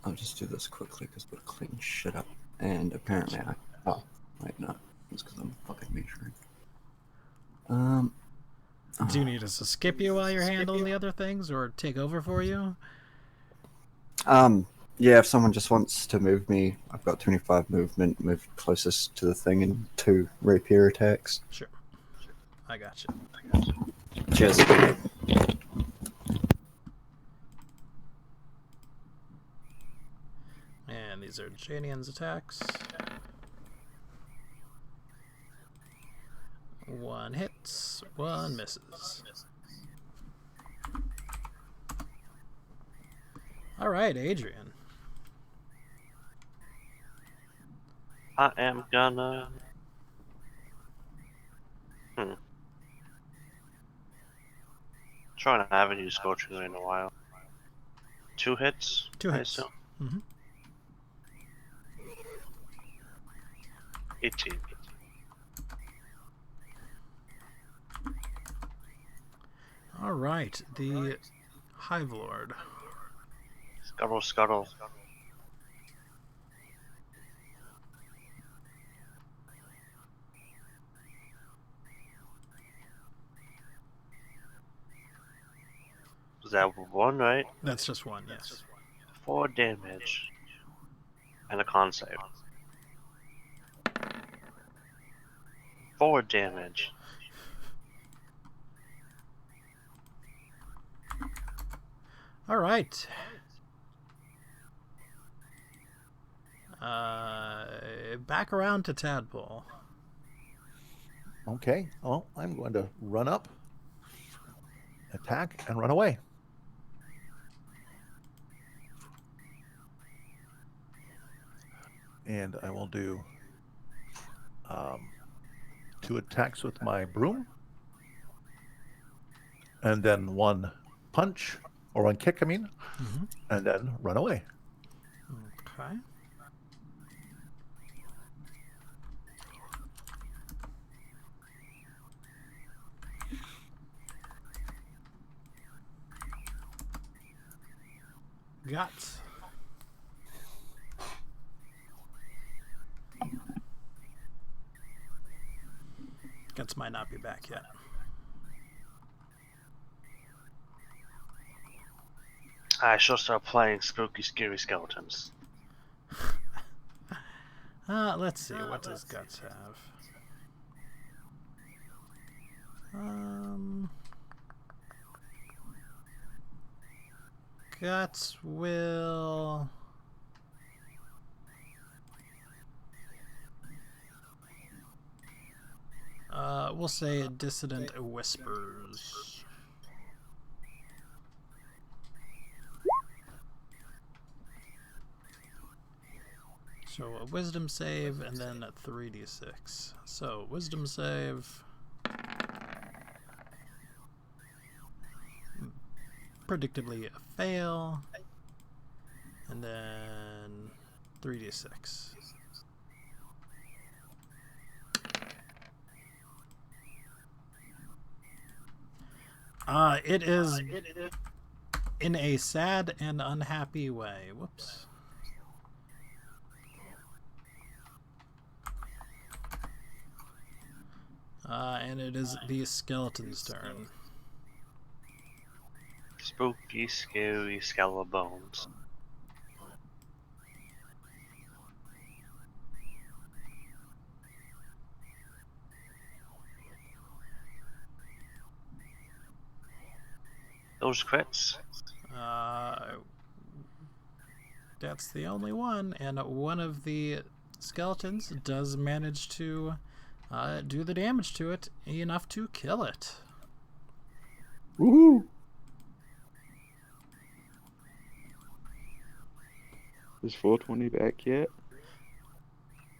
I'll just do this quickly because we'll clean shit up. And apparently oh, wait, no. It's because I'm fucking measuring. Do you need us to skip you while you're handling the other things, or take over for you? Yeah, if someone just wants to move me, I've got 25 movement, move closest to the thing, and 2 rapier attacks. Sure. I got you. Cheers. And these are Janian's attacks. 1 hits, 1 misses. All right, Adrian. I am gonna... Trying to haven't used Scorching Ray in a while. 2 hits? 2 I hits. assume. Mm-hmm. 18. All right, the Hive Lord. Scuttle, scuttle. Is that 1, right? That's just 1, yes. 4 damage. And a con save. 4 damage. All right. Back around to Tadpole. Okay. Well, I'm going to run up, attack, and run away. And I will do 2 attacks with my broom. and then one punch, or one kick, I mean, Mm-hmm. and then run away. Okay. Guts. Guts might not be back yet. I shall start playing Spooky Scary Skeletons. Let's see. What does Guts have? Guts will... we'll say Dissident Whispers. So a Wisdom save and then a 3d6. So Wisdom save... predictably a fail, and then 3d6. It is in a sad and unhappy way. Whoops. And it is the skeleton's turn. Spooky Scary Skelebones. Those crits. That's the only one, and one of the skeletons does manage to do the damage to it enough to kill it. Woohoo! Is 420 back yet?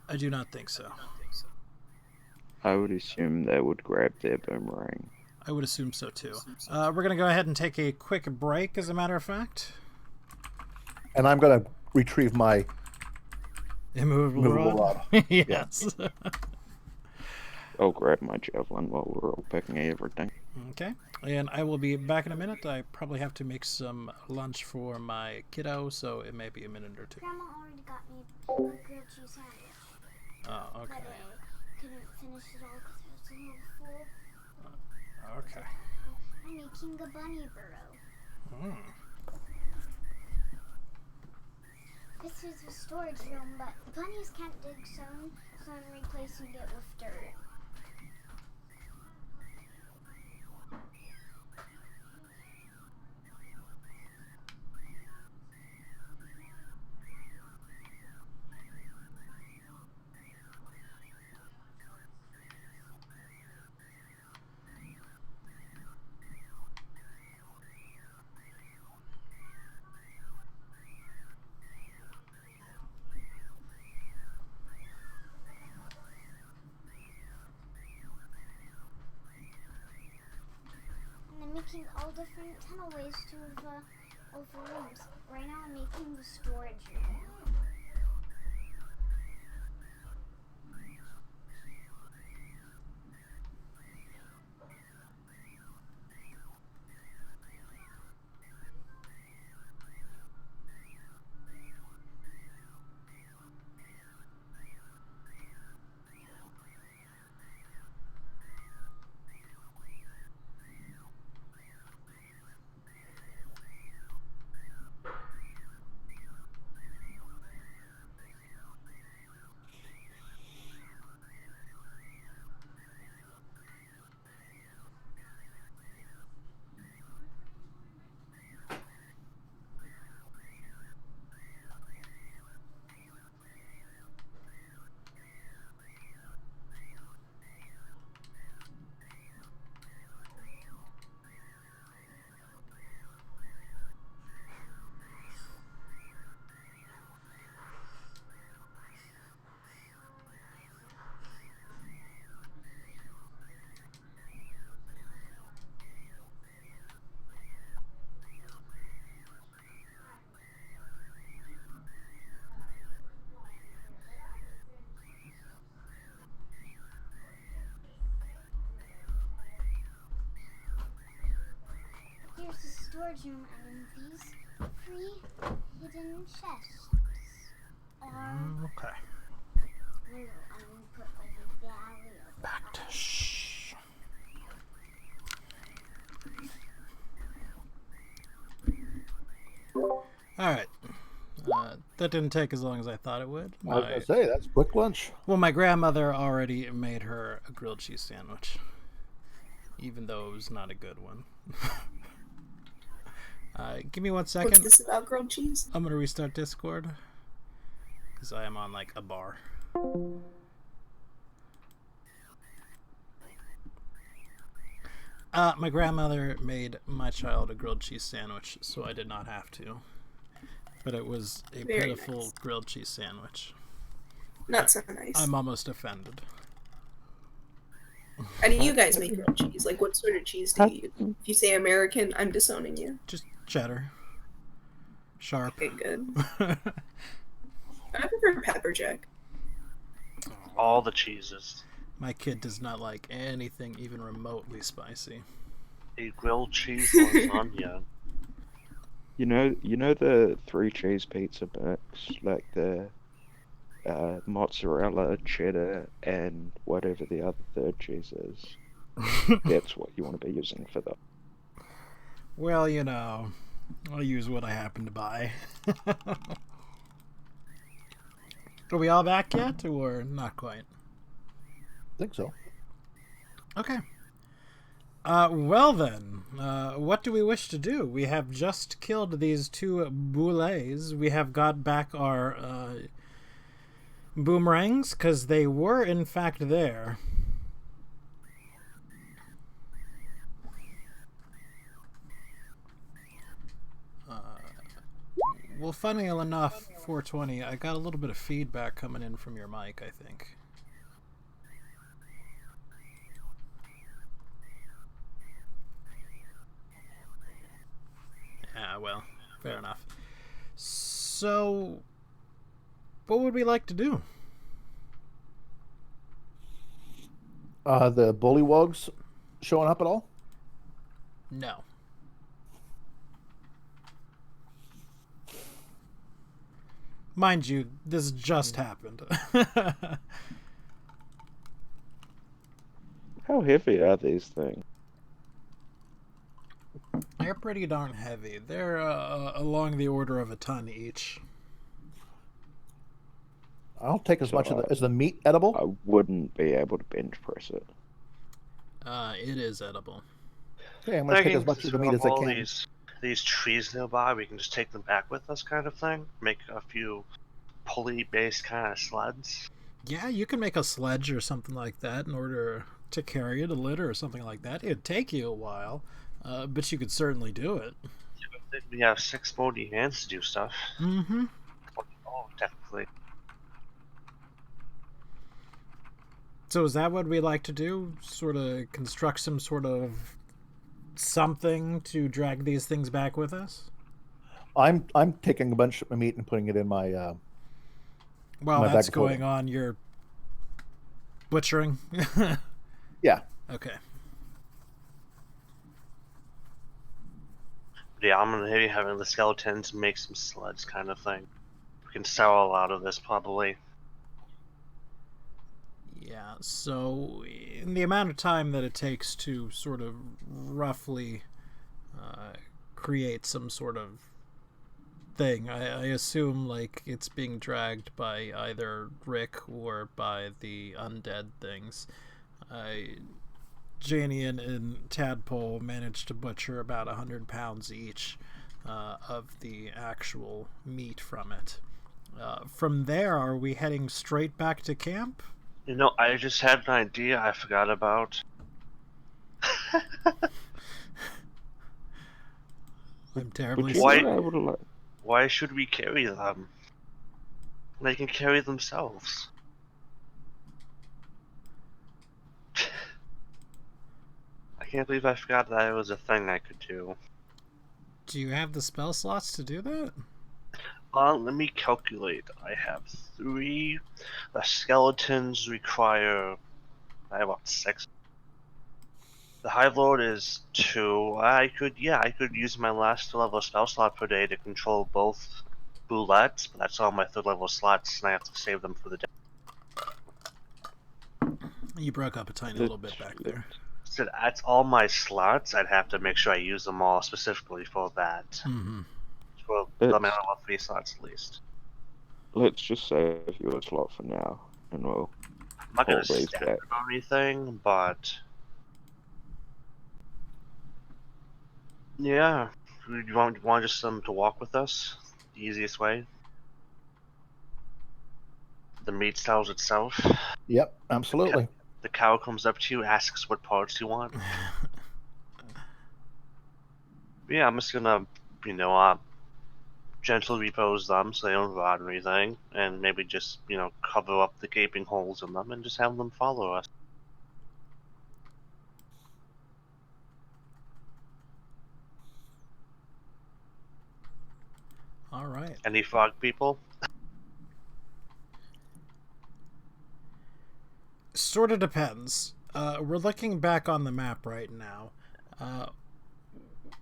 I do not think so. I would assume they would grab their boomerang. I would assume so too. We're going to go ahead and take a quick break, as a matter of fact. And I'm going to retrieve my Immovable rod. Yes. I'll grab my javelin while we're all picking everything. Okay. And I will be back in a minute. I probably have to make some lunch for my kiddo, so it may be a minute or two. Grandma already got me a grilled cheese sandwich. Oh, okay. But I couldn't finish it all because I was a little full. Okay. I'm making a bunny burrow. This is a storage room, but bunnies can't dig stone, so I'm replacing it with dirt. And I'm making all different tunnelways to over rooms. Right now I'm making the storage room. storage room, and in these 3 hidden chests are Okay. little. I'm gonna put over there. Back to shh. Alright. That didn't take as long as I thought it would. I was gonna say that's quick lunch. Well, my grandmother already made her a grilled cheese sandwich, even though it was not a good one. Give me 1 second. What's this about grilled cheese? I'm gonna restart Discord because I am on like a bar. My grandmother made my child a grilled cheese sandwich, so I did not have to. But it was a Very pitiful nice. grilled cheese sandwich. Not so nice. I'm almost offended. How do you guys make grilled cheese? Like, what sort of cheese do you use? If you say American, I'm disowning you. Just cheddar. Sharp. Okay, good. I prefer pepper jack. All the cheeses. My kid does not like anything even remotely spicy. A grilled cheese lasagna. You know the 3 cheese pizza mix, like the mozzarella, cheddar, and whatever the other third cheese is. That's what you want to be using for that. Well, you know, I'll use what I happen to buy. Are we all back yet, or not quite? I think so. Okay. Well then, what do we wish to do? We have just killed these 2 boulets. We have got back our boomerangs, because they were in fact there. Well, funny enough, 420, I got a little bit of feedback coming in from your mic, I think. Yeah, well, fair enough. So, what would we like to do? The bullywugs showing up at all? No. Mind you, this just happened. How heavy are these things? They're pretty darn heavy. They're along the order of a ton each. I'll take as So, much of the. Is the meat edible? I wouldn't be able to bench press it. It is edible. Okay, I'm gonna take as much of the meat as I all can. these trees nearby, we can just take them back with us, kind of thing. Make a few pulley-based kind of sleds. Yeah, you can make a sledge or something like that in order to carry it, a litter or something like that. It'd take you a while, but you could certainly do it. We have 6 bony hands to do stuff. Mm-hmm. Oh, technically. So is that what we like to do? Sort of construct some sort of something to drag these things back with us? I'm taking a bunch of meat and putting it in my. While my that's bag of holding. going on, you're butchering? Yeah. Okay. Yeah, I'm gonna be having the skeletons make some sleds, kind of thing. We can sell a lot of this, probably. Yeah, so in the amount of time that it takes to sort of roughly create some sort of thing, I assume like it's being dragged by either Rick or by the undead things. Janian and Tadpole managed to butcher about 100 pounds each of the actual meat from it. From there, are we heading straight back to camp? You know, I just had an idea I forgot about. I'm terribly Would Why- you be able to, like, Why should we carry them? They can carry themselves. I can't believe I forgot that it was a thing I could do. Do you have the spell slots to do that? Let me calculate. I have 3. The skeletons require... I have about 6. The Hive Lord is 2. I could use my last level spell slot per day to control both boulettes, but that's all my 3rd level slots, and I have to save them for the day. You broke up a tiny little bit back there. So that's all my slots. I'd have to make sure I use them all specifically for that. Mm-hmm. For the amount of 3 slots at least. Let's just save you a slot for now, and we'll. I'm not gonna pull these stack back. them or anything, but yeah, you want just them to walk with us? The easiest way. The meat sells itself. Yep, absolutely. The cow comes up to you, asks what parts you want. Yeah, I'm just gonna, gently repose them so they don't rot or anything, and maybe just, cover up the gaping holes in them and just have them follow us. All right. Any frog people? Sort of depends. We're looking back on the map right now.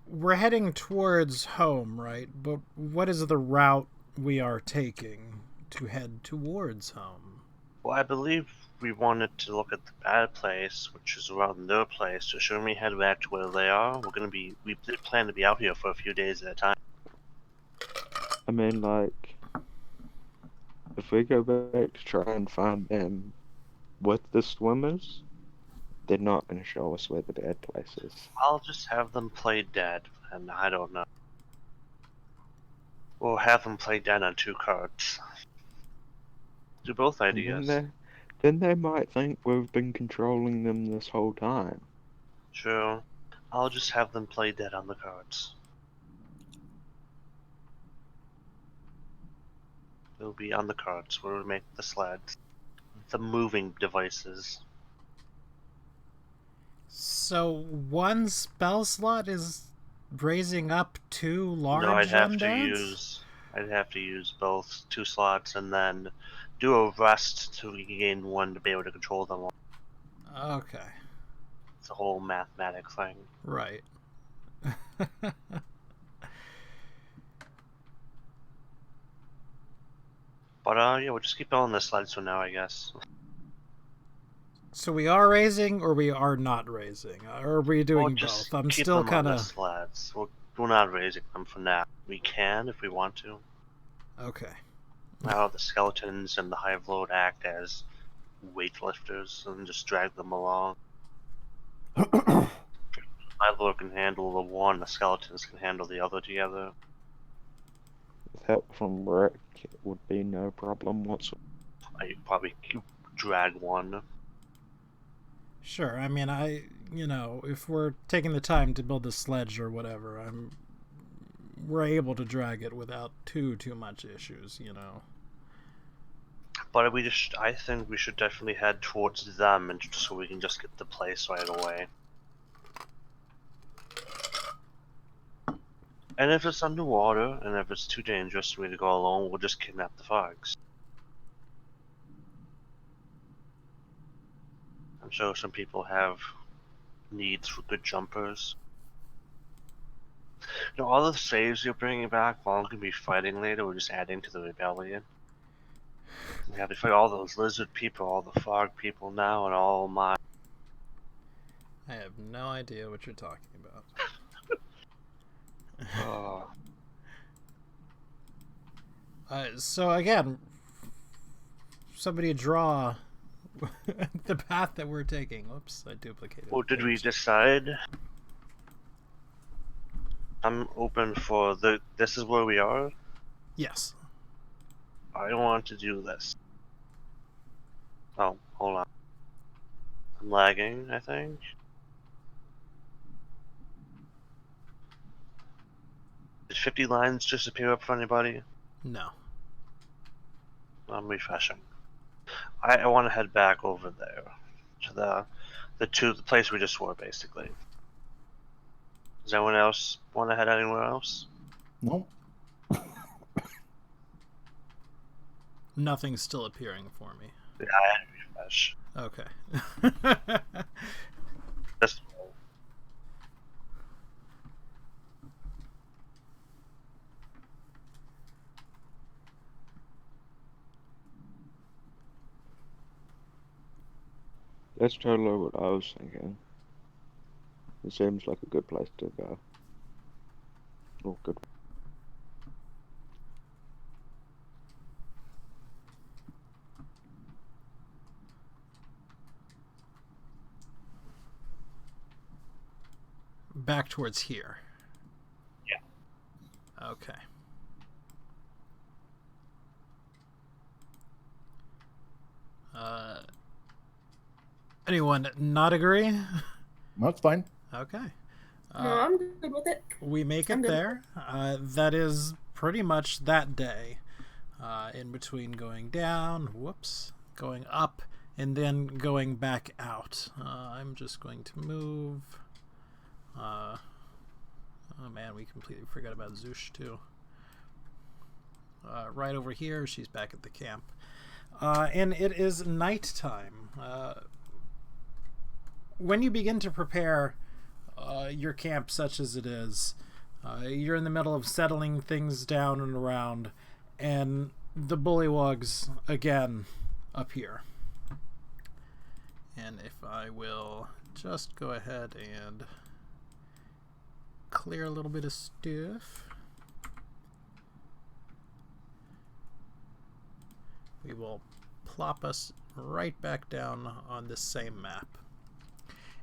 We're heading towards home, right? But what is the route we are taking to head towards home? Well, I believe we wanted to look at the bad place, which is around their place. So shouldn't we head back to where they are? We did plan to be out here for a few days at a time. I mean, like, if we go back to try and find them with the swimmers, they're not going to show us where the bad place is. I'll just have them play dead, and I don't know. We'll have them play dead on 2 cards. Do both ideas. Then they might think we've been controlling them this whole time. True. I'll just have them play dead on the cards. They'll be on the cards where we make the sleds. The moving devices. So 1 spell slot is raising up 2 large No, I'd have undeads? to use both 2 slots and then do a rest to regain 1 to be able to control them all. Okay. It's a whole mathematic thing. Right. But yeah, we'll just keep on the sleds for now, I guess. So we are raising, or we are not raising? Or are we doing both? I'm keep still them kind on of... the sleds. We're not raising them for now. We can if we want to. Okay. Now the skeletons and the Hive Lord act as weightlifters and just drag them along. The Hive Lord can handle the one, the skeletons can handle the other together. With help from Rick, it would be no problem whatsoever. I probably drag one. Sure. I mean, if we're taking the time to build the sledge or whatever, we're able to drag it without too much issues, But I think we should definitely head towards them, and so we can just get the place right away. And if it's underwater, and if it's too dangerous for me to go alone, we'll just kidnap the frogs. I'm sure some people have needs for good jumpers. All the saves you're bringing back, while I'm going to be fighting later, we're just adding to the rebellion. We have to fight all those lizard people, all the frog people now, and all my... I have no idea what you're talking about. So again, somebody draw the path that we're taking. Whoops, I duplicated. Well, did we decide? I'm open for this is where we are? Yes. I want to do this. Oh, hold on. I'm lagging, I think. Did 50 lines just appear up for anybody? No. I'm refreshing. I want to head back over there to the place we just were, basically. Does anyone else want to head anywhere else? Nope. Nothing's still appearing for me. Yeah, I had to refresh. Okay. Just That's totally what I was thinking. It seems like a good place to go. Oh, good. Back towards here. Yeah. Okay. Anyone not agree? No, it's fine. Okay. No, I'm good with it. We make I'm it good. there. That is pretty much that day. In between going down, going up, and then going back out. I'm just going to move. Oh man, we completely forgot about Zoosh too. Right over here, she's back at the camp. And it is nighttime. When you begin to prepare your camp, such as it is, you're in the middle of settling things down and around, and the bullywugs again appear. And if I will just go ahead and clear a little bit of stuff, we will plop us right back down on this same map.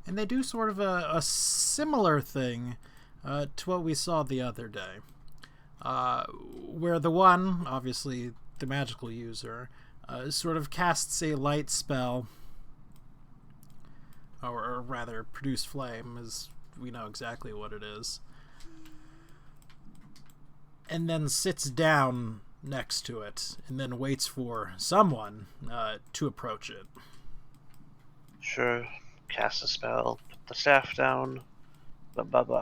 And they do sort of a similar thing to what we saw the other day. Where the one, obviously the magical user, sort of casts a light spell, or rather produce flame, as we know exactly what it is, and then sits down next to it, and then waits for someone to approach it. Sure. Cast a spell, put the staff down, blah blah blah.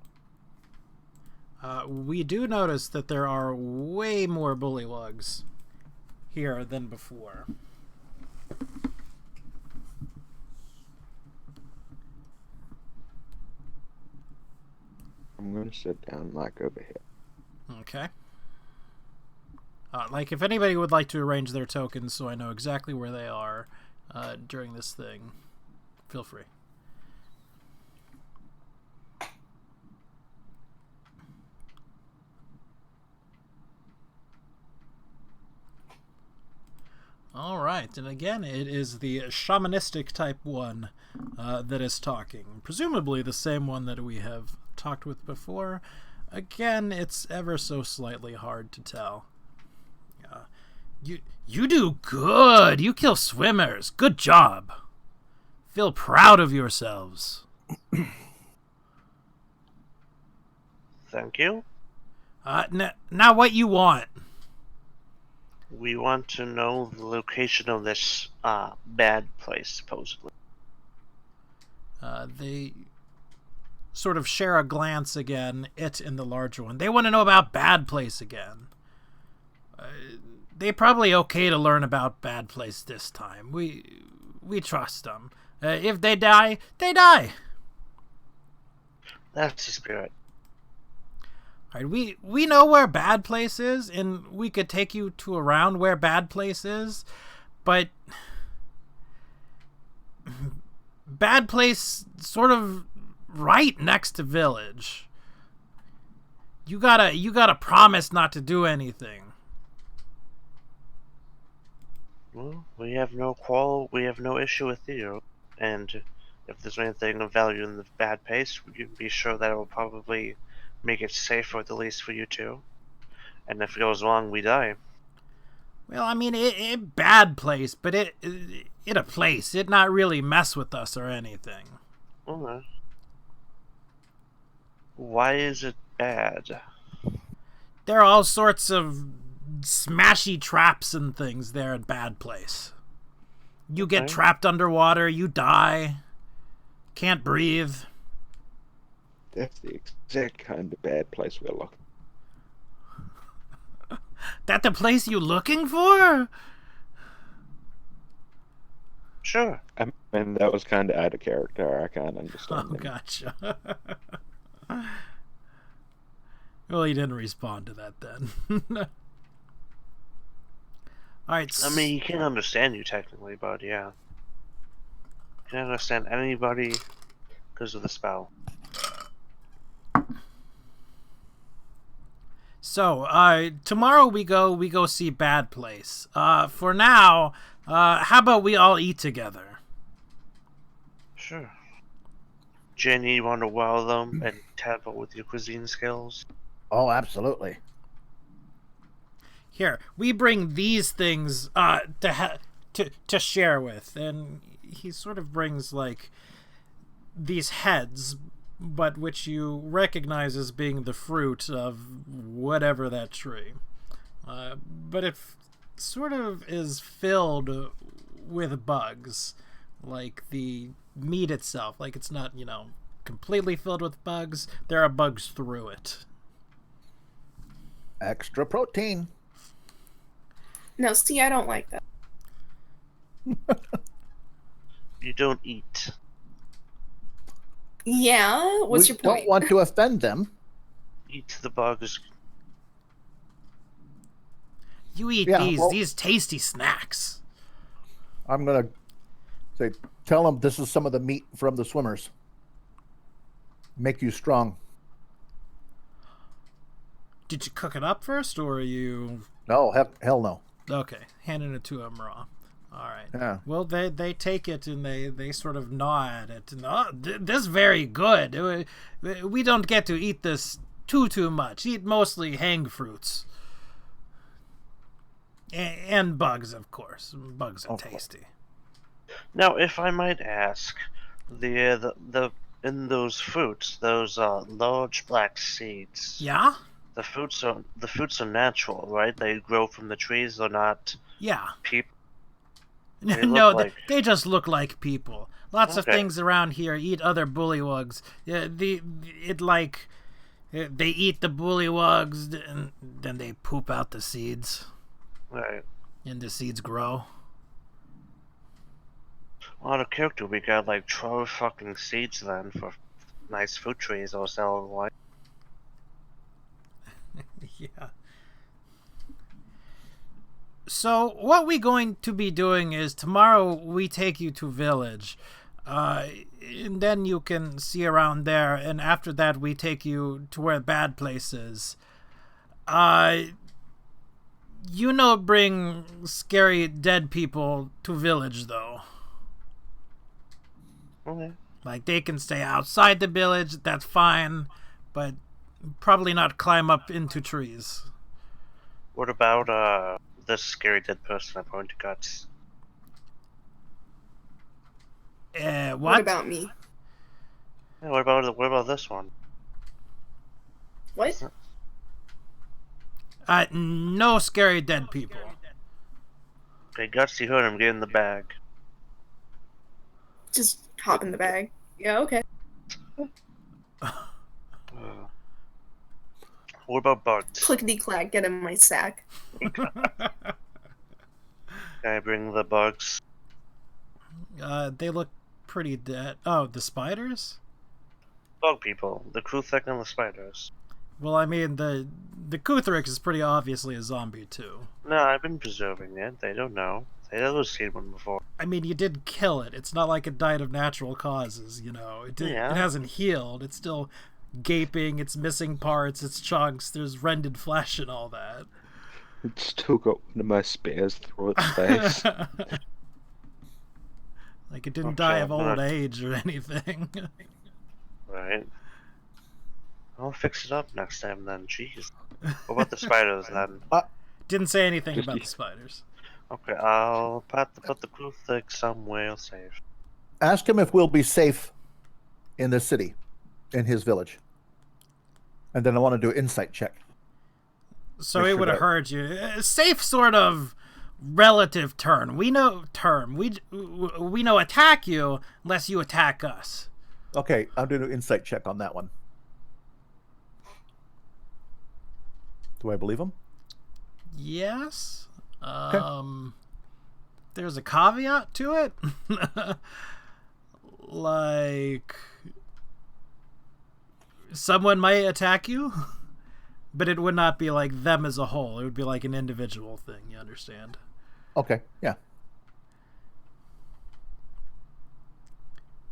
We do notice that there are way more bullywugs here than before. I'm going to sit down like over here. Okay. Like, if anybody would like to arrange their tokens so I know exactly where they are during this thing, feel free. All right, and again, it is the shamanistic type one that is talking. Presumably the same one that we have talked with before. Again, it's ever so slightly hard to tell. You do good. You kill swimmers. Good job. Feel proud of yourselves. Thank you. Now what you want? We want to know the location of this bad place, supposedly. They sort of share a glance again, it and the larger one. They want to know about bad place again. They probably okay to learn about bad place this time. We trust them. If they die, they die. That's the spirit. All right, we know where bad place is, and we could take you to around where bad place is, but bad place sort of right next to village. You gotta promise not to do anything. Well, we have no quarrel. We have no issue with you, and if there's anything of value in the bad place, you can be sure that it will probably make it safer, at the least for you two. And if it goes wrong, we die. Well, I mean, it bad place, but it a place. It not really mess with us or anything. Okay. Why is it bad? There are all sorts of smashy traps and things there at bad place. You get trapped underwater, you die, can't breathe. That's the exact kind of bad place we're looking. That the place you looking for? Sure. I mean, that was kind of out of character. I can't understand. Oh, gotcha. Well, he didn't respond to that then. All right. I mean, he can understand you technically, but yeah. Can't understand anybody because of the spell. So, tomorrow we go see Bad Place. For now, how about we all eat together? Sure. Jenny, you want to wow them and tap it with your cuisine skills? Oh, absolutely. Here, we bring these things to share with, and he sort of brings like these heads, but which you recognize as being the fruit of whatever that tree. But it sort of is filled with bugs, like the meat itself. Like it's not, completely filled with bugs. There are bugs through it. Extra protein. No, see, I don't like that. You don't eat. Yeah, what's your point? We don't want to offend them. Eat the bugs. You eat these tasty snacks. I'm going to say, tell them this is some of the meat from the swimmers. Make you strong. Did you cook it up first, or are you... No, hell no. Okay, handing it to him raw. All right. Yeah. Well, they take it and they sort of gnaw at it. And, this is very good. We don't get to eat this too much. Eat mostly hang fruits. And bugs, of course. Bugs are tasty. Now, if I might ask, the in those fruits, those large black seeds. Yeah. The fruits are natural, right? They grow from the trees. They're not. Yeah. People. They just look like people. Lots of things around here eat other bullywugs. They eat the bullywugs and then they poop out the seeds. Right. And the seeds grow. Out of character, we got like 12 fucking seeds then for nice fruit trees or selling like. Yeah. So what we're going to be doing is tomorrow we take you to village, and then you can see around there, and after that we take you to where Bad Place is. Bring scary dead people to village though. Okay. Like they can stay outside the village, that's fine, but probably not climb up into trees. What about this scary dead person I point to guts? What about me? Yeah, what about this one? What? No scary dead people. Okay, guts, you heard him. Get in the bag. Just hop in the bag. Yeah, okay. What about bugs? Clickety-clack, get in my sack. Can I bring the bugs? They look pretty dead. Oh, the spiders? Bug people. The Kruthek and the spiders. Well, I mean, the Kuthrik is pretty obviously a zombie, too. No, I've been preserving it. They don't know. They never seen one before. I mean, you did kill it. It's not like it died of natural causes, It hasn't healed. It's still gaping. It's missing parts. It's chunks. There's rended flesh and all that. It's still got one of my spears through its face. Like it didn't die of old age or anything. Right. I'll fix it up next time then. Jeez. What about the spiders then? Didn't say anything about the spiders. Okay, I'll put the Kruthek somewhere safe. Ask him if we'll be safe in the city, in his village. And then I want to do an insight check. So it would have heard you. Safe sort of relative term. We know attack you unless you attack us. Okay, I'm doing an insight check on that one. Do I believe him? Yes. There's a caveat to it. Like someone might attack you, but it would not be like them as a whole. It would be like an individual thing, you understand? Okay, yeah.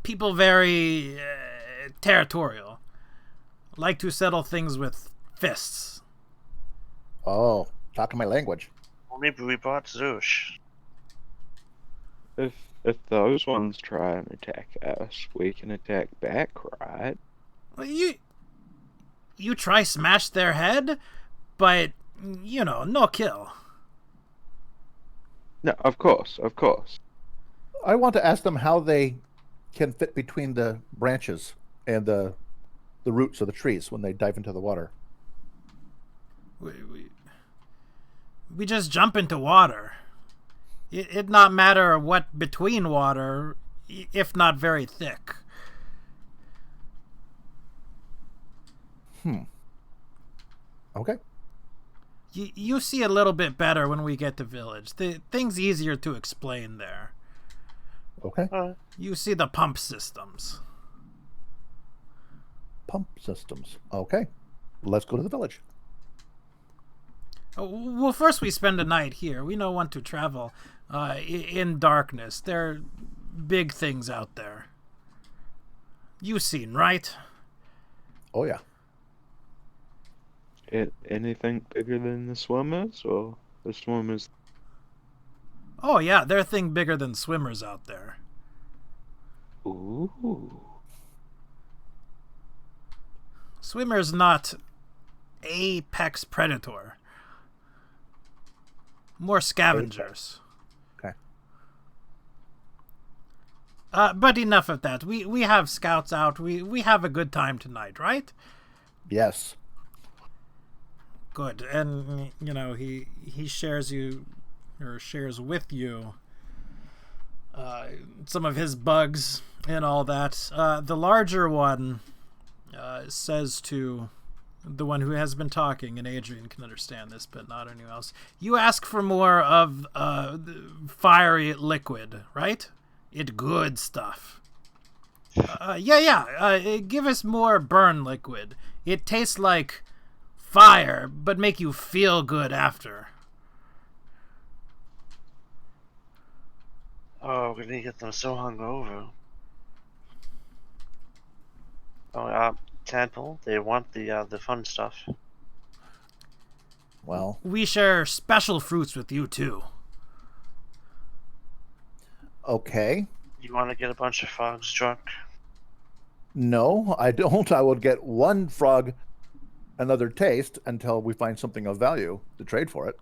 people very territorial. Like to settle things with fists. Oh, talking my language. Well, maybe we brought Zeus. If those ones try and attack us, we can attack back, right? Well, you try smash their head, but no kill. No, of course. I want to ask them how they can fit between the branches and the roots of the trees when they dive into the water. We just jump into water. It not matter what between water, if not very thick. Okay. You see a little bit better when we get to village. The thing's easier to explain there. Okay. You see the pump systems. Pump systems. Okay. Let's go to the village. Well, first we spend a night here. We don't want to travel in darkness. There are big things out there. You've seen, right? Oh, yeah. Anything bigger than the swimmers, or the swimmers? Oh, yeah, there's a thing bigger than swimmers out there. Ooh. Swimmer's not apex predator. More scavengers. Okay. But enough of that. We have scouts out. We have a good time tonight, right? Yes. Good. And he shares with you some of his bugs and all that. The larger one says to the one who has been talking, and Adrian can understand this, but not anyone else. You ask for more of fiery liquid, right? It good stuff. Give us more burn liquid. It tastes like fire, but make you feel good after. Oh, we're gonna get them so hungover. Oh, Tadpole, they want the fun stuff. Well, we share special fruits with you too. Okay. You want to get a bunch of frogs drunk? No, I don't. I would get one frog another taste until we find something of value to trade for it.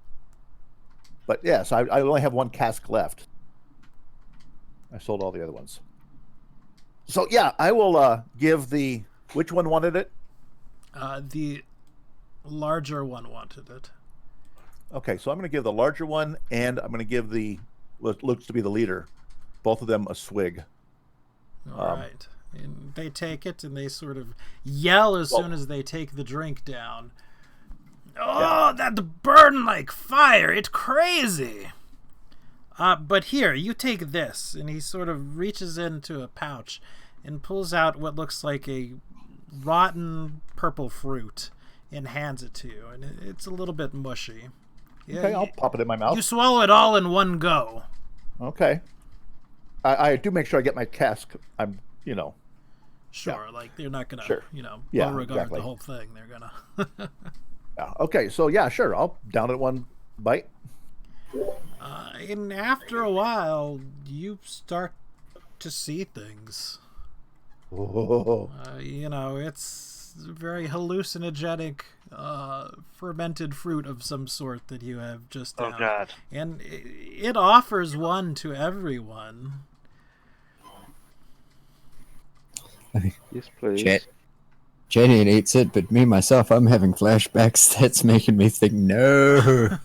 But yes, I only have one cask left. I sold all the other ones. So yeah, I will give the... Which one wanted it? The larger one wanted it. Okay, so I'm going to give the larger one, and I'm going to give the what looks to be the leader, both of them a swig. All right. And they take it, and they sort of yell as soon as they take the drink down. Oh, that burn like fire! It's crazy! But here, you take this. And he sort of reaches into a pouch and pulls out what looks like a rotten purple fruit and hands it to you. And it's a little bit mushy. Okay, I'll pop it in my mouth. You swallow it all in one go. Okay. I do make sure I get my cask. I'm, Sure, like they're not gonna, Beauregard exactly. the whole thing. They're gonna. Yeah. Okay, so yeah, sure. I'll down it one bite. And after a while, you start to see things. Oh. It's very hallucinogenic, fermented fruit of some sort that you have just down. Oh God! And it offers one to everyone. Yes, please. Jenny eats it, but me myself, I'm having flashbacks. That's making me think no.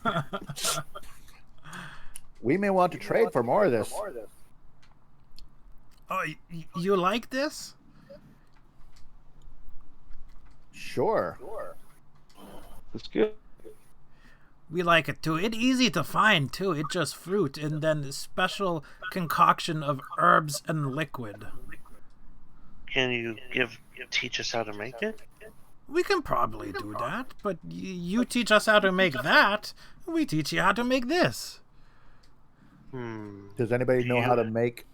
We may want to trade for more of this. Oh, you like this? Sure. That's good. We like it too. It's easy to find too. It's just fruit and then a special concoction of herbs and liquid. Can you teach us how to make it? We can probably do that, but you teach us how to make that, we teach you how to make this. Does anybody know how to make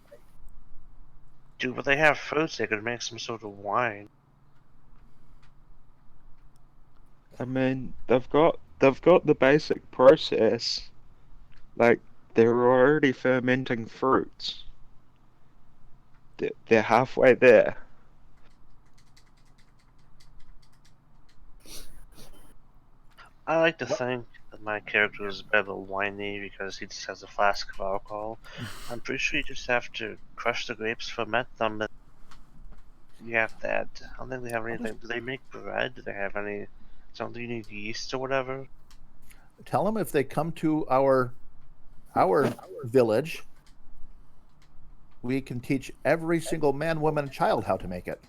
Dude, but they have fruits. They could make some sort of wine. I mean, they've got the basic process. Like, they're already fermenting fruits. They're halfway there. I like to think that my character is a bit of a whiny because he just has a flask of alcohol. I'm pretty sure you just have to crush the grapes, ferment them, and you have that. I don't think they have anything. Do they make bread? Do they have any something you need yeast or whatever? Tell them if they come to our village, we can teach every single man, woman, and child how to make it.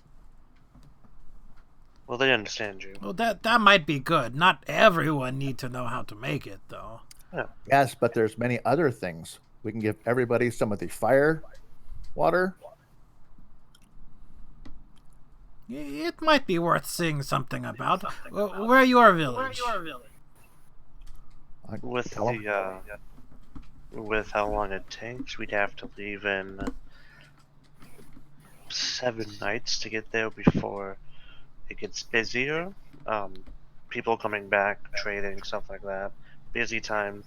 Well, they understand you. Well, that might be good. Not everyone need to know how to make it, though. Yeah. Yes, but there's many other things. We can give everybody some of the fire water. It might be worth seeing something about. Where are your village? With Tell 'em. with how long it takes, we'd have to leave in 7 nights to get there before it gets busier. People coming back, trading, stuff like that. Busy time.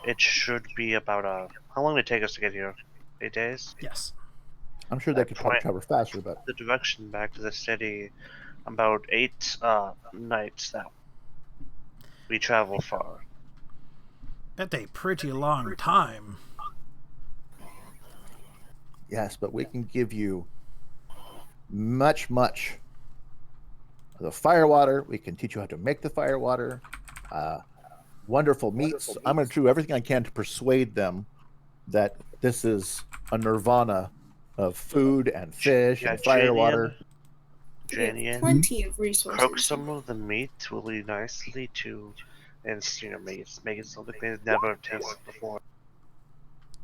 It should be about how long did it take us to get here? 8 days? Yes. I'm sure they could probably cover faster, but The direction back to the city, about 8 nights that we travel far. That's a pretty long time. yes, but we can give you much the fire water. We can teach you how to make the fire water. Wonderful meats. I'm going to do everything I can to persuade them that this is a nirvana of food and fish and fire water. We have Janian, plenty of resources. cook some of the meat really nicely too, and make it something they've never tasted before.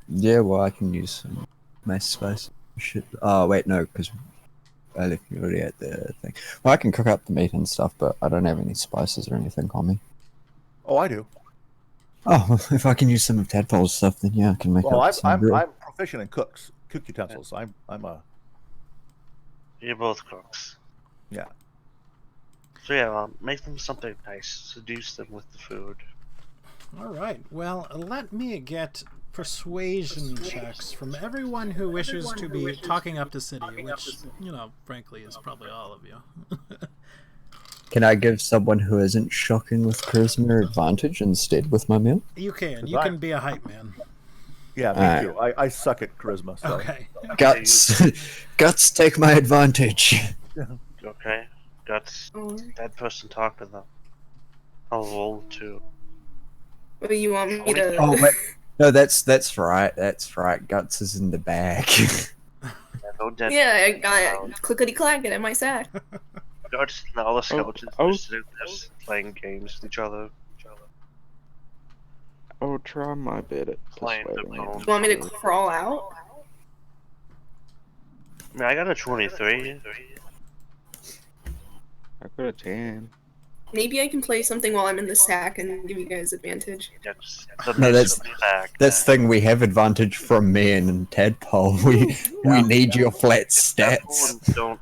Yeah, well, I can use some nice spice. Shit. Oh, wait, no, because I left you already at the thing. Well, I can cook up the meat and stuff, but I don't have any spices or anything on me. Oh, I do. Oh, if I can use some of Tadpole's stuff, then yeah, I can make Well, up some bread. I'm proficient in cook utensils. I'm a You're both cooks. Yeah. So yeah, make them something nice. Seduce them with the food. All right. Well, let me get persuasion checks from everyone who wishes to be talking up the city, which, frankly, is probably all of you. Can I give someone who isn't shocking with charisma advantage instead with my meal? You can. You can be a hype man. Yeah, me too. I suck at charisma. So. Okay. Guts, take my advantage. Okay. Guts. That person talk to them. I'll roll too. What do you want me to? Oh, wait. No, that's right. That's right. Guts is in the bag. Yeah, I got it. Clickety clack, get in my sack. Guts and all the skeletons are just playing games with each other. I'll try my bit at Playing the persuading bone. them. You want me to crawl out? I mean, I got a 23. I got a 10. Maybe I can play something while I'm in the sack and give you guys advantage. No, that's the thing. We have advantage from me and Tadpole. We need your flat stats.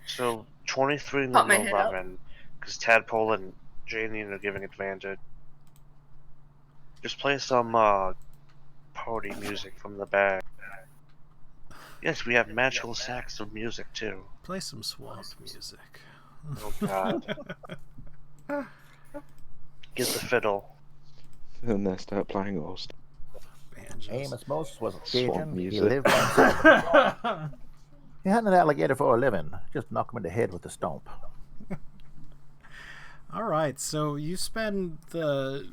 So 23 and Pop my head up. 11, because Tadpole and Janie are giving advantage. Just play some party music from the bag. Yes, we have magical sax of music too. Play some swamp music. Oh god. Get the fiddle. Then they start playing all Banjos. Amos Moses was a Swamp Cajun. He music. lived on He had an alligator for a living. Just knock him in the head with a stomp. All right, so you spend the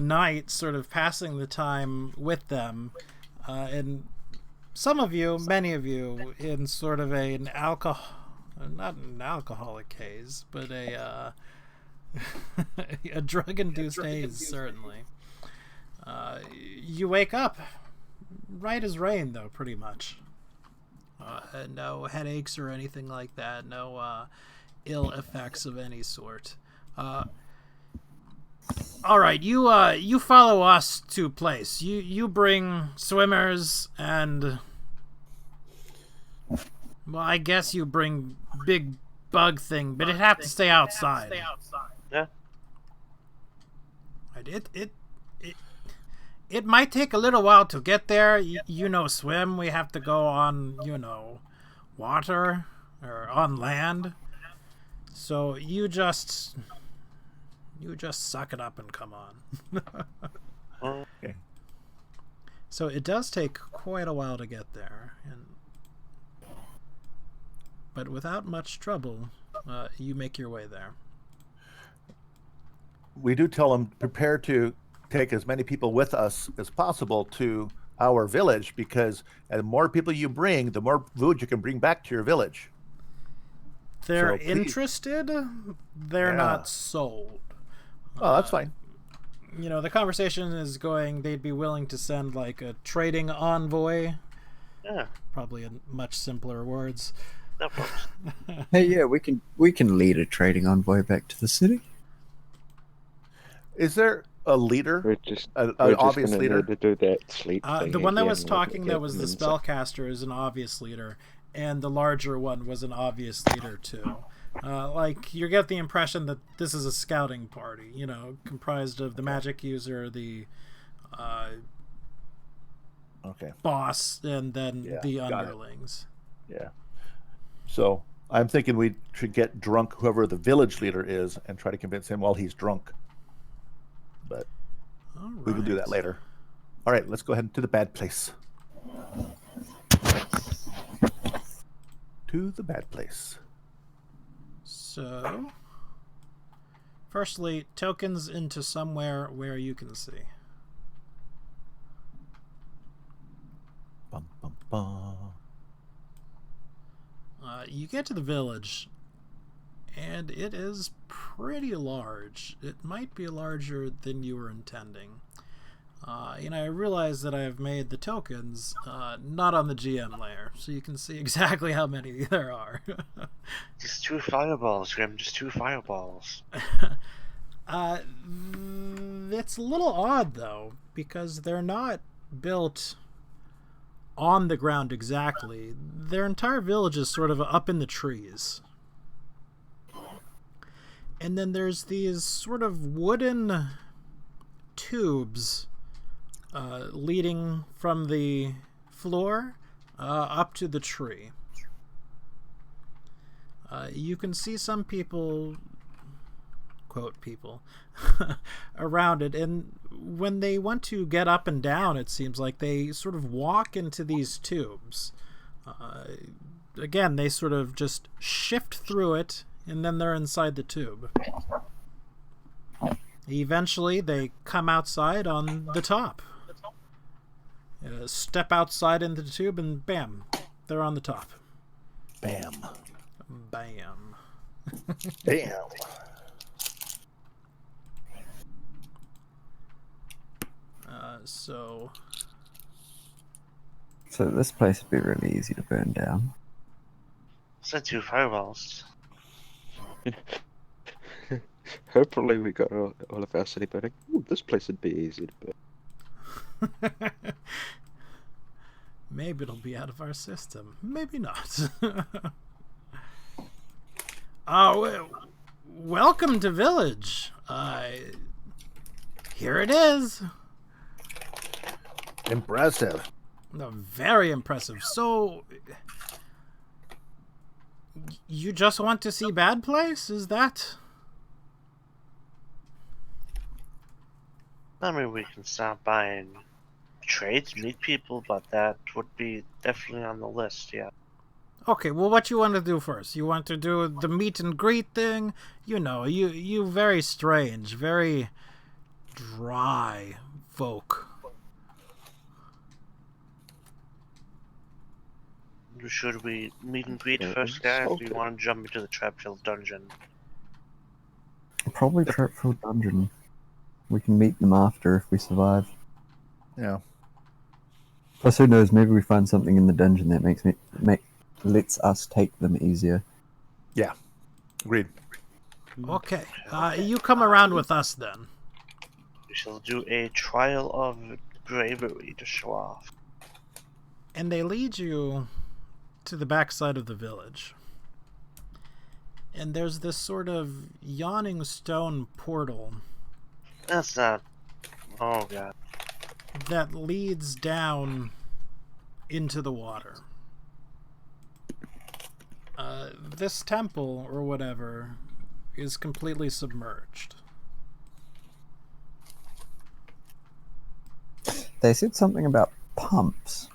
night sort of passing the time with them, and some of you, many of you, in sort of not an alcoholic haze, but a drug-induced haze, certainly. You wake up right as rain, though, pretty much. No headaches or anything like that. No ill effects of any sort. All right, you follow us to place. You bring swimmers and Well, I guess you bring big bug thing, but it'd have to stay outside. Yeah. It might take a little while to get there. You know, swim. We have to go on, water or on land. So you just suck it up and come on. Okay. So it does take quite a while to get there, but without much trouble, you make your way there. We do tell them prepare to take as many people with us as possible to our village, because the more people you bring, the more food you can bring back to your village. They're So please- interested. They're Yeah. not sold. Oh, that's fine. The conversation is going, they'd be willing to send like a trading envoy. Yeah. Probably in much simpler words. That works. Hey, yeah, we can lead a trading envoy back to the city. Is there a leader? We're just An obvious obvious leader? Need to do that sleep thing The one that again was with talking that get was them the inside. spellcaster is an obvious leader, and the larger one was an obvious leader too. You get the impression that this is a scouting party, comprised of the magic user, the boss, and then the underlings. Yeah. So I'm thinking we should get drunk whoever the village leader is and try to convince him while he's drunk. But we will do that later. All right, let's go ahead to the bad place. To the bad place. So, firstly, tokens into somewhere where you can see. Bum, bum, bum. You get to the village, and it is pretty large. It might be larger than you were intending. I realize that I have made the tokens not on the GM layer, so you can see exactly how many there are. Just 2 fireballs, Grim. Just 2 fireballs. It's a little odd, though, because they're not built on the ground exactly. Their entire village is sort of up in the trees. And then there's these sort of wooden tubes leading from the floor up to the tree. You can see some people, quote people, around it, and when they want to get up and down, it seems like they sort of walk into these tubes. Again, they sort of just shift through it, and then they're inside the tube. Eventually, they come outside on the top. Step outside into the tube, and bam, they're on the top. Bam. Bam. Bam. So this place would be really easy to burn down. Said 2 fireballs. Hopefully we got all of our city burning. Ooh, this place would be easy to burn. maybe it'll be out of our system. Maybe not. Welcome to Village. Here it is. Impressive. No, very impressive. So, you just want to see Bad Place? Is that? I mean, we can stop by and trade, meet people, but that would be definitely on the list, yeah. Okay, well, what you want to do first? You want to do the meet and greet thing? You very strange, very dry folk. Should we meet and greet Yeah, first, guys? Or do you okay. want to jump into the Trapfield dungeon? Probably Trapfield Dungeon. We can meet them after if we survive. Yeah. Plus, who knows? Maybe we find something in the dungeon that lets us take them easier. Yeah. Agreed. Okay, you come around with us then. We shall do a trial of bravery to show off. And they lead you to the backside of the village. And there's this sort of yawning stone portal. That's not... Oh, God. That leads down into the water. This temple, or whatever, is completely submerged. They said something about pumps.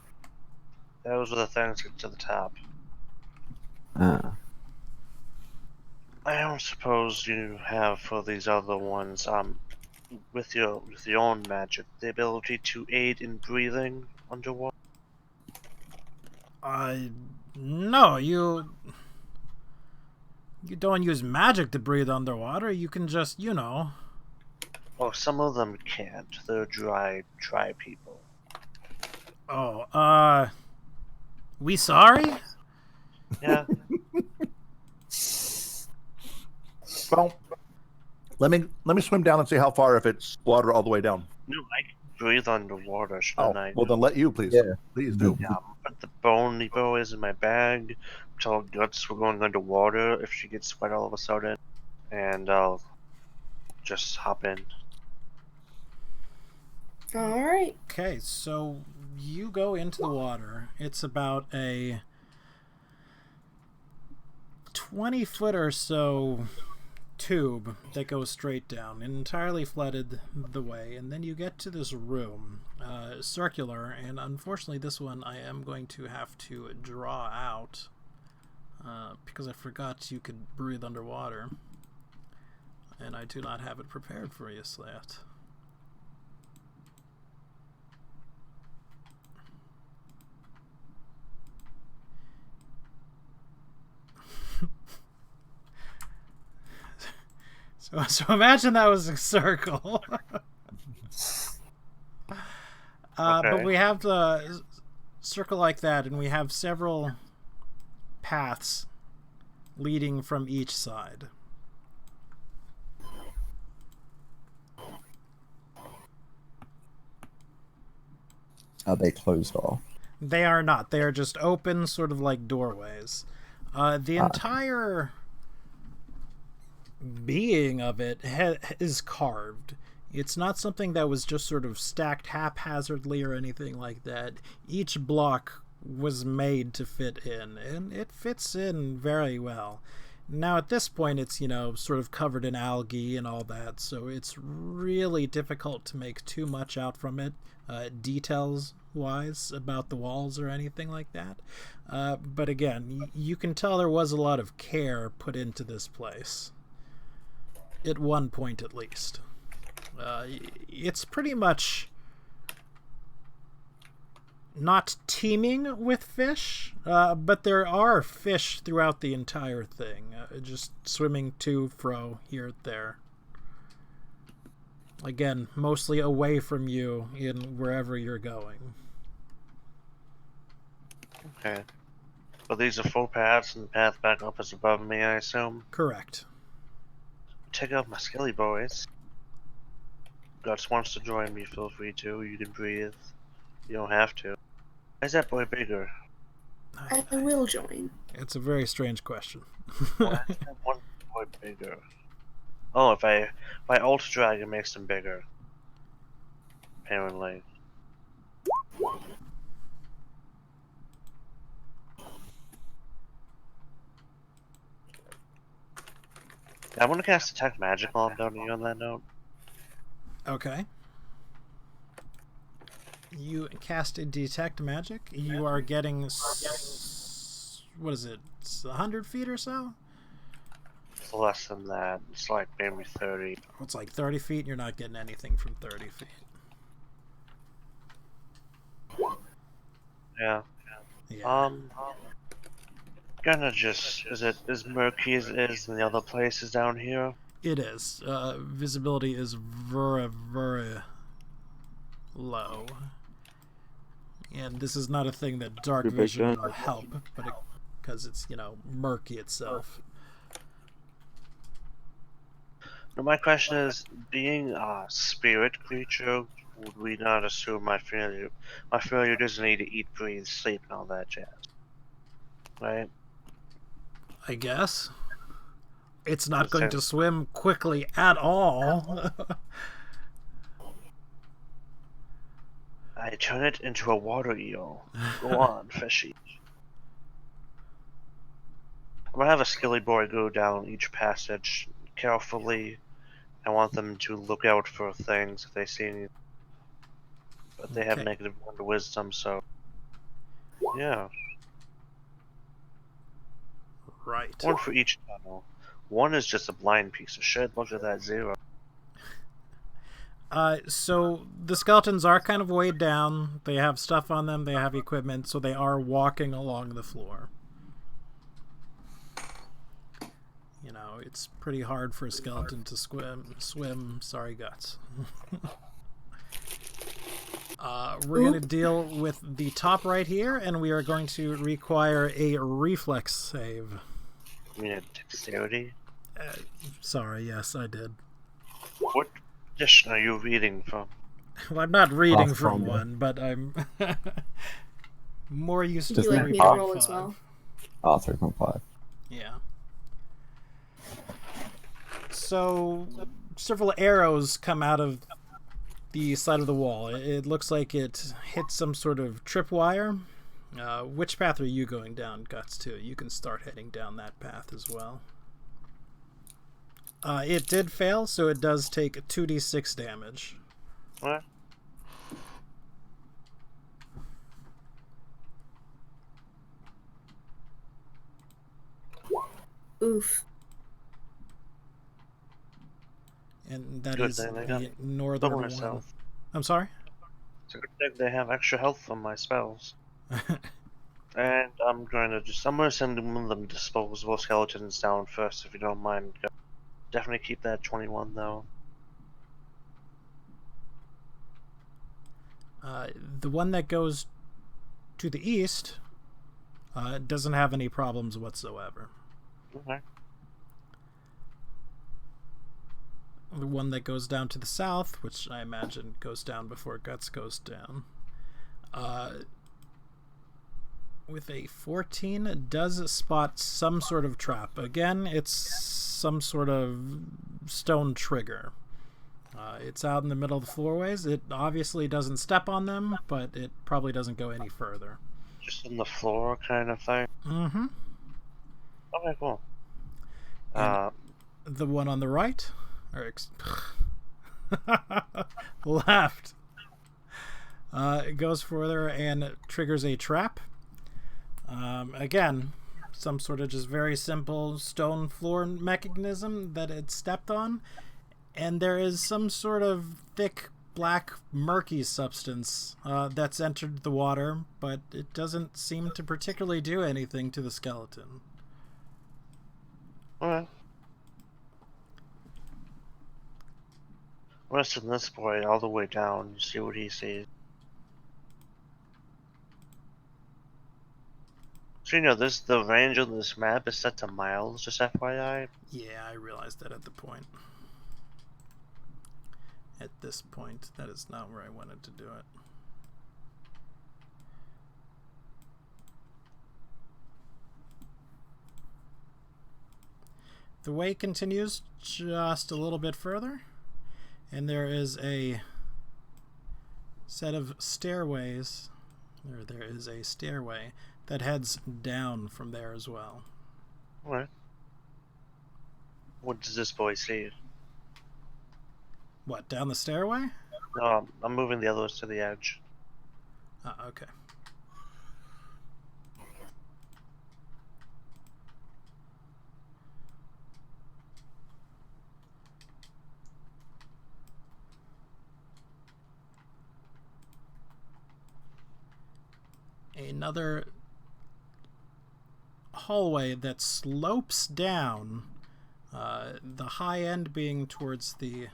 Those are the things to the top. Ah. I don't suppose you have for these other ones, with your own magic, the ability to aid in breathing underwater? No, you don't use magic to breathe underwater. You can just, Oh, some of them can't. They're dry people. Oh, we sorry? Yeah. Well, let me swim down and see how far if it's water all the way down. No, I can breathe underwater, Oh, shouldn't I? well then let you please. Yeah. Please do. Yeah, put the bony boys in my bag. Tell Guts we're going underwater if she gets wet all of a sudden. And I'll just hop in. All right. Okay, so you go into the water. It's about a 20-foot or so tube that goes straight down, entirely flooded the way, and then you get to this room, circular, and unfortunately this one I am going to have to draw out because I forgot you could breathe underwater, and I do not have it prepared for you yet. So imagine that was a circle. Okay. But we have the circle like that, and we have several paths leading from each side. Are they closed off? They are not. They are just open, sort of like doorways. The entire being of it is carved. It's not something that was just sort of stacked haphazardly or anything like that. Each block was made to fit in, and it fits in very well. Now at this point it's, sort of covered in algae and all that, so it's really difficult to make too much out from it, details wise, about the walls or anything like that. But again, you can tell there was a lot of care put into this place. At one point, at least. It's pretty much not teeming with fish, but there are fish throughout the entire thing, just swimming to, fro, here, there. Again, mostly away from you in wherever you're going. Okay. But these are full paths, and the path back up is above me, I assume? Correct. Take out my skelly boys. Guts wants to join me, feel free to. You can breathe. You don't have to. Why is that boy bigger? I will join. It's a very strange question. Why is that one boy bigger? Oh, if I ult drag, it makes him bigger. Apparently. I want to cast Detect Magic while I'm down to you on that note. Okay. You cast a Detect Magic. You are getting, what is it, 100 feet or so? It's less than that. It's like maybe 30. It's like 30 feet. You're not getting anything from 30 feet. Yeah. Gonna just, is it as murky as it is in the other places down here? It is. Visibility is very, very low. And this is not a thing that dark Pretty big vision then. will help, but because it's, murky itself. Now my question is, being a spirit creature, would we not assume my failure doesn't need to eat, breathe, sleep, and all that jazz? right? I guess. It's not going to swim quickly at all. I turn it into a water eel. Go on, fishy. I'm gonna have a skilly boy go down each passage carefully. I want them to look out for things if they see any. But they have Okay. -1 to wisdom, so yeah. Right. 1 for each tunnel. 1 is just a blind piece of shit. Look at that 0. So the skeletons are kind of weighed down. They have stuff on them. They have equipment, so they are walking along the floor. You know, it's pretty hard for a skeleton to swim. Sorry, guts. We're going to deal with the top right here, and we are going to require a reflex save. You mean a dexterity? Sorry, yes, I did. What edition are you reading from? Well, I'm not reading from one, but I'm more used to Would you like me to roll as well? 3.5. Yeah. So, several arrows come out of the side of the wall. It looks like it hit some sort of tripwire. Which path are you going down, Guts, to? You can start heading down that path as well. It did fail, so it does take 2d6 damage. What? Oof. And that Good is thing they the got northern bonus one. health. I'm sorry? It's a good thing they have extra health from my spells. And I'm going to send one of them disposable skeletons down first, if you don't mind. Definitely keep that 21, though. The one that goes to the east doesn't have any problems whatsoever. Okay. The one that goes down to the south, which I imagine goes down before Guts goes down, with a 14, does spot some sort of trap. Again, it's some sort of stone trigger. It's out in the middle of the floorways. It obviously doesn't step on them, but it probably doesn't go any further. Just on the floor kind of thing? Mm-hmm. Okay, cool. And the one on the right, or left, it goes further and triggers a trap. Again, some sort of just very simple stone floor mechanism that it stepped on, and there is some sort of thick, black, murky substance that's entered the water, but it doesn't seem to particularly do anything to the skeleton. Alright. I'm gonna send this boy all the way down and see what he sees. So you know, the range of this map is set to miles, just FYI. Yeah, I realized that at the point. At this point, that is not where I wanted to do it. The way continues just a little bit further, and there is a set of stairways. There is a stairway that heads down from there as well. Alright. What does this boy see? What, down the stairway? No, I'm moving the others to the edge. Okay. Another hallway that slopes down, the high end being towards the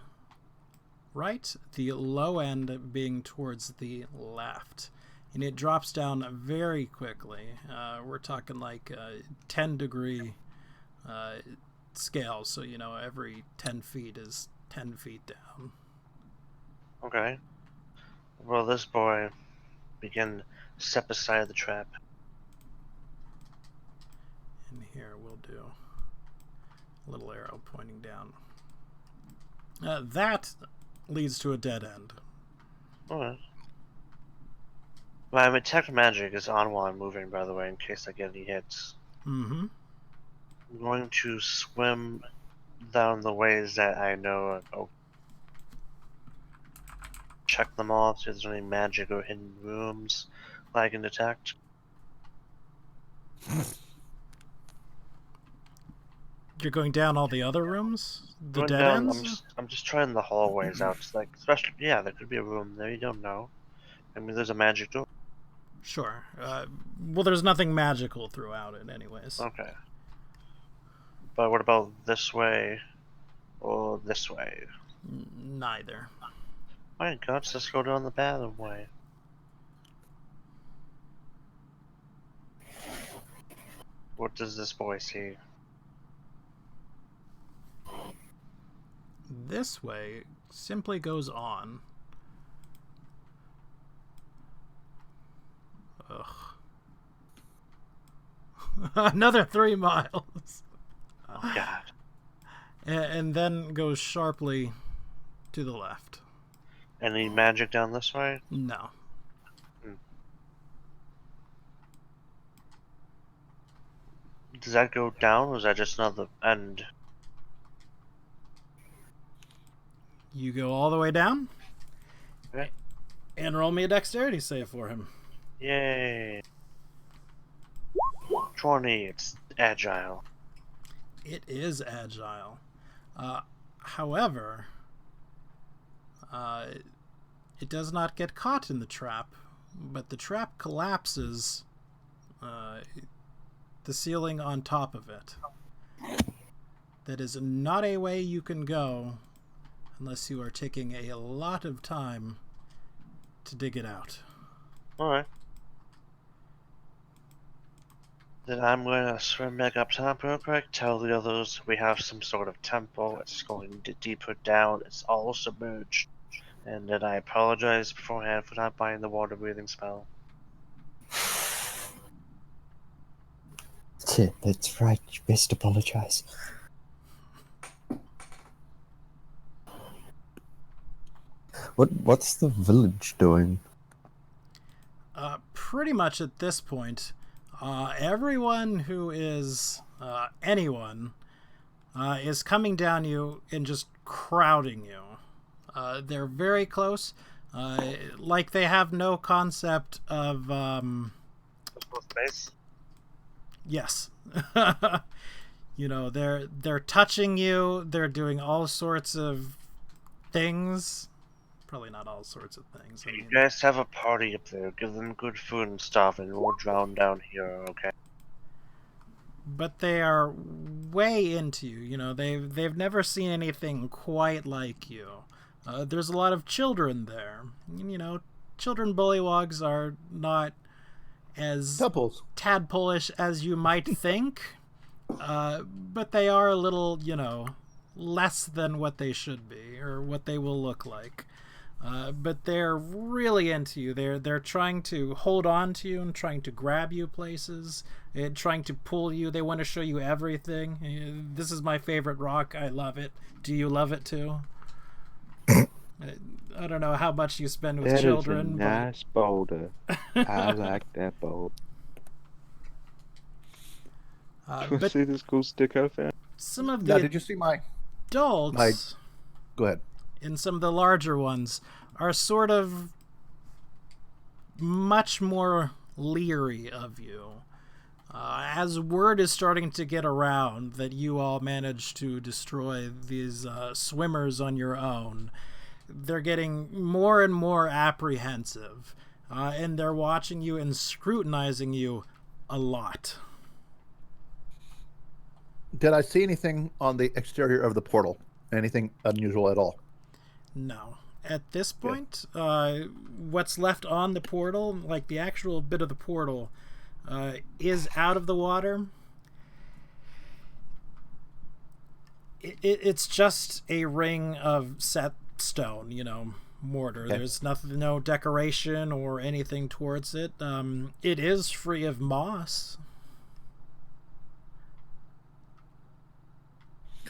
right, the low end being towards the left. And it drops down very quickly. We're talking like 10-degree scale, so you know every 10 feet is 10 feet down. Okay. Well, this boy begin to step aside of the trap. And here we'll do a little arrow pointing down. That leads to a dead end. Alright. My detect magic is on while I'm moving, by the way, in case I get any hits. Mm-hmm. I'm going to swim down the ways that I know. Check them all, see if there's any magic or hidden rooms that I can detect. You're going down all the other rooms? The Going dead down, ends? I'm just trying the hallways out. It's like, especially, yeah, there could be a room there. You don't know. I mean, there's a magic door. Sure. Well, there's nothing magical throughout it, anyways. Okay. But what about this way or this way? Neither. My God, let's just go down the bathroom way. What does this boy see? This way simply goes on. Ugh. Another 3 miles. Oh God. And then goes sharply to the left. Any magic down this way? No. Does that go down, or is that just another end? You go all the way down. Okay. And roll me a dexterity save for him. Yay. 20, it's agile. It is agile. However, it does not get caught in the trap, but the trap collapses the ceiling on top of it. That is not a way you can go unless you are taking a lot of time to dig it out. Alright. Then I'm going to swim back up top real quick, tell the others we have some sort of temple, it's going deeper down, it's all submerged. And then I apologize beforehand for not buying the water breathing spell. That's right, you best apologize. What's the village doing? Pretty much at this point, everyone who is anyone is coming down you and just crowding you. They're very close, like they have no concept of Space? yes. You know, they're touching you, they're doing all sorts of things. Probably not all sorts of things. I You mean, guys have a party up there, give them good food and stuff, and we'll drown down here, okay? but they are way into you. You know, they've never seen anything quite like you. There's a lot of children there. You know, children bullywogs are not as tadpoleish as you might think, but they are a little, you know, less than what they should be or what they will look like. But they're really into you. They're trying to hold on to you and trying to grab you places and trying to pull you. They want to show you everything. This is my favorite rock. I love it. Do you love it too? I don't know how much you spend with children. That is a nice boulder. I like that boulder. But See this cool stick-o fan? some of Now, the did you see my? adults Go ahead. and some of the larger ones are sort of much more leery of you. As word is starting to get around that you all managed to destroy these swimmers on your own, they're getting more and more apprehensive, and they're watching you and scrutinizing you a lot. Did I see anything on the exterior of the portal? Anything unusual at all? No. At this point, what's left on the portal, like the actual bit of the portal, is out of the water. It's just a ring of set stone, you know, mortar. Okay. There's nothing, no decoration or anything towards it. It is free of moss.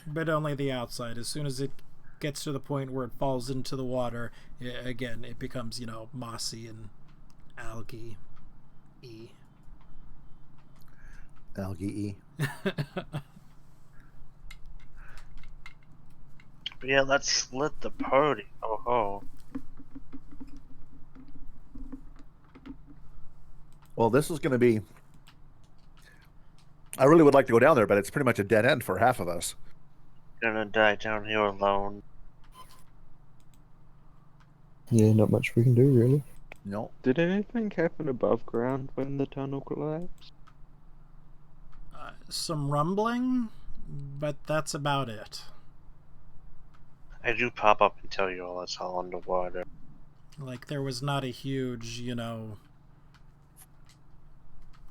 but only the outside. As soon as it gets to the point where it falls into the water, again, it becomes, mossy and algae-y. Algae-y. But yeah, let's split the party. Oh ho. Well, this is going to be... I really would like to go down there, but it's pretty much a dead end for half of us. Gonna die down here alone. Yeah, not much we can do, really. No. Did anything happen above ground when the tunnel collapsed? Some rumbling, but that's about it. I do pop up and tell you all it's all underwater. Like, there was not a huge,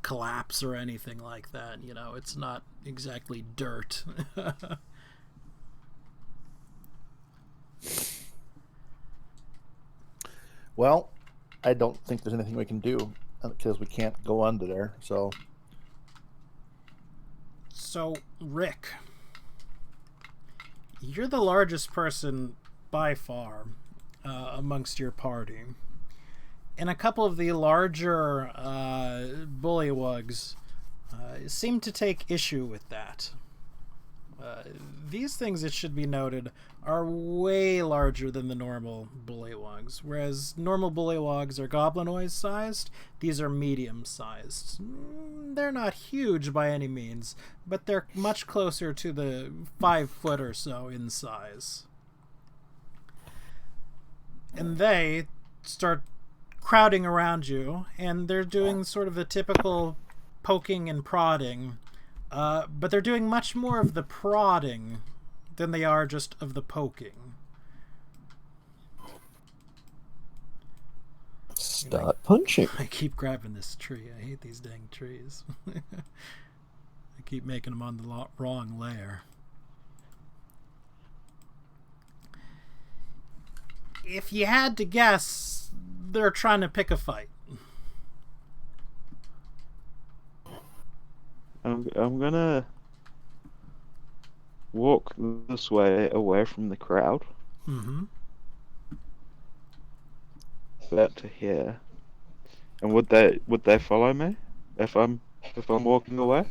collapse or anything like that. It's not exactly dirt. Well, I don't think there's anything we can do because we can't go under there. So, Rick, you're the largest person by far amongst your party. And a couple of the larger bullywugs seem to take issue with that. These things, it should be noted, are way larger than the normal bullywugs. Whereas normal bullywugs are goblinoid sized, these are medium sized. They're not huge by any means, but they're much closer to the 5 foot or so in size. And they start crowding around you, and they're doing sort of the typical poking and prodding, but they're doing much more of the prodding than they are just of the poking. Start punching. I keep grabbing this tree. I hate these dang trees. I keep making them on the wrong layer. If you had to guess, they're trying to pick a fight. I'm gonna walk this way away from the crowd. Mm-hmm. About to here. And would they follow me if I'm walking away?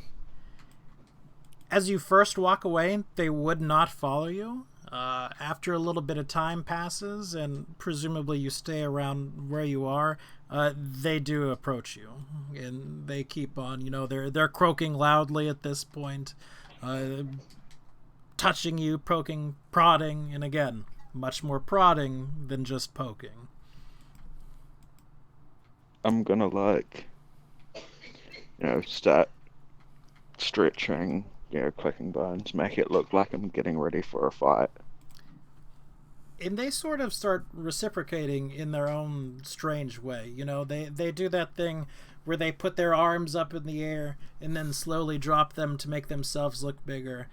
As you first walk away, they would not follow you. After a little bit of time passes, and presumably you stay around where you are, they do approach you, and they keep on. They're croaking loudly at this point, touching you, poking, prodding, and again, much more prodding than just poking. I'm gonna start stretching, clicking bones, make it look like I'm getting ready for a fight. And they sort of start reciprocating in their own strange way. They do that thing where they put their arms up in the air and then slowly drop them to make themselves look bigger.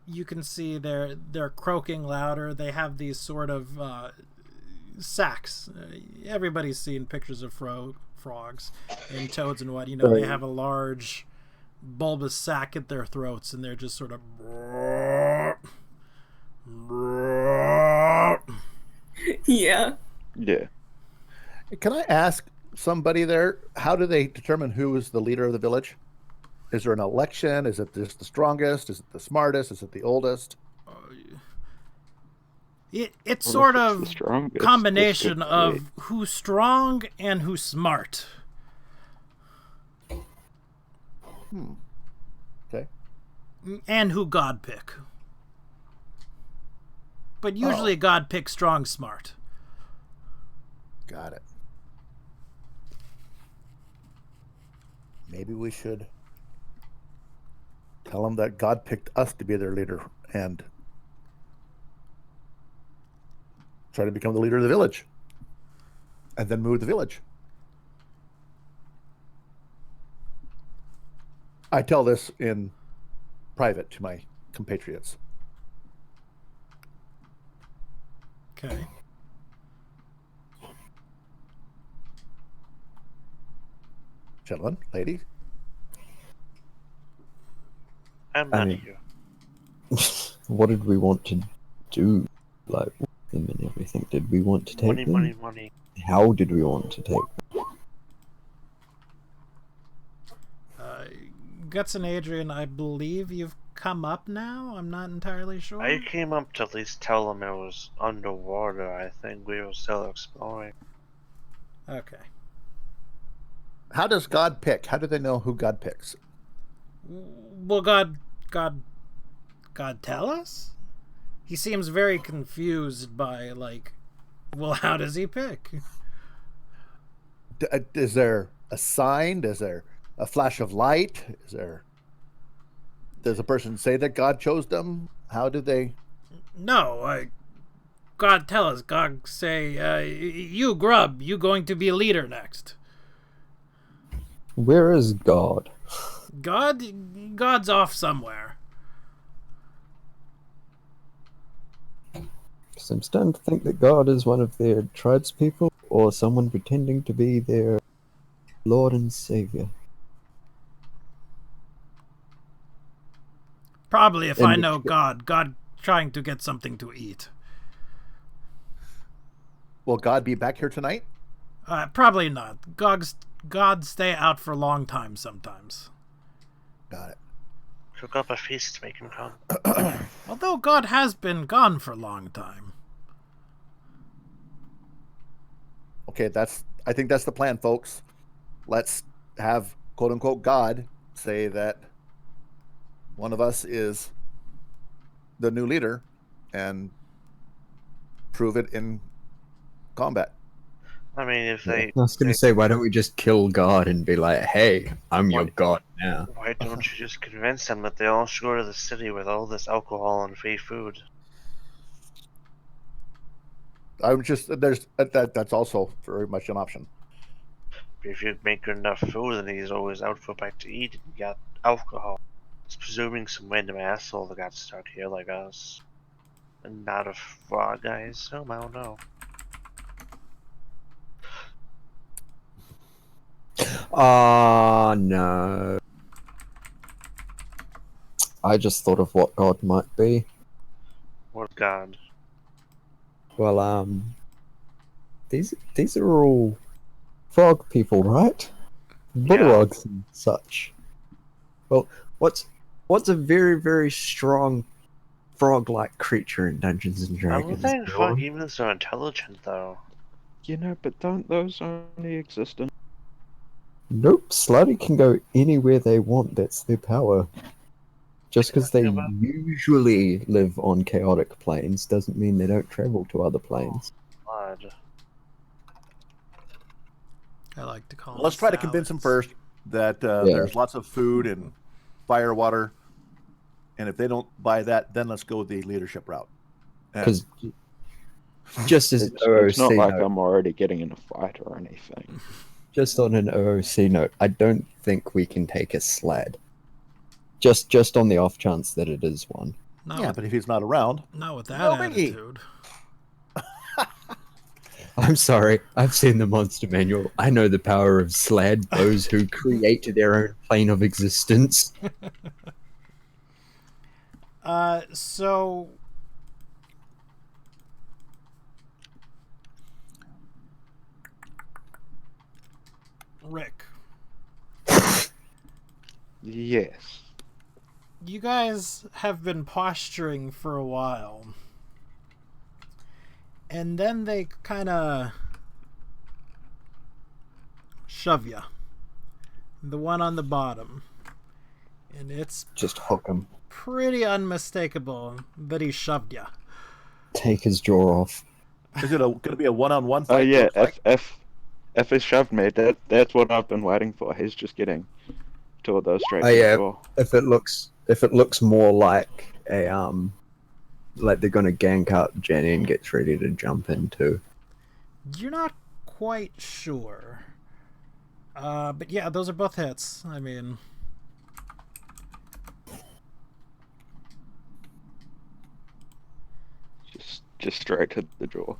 You can see they're croaking louder. They have these sort of sacks. Everybody's seen pictures of frogs and toads and what. They have a large bulbous sack at their throats, and they're just sort of... Yeah. Yeah. can I ask somebody there, how do they determine who is the leader of the village? Is there an election? Is it just the strongest? Is it the smartest? Is it the oldest? It's sort of the strongest, combination of who's strong and who's smart. Okay. And who God pick. But usually God picks strong, smart. Got it. Maybe we should tell them that God picked us to be their leader and try to become the leader of the village and then move the village. I tell this in private to my compatriots. Okay. Gentlemen, ladies. I'm not here. What did we want to do, like, with them and everything? Did we want to take Money, them? money, money. How did we want to take them? Guts and Adrian, I believe you've come up now? I'm not entirely sure. I came up to at least tell them it was underwater. I think we were still exploring. Okay. How does God pick? How do they know who God picks? Well, God tell us? He seems very confused by, like, well, how does he pick? Is there a sign? Is there a flash of light? Does a person say that God chose them? How do they? No, God tell us. God say, you Grub, you going to be a leader next. Where is God? God's off somewhere. Because I'm starting to think that God is one of their tribespeople, or someone pretending to be their Lord and Savior. Probably, if I know God trying to get something to eat. Will God be back here tonight? Probably not. God stay out for a long time sometimes. Got it. Cook up a feast to make him come. Although God has been gone for a long time. Okay, I think that's the plan, folks. Let's have quote unquote God say that one of us is the new leader and prove it in combat. I mean, if they... I was going to say, why don't we just kill God and be like, hey, I'm your God now. Why don't you just convince them that they all should go to the city with all this alcohol and free food? That's also very much an option. If you make good enough food, then he's always out for a bite to eat, and you got alcohol. It's presuming some random asshole that got stuck here like us. And not a frog guy, so I don't know. No. I just thought of what God might be. What god? Well, these are all frog people, right? Bulldogs and such. Well, what's a very, very strong frog-like creature in Dungeons and I Dragons? don't think frog humans are intelligent, though. You know, but don't those only exist in... Nope, Slutty can go anywhere they want. That's their power. Just because they usually live on chaotic planes doesn't mean they don't travel to other planes. Odd. I like to call. Let's try to convince them first that there's lots of food and fire water, and if they don't buy that, then let's go the leadership route. Because just as it's not like I'm already getting in a fight or anything. Just on an OOC note, I don't think we can take a sled. Just on the off chance that it is one. But if he's not around, not with that attitude. I'm sorry, I've seen the monster manual. I know the power of sled, those who create their own plane of existence. So... Rick. Yes. You guys have been posturing for a while. And then they kind of shove ya. The one on the bottom. And it's just hook him. Pretty unmistakable that he shoved ya. Take his jaw off. Is it going to be a one-on-one fight? Oh yeah, if he shoved me, that's what I've been waiting for. He's just getting two of those straight to the jaw. If it looks more like a like they're gonna gank up, Jenny and gets ready to jump into. You're not quite sure. But yeah, those are both hits. I mean, just straight to the jaw.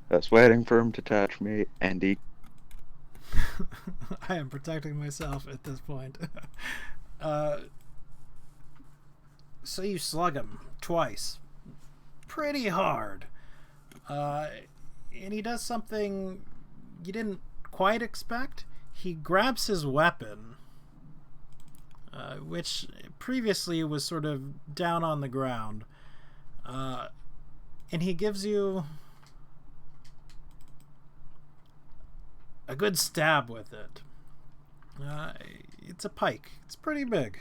I was waiting for him to touch me, and he... I am protecting myself at this point. So you slug him twice. Pretty hard. And he does something you didn't quite expect. He grabs his weapon, which previously was sort of down on the ground, and he gives you a good stab with it. It's a pike. It's pretty big.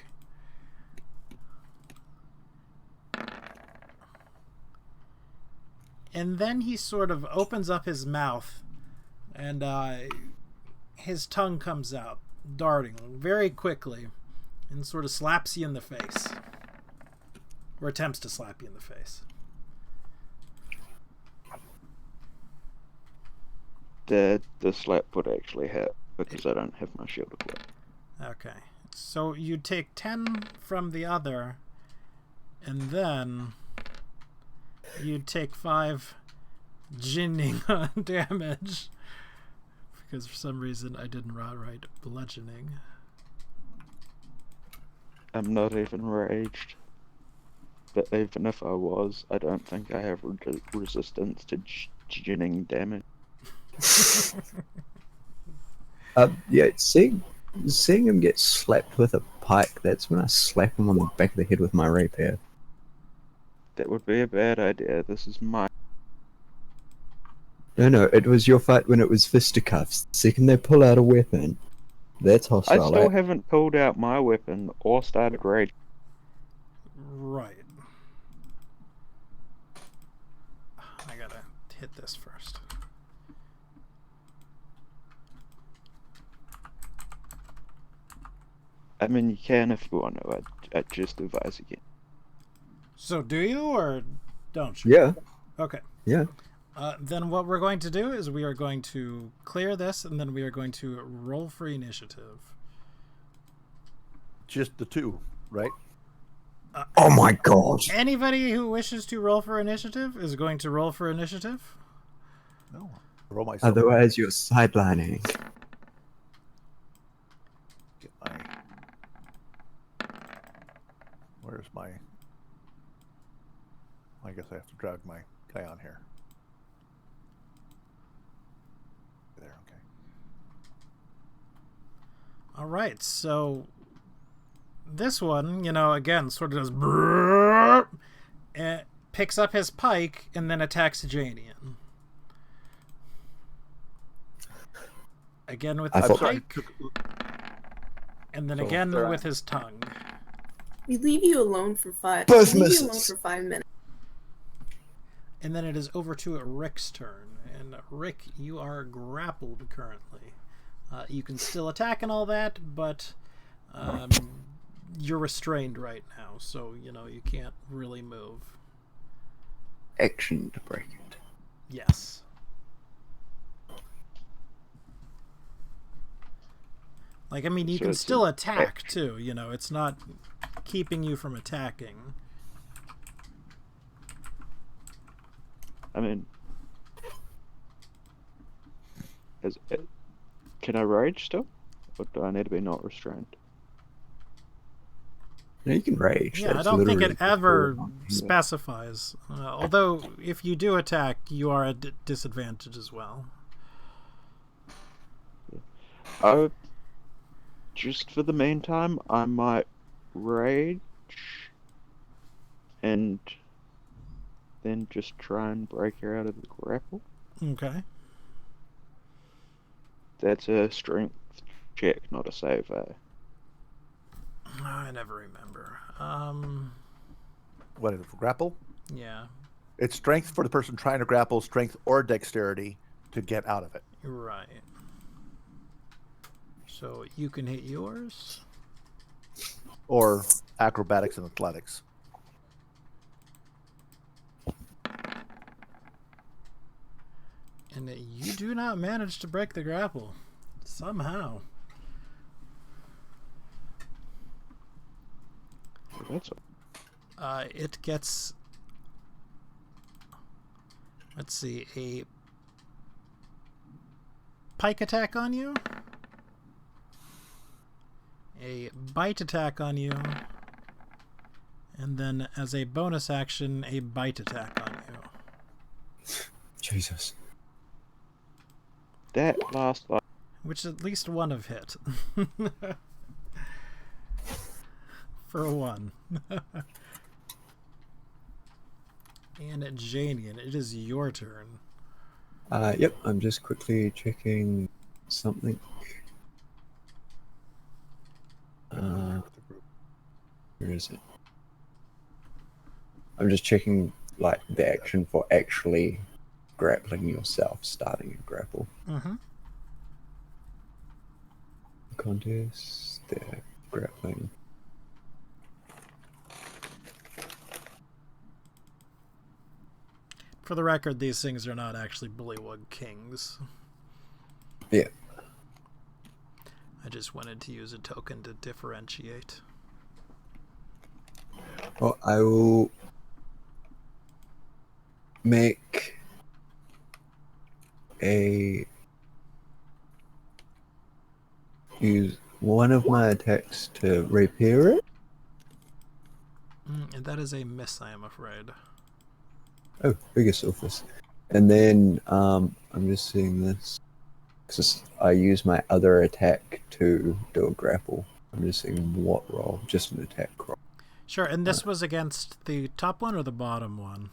And then he sort of opens up his mouth, and his tongue comes out, darting very quickly, and sort of slaps you in the face. Or attempts to slap you in the face. The slap would actually hit, because I don't have my shield equipped. Okay. So you take 10 from the other, and then you take 5 ginning damage. Because for some reason I didn't write bludgeoning. I'm not even raged. But even if I was, I don't think I have resistance to ginning damage. Yeah, seeing him get slapped with a pike, that's when I slap him on the back of the head with my rapier. That would be a bad idea. This is my... No, it was your fight when it was fisticuffs. The second they pull out a weapon, that's I hostile. still haven't pulled out my weapon or started rage. Right. I gotta hit this first. I mean, you can if you want to. I'd just advise again. So do you, or don't you? Yeah. Okay. Yeah. Then what we're going to do is we are going to clear this, and then we are going to roll for initiative. Just the 2, right? Oh my god. Anybody who wishes to roll for initiative is going to roll for initiative. No. Roll myself. Otherwise, you're sidelining. Get my... Where's my... I guess I have to drag my guy on here. There, okay. All right, so this one, again, sort of does brrrr, and picks up his pike and then attacks Janian. Again with the pike, and then again with his tongue. We leave you alone for 5. Both leave misses. you alone for 5 minutes. And then it is over to Rick's turn. And Rick, you are grappled currently. You can still attack and all that, but you're restrained right now, so you can't really move. Action to break it. Yes. Like, I mean, you So can it's still an attack too. It's not keeping you from attacking. I mean... Can I rage still? Or do I need to be not restrained? No, you can rage. Yeah, That's I don't think it literally ever cool. specifies. Although, if you do attack, you are at disadvantage as well. Just for the meantime, I might rage and then just try and break her out of the grapple. Okay. That's a strength check, not a save. I never remember. What is it, for grapple? Yeah. It's strength for the person trying to grapple, strength or dexterity to get out of it. Right. So you can hit yours. Or acrobatics and athletics. And you do not manage to break the grapple. Somehow. That's It gets... Let's see, a pike attack on you, a bite attack on you, And then as a bonus action, a bite attack on you. Jesus. That last one. Which at least one have hit. For one. And at Janian, it is your turn. Yep, I'm just quickly checking something. Where is it? I'm just checking like the action for actually grappling yourself, starting a grapple. Mm-hmm. Contest, there, grappling. For the record, these things are not actually Bullywug Kings. Yeah. I just wanted to use a token to differentiate. Well, I will make use one of my attacks to repair it. And that is a miss, I am afraid. Oh, bigger surface. And then I'm just seeing this because I use my other attack to do a grapple. I'm just seeing what roll, just an attack roll. Sure, and this was against the top one or the bottom one?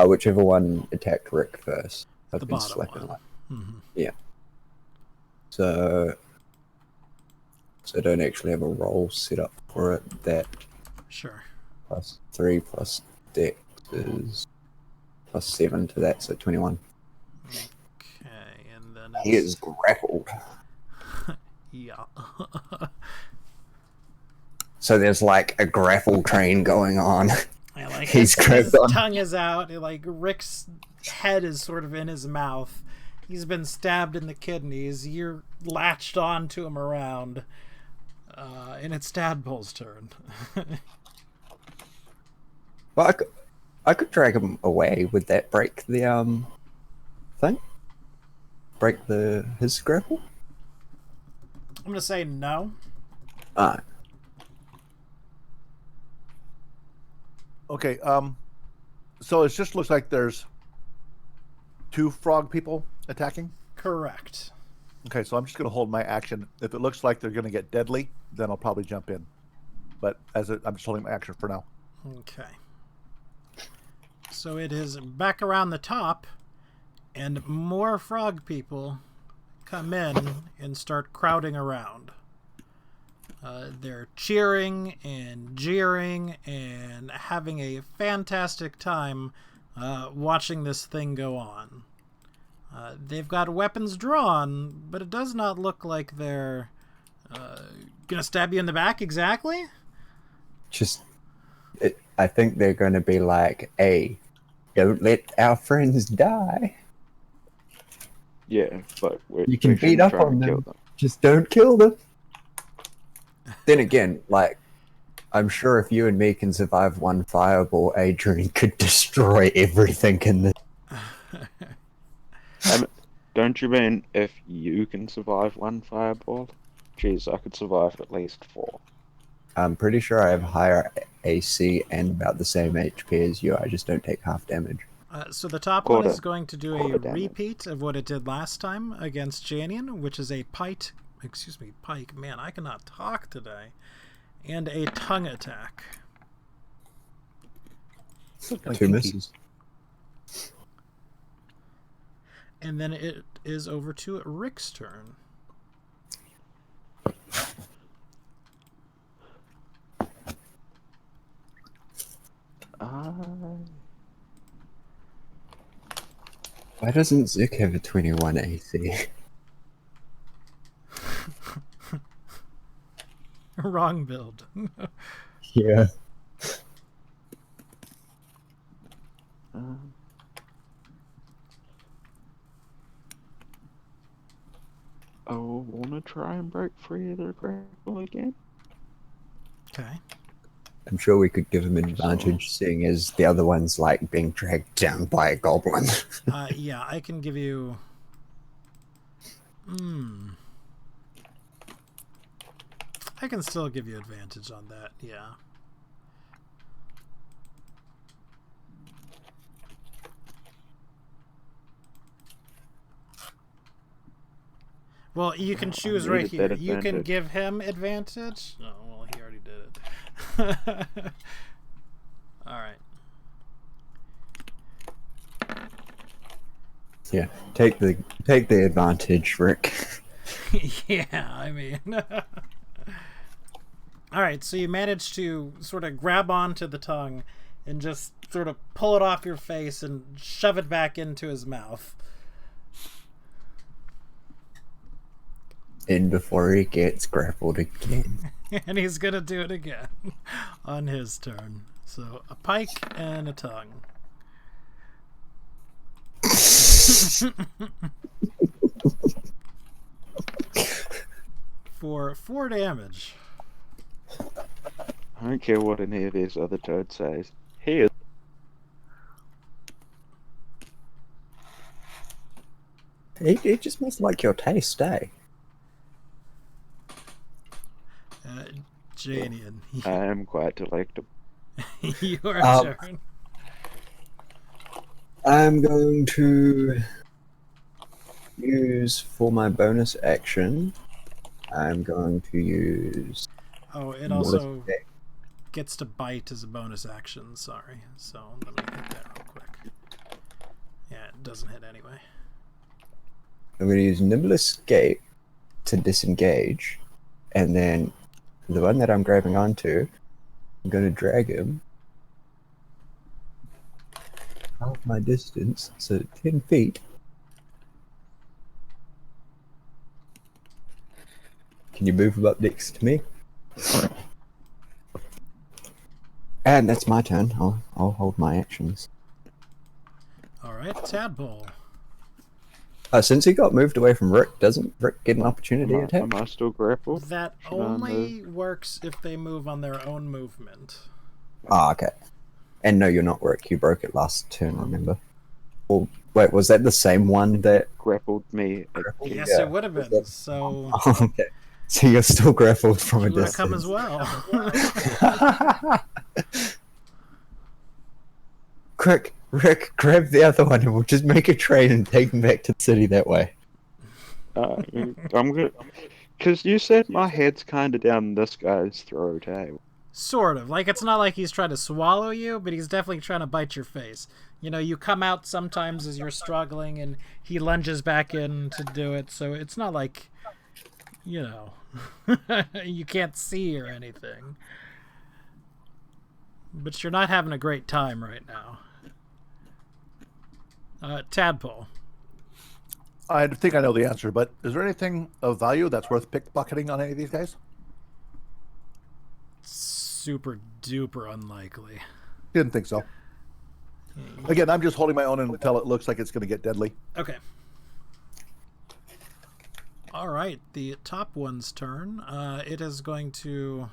Whichever one attacked Rick first. I've The been bottom slapping one. Mm-hmm. Yeah. So I don't actually have a roll set up for it. That Sure. plus 3 plus dex is plus 7 to that, so 21. Okay, and then He is grappled. Yeah. So there's like a grapple train going on. Yeah, like He's his grabbed on. tongue is out. Like Rick's head is sort of in his mouth. He's been stabbed in the kidneys. You're latched onto him around. And it's Tadpole's turn. Well, I could drag him away. Would that break the thing? Break his grapple? I'm gonna say no. Alright. Okay. So it just looks like there's 2 frog people attacking. Correct. Okay, so I'm just going to hold my action. If it looks like they're going to get deadly, then I'll probably jump in. But I'm just holding my action for now. Okay. So it is back around the top, and more frog people come in and start crowding around. They're cheering and jeering and having a fantastic time watching this thing go on. They've got weapons drawn, but it does not look like they're gonna stab you in the back exactly. I think they're going to be like, "Hey, don't let our friends die. Yeah, but You can beat up on them. Just don't kill them." Then again, like, I'm sure if you and me can survive one fireball, Adrian could destroy everything in this. Don't you mean if you can survive one fireball? Jeez, I could survive at least 4. I'm pretty sure I have higher AC and about the same HP as you. I just don't take half damage. So the top one is going to do a repeat of what it did last time against Janian, which is a pike. Man, I cannot talk today. And a tongue attack. 2 misses. And then it is over to Rick's turn. Why doesn't Zik have a 21 AC? Wrong build. Yeah. I want to try and break free of their grapple again. Okay. I'm sure we could give him an advantage, seeing as the other one's like being dragged down by a goblin. Yeah, I can give you... I can still give you advantage on that, yeah. Well, you can I choose right needed that here. You can advantage. give him advantage. Oh, well, he already did it. All right. Yeah, take the advantage, Rick. Yeah, I mean. All right, so you manage to sort of grab onto the tongue and just sort of pull it off your face and shove it back into his mouth. And before he gets grappled again. And he's gonna do it again on his turn. So a pike and a tongue. For 4 damage. I don't care what any of these other toads says. He is. It just must like your taste, eh? Janian, I am quite delectable. your turn. I'm going to use for my bonus action. I'm going to use. Oh, it also gets to bite as a bonus action. Sorry. So let me hit that real quick. Yeah, it doesn't hit anyway. I'm going to use Nimble Escape to disengage, and then the one that I'm grabbing onto, I'm going to drag him half my distance, so 10 feet. Can you move him up next to me? And that's my turn. I'll hold my actions. All right, Tadpole. Since he got moved away from Rick, doesn't Rick get an opportunity attack? Am I still grappled? That Should I only works if they move on their own movement. Ah, okay. And no, you're not Rick. You broke it last turn, remember? Well, wait, was that the same one that... grappled me? Yes, Yeah. it would have been. So Oh, okay. So you're still grappled from a you would have distance. come as well. Quick, Rick, grab the other one and we'll just make a train and take him back to the city that way. I'm good. Because you said my head's kind of down this guy's throat, eh? Sort of. Like, it's not like he's trying to swallow you, but he's definitely trying to bite your face. You know, you come out sometimes as you're struggling, and he lunges back in to do it, so it's not like, you know, you can't see or anything. But you're not having a great time right now. Tadpole. I think I know the answer, but is there anything of value that's worth pickpocketing on any of these guys? Super duper unlikely. Didn't think so. Again, I'm just holding my own until it looks like it's going to get deadly. Okay. All right, the top one's turn. It is going to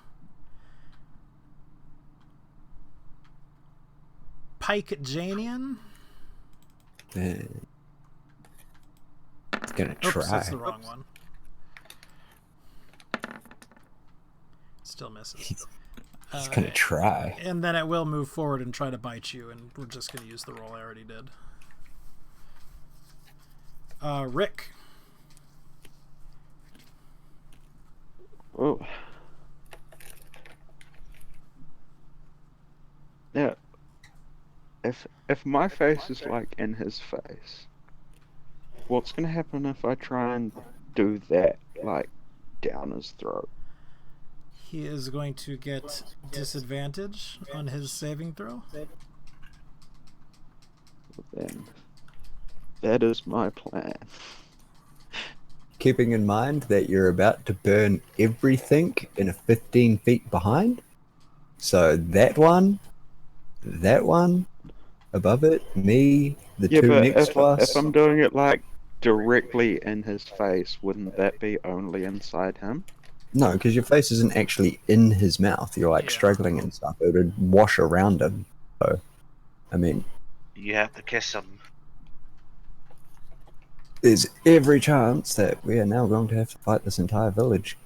pike Janian. It's gonna try. Oops, that's the wrong one. Still misses. He's gonna try. And then it will move forward and try to bite you, and we're just going to use the roll I already did. Rick. Oh. Now, if my face is like in his face, what's gonna happen if I try and do that, like, down his throat? He is going to get disadvantage on his saving throw. Then that is my plan. Keeping in mind that you're about to burn everything in a 15 feet behind. So that one, above it, me, the Yeah, two but next to us. if I'm doing it like directly in his face, wouldn't that be only inside him? No, because your face isn't actually in his mouth. You're like struggling and stuff. It would wash around him. So, I mean, You have to kiss him. there's every chance that we are now going to have to fight this entire village.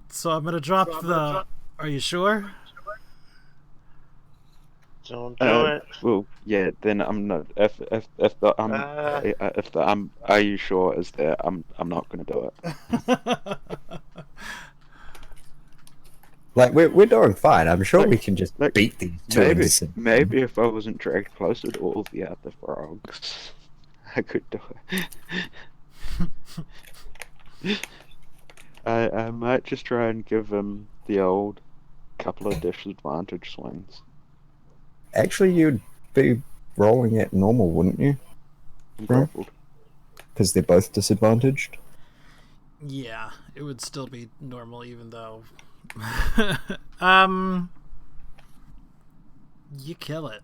So I'm going to drop the... Are you sure? Don't do it. Well, yeah. Then I'm not. If the are you sure is there? I'm not gonna do it. Like we're doing fine. I'm sure we can just beat these two innocent. Maybe if I wasn't dragged closer to all the other frogs, I could do it. I might just try and give him the old couple of disadvantage swings. Actually, you'd be rolling at normal, wouldn't you? Grappled. Because they're both disadvantaged. Yeah, it would still be normal, even though. You kill it.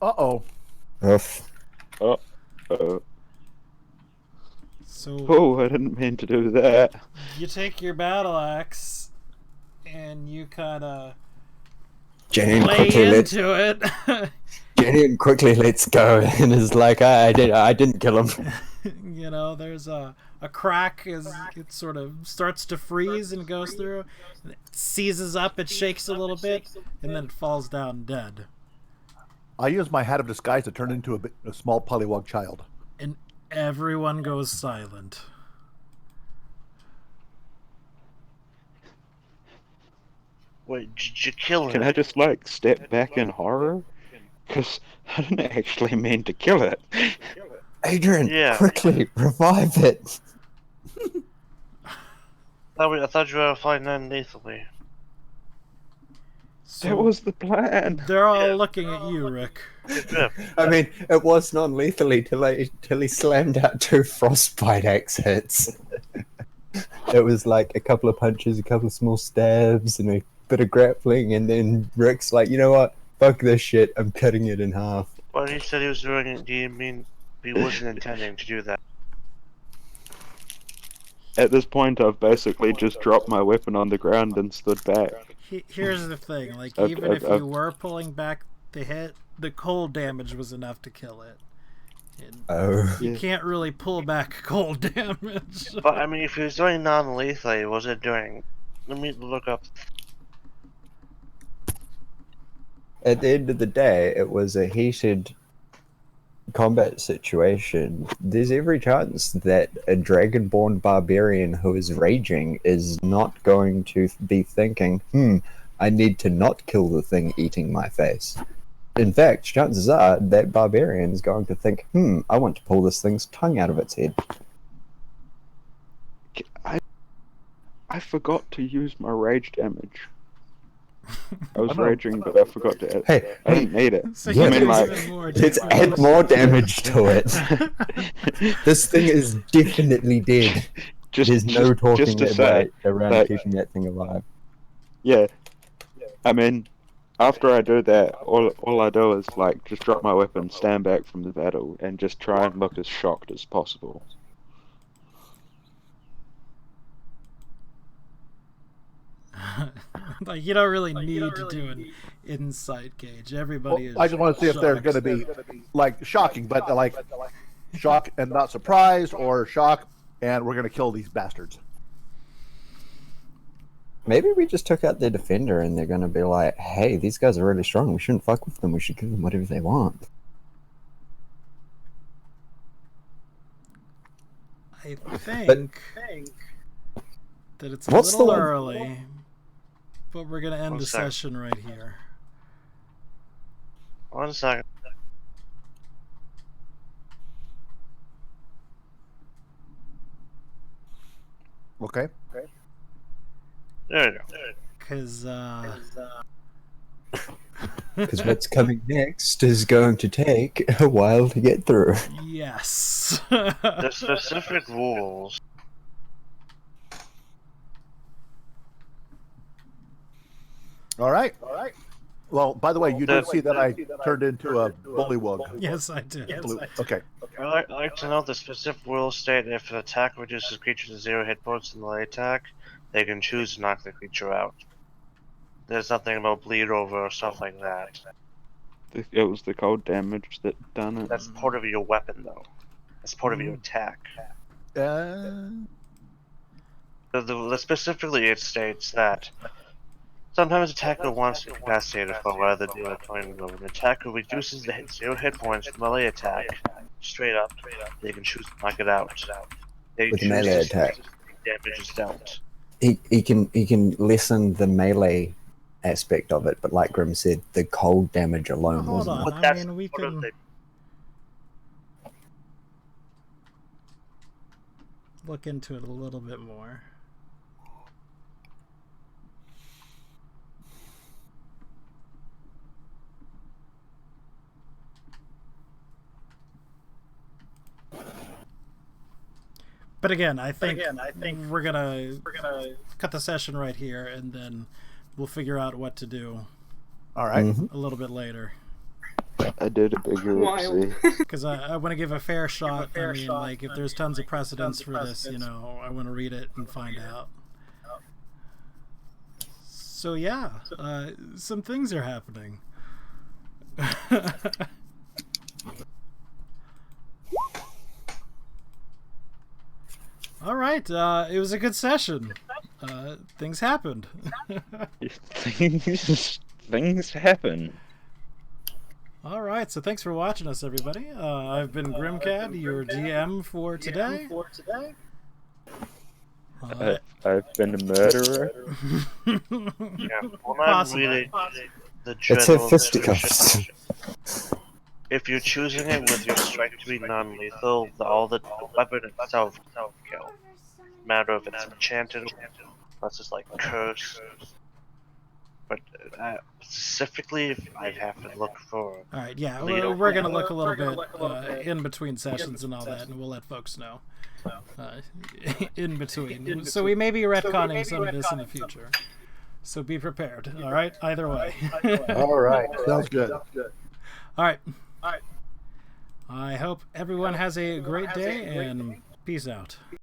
Uh-oh. Uh-oh. So. Oh, I didn't mean to do that. You take your battle axe, and you kind of Jenny into it. Jenny quickly lets go and is like, I didn't kill him. You know, there's a crack as it sort of starts to freeze and goes through. It seizes up, it shakes a little bit, and then it falls down dead. I use my hat of disguise to turn into a small pollywog child. And everyone goes silent. Wait, did you kill him? Can I just step back in horror? Because I didn't actually mean to kill it. Adrian, quickly revive it. I thought you were fighting non-lethally. So that was the plan. They're all looking at you, Rick. I mean, it was non-lethally till he slammed out 2 frostbite axe hits. It was like a couple of punches, a couple of small stabs, and a bit of grappling, and then Rick's like, you know what? Fuck this shit, I'm cutting it in half. When he said he was doing it, do you mean he wasn't intending to do that? At this point, I've basically just dropped my weapon on the ground and stood back. Here's the thing, even if you were pulling back the hit, the cold damage was enough to kill it. You can't really pull back cold damage. But, I mean, if he was doing non-lethally, was it doing... Let me look up... At the end of the day, it was a heated combat situation. There's every chance that a dragonborn barbarian who is raging is not going to be thinking, I need to not kill the thing eating my face. In fact, chances are that barbarian is going to think, I want to pull this thing's tongue out of its head. I forgot to use my rage damage. I was raging, but I forgot to add. I didn't need it. So yeah, let's add more damage to it. This thing is definitely dead. There's no talking around keeping that thing alive. Yeah. I mean, after I do that, all I do is just drop my weapon, stand back from the battle, and just try and look as shocked as possible. You don't really need to do an insight gauge. Everybody is. I just want to see if they're going to be shocking, but shock and not surprised, or shock and we're going to kill these bastards. Maybe we just took out their defender and they're going to be like, hey, these guys are really strong. We shouldn't fuck with them. We should give them whatever they want. I think that it's a little early, but we're going to end the session right here. 1 second. Okay. There you go. Because what's coming next is going to take a while to get through. Yes. The specific rules. All right. Well, by the way, you did see that I turned into a bullywug. Yes, I did. Okay. I'd like to know the specific rules state if an attack reduces creature to 0 hit points in the light attack, they can choose to knock the creature out. There's nothing about bleed over or stuff like that. It was the cold damage that done it. That's part of your weapon, though. That's part of your attack. Specifically, it states that Sometimes attacker wants incapacitated for rather than a point move. An attacker reduces the 0 hit points from melee attack. Straight up, they can choose to knock it out. They With a choose melee to attack. damage is dealt. He can lessen the melee aspect of it, but like Grim said, the cold damage alone Hold wasn't on. enough. I mean, we can look into it a little bit more. But again, I think we're gonna cut the session right here, and then we'll figure out what to do. All right. A little bit later. I did a bigger oopsie. Because I want to give a fair shot. I mean, like, if there's tons of precedents for this, you know, I want to read it and find out. So yeah, some things are happening. All right, it was a good session. Things happened. Things happen. All right, so thanks for watching us, everybody. I've been Grimcad, your DM for today. I've been a murderer. Yeah, well, not really the Let's have general fisticuffs. If you're choosing it with your strike to be non-lethal, the weapon itself will kill. Matter if it's enchanted, that's just like curse. But specifically, if I have to look for. All right, yeah, we're gonna look a little bit in between sessions and all that, and we'll let folks know in between. So we may be retconning some of this in the future. So be prepared. All right, either way. All right, sounds good. All right. I hope everyone has a great day, and peace out.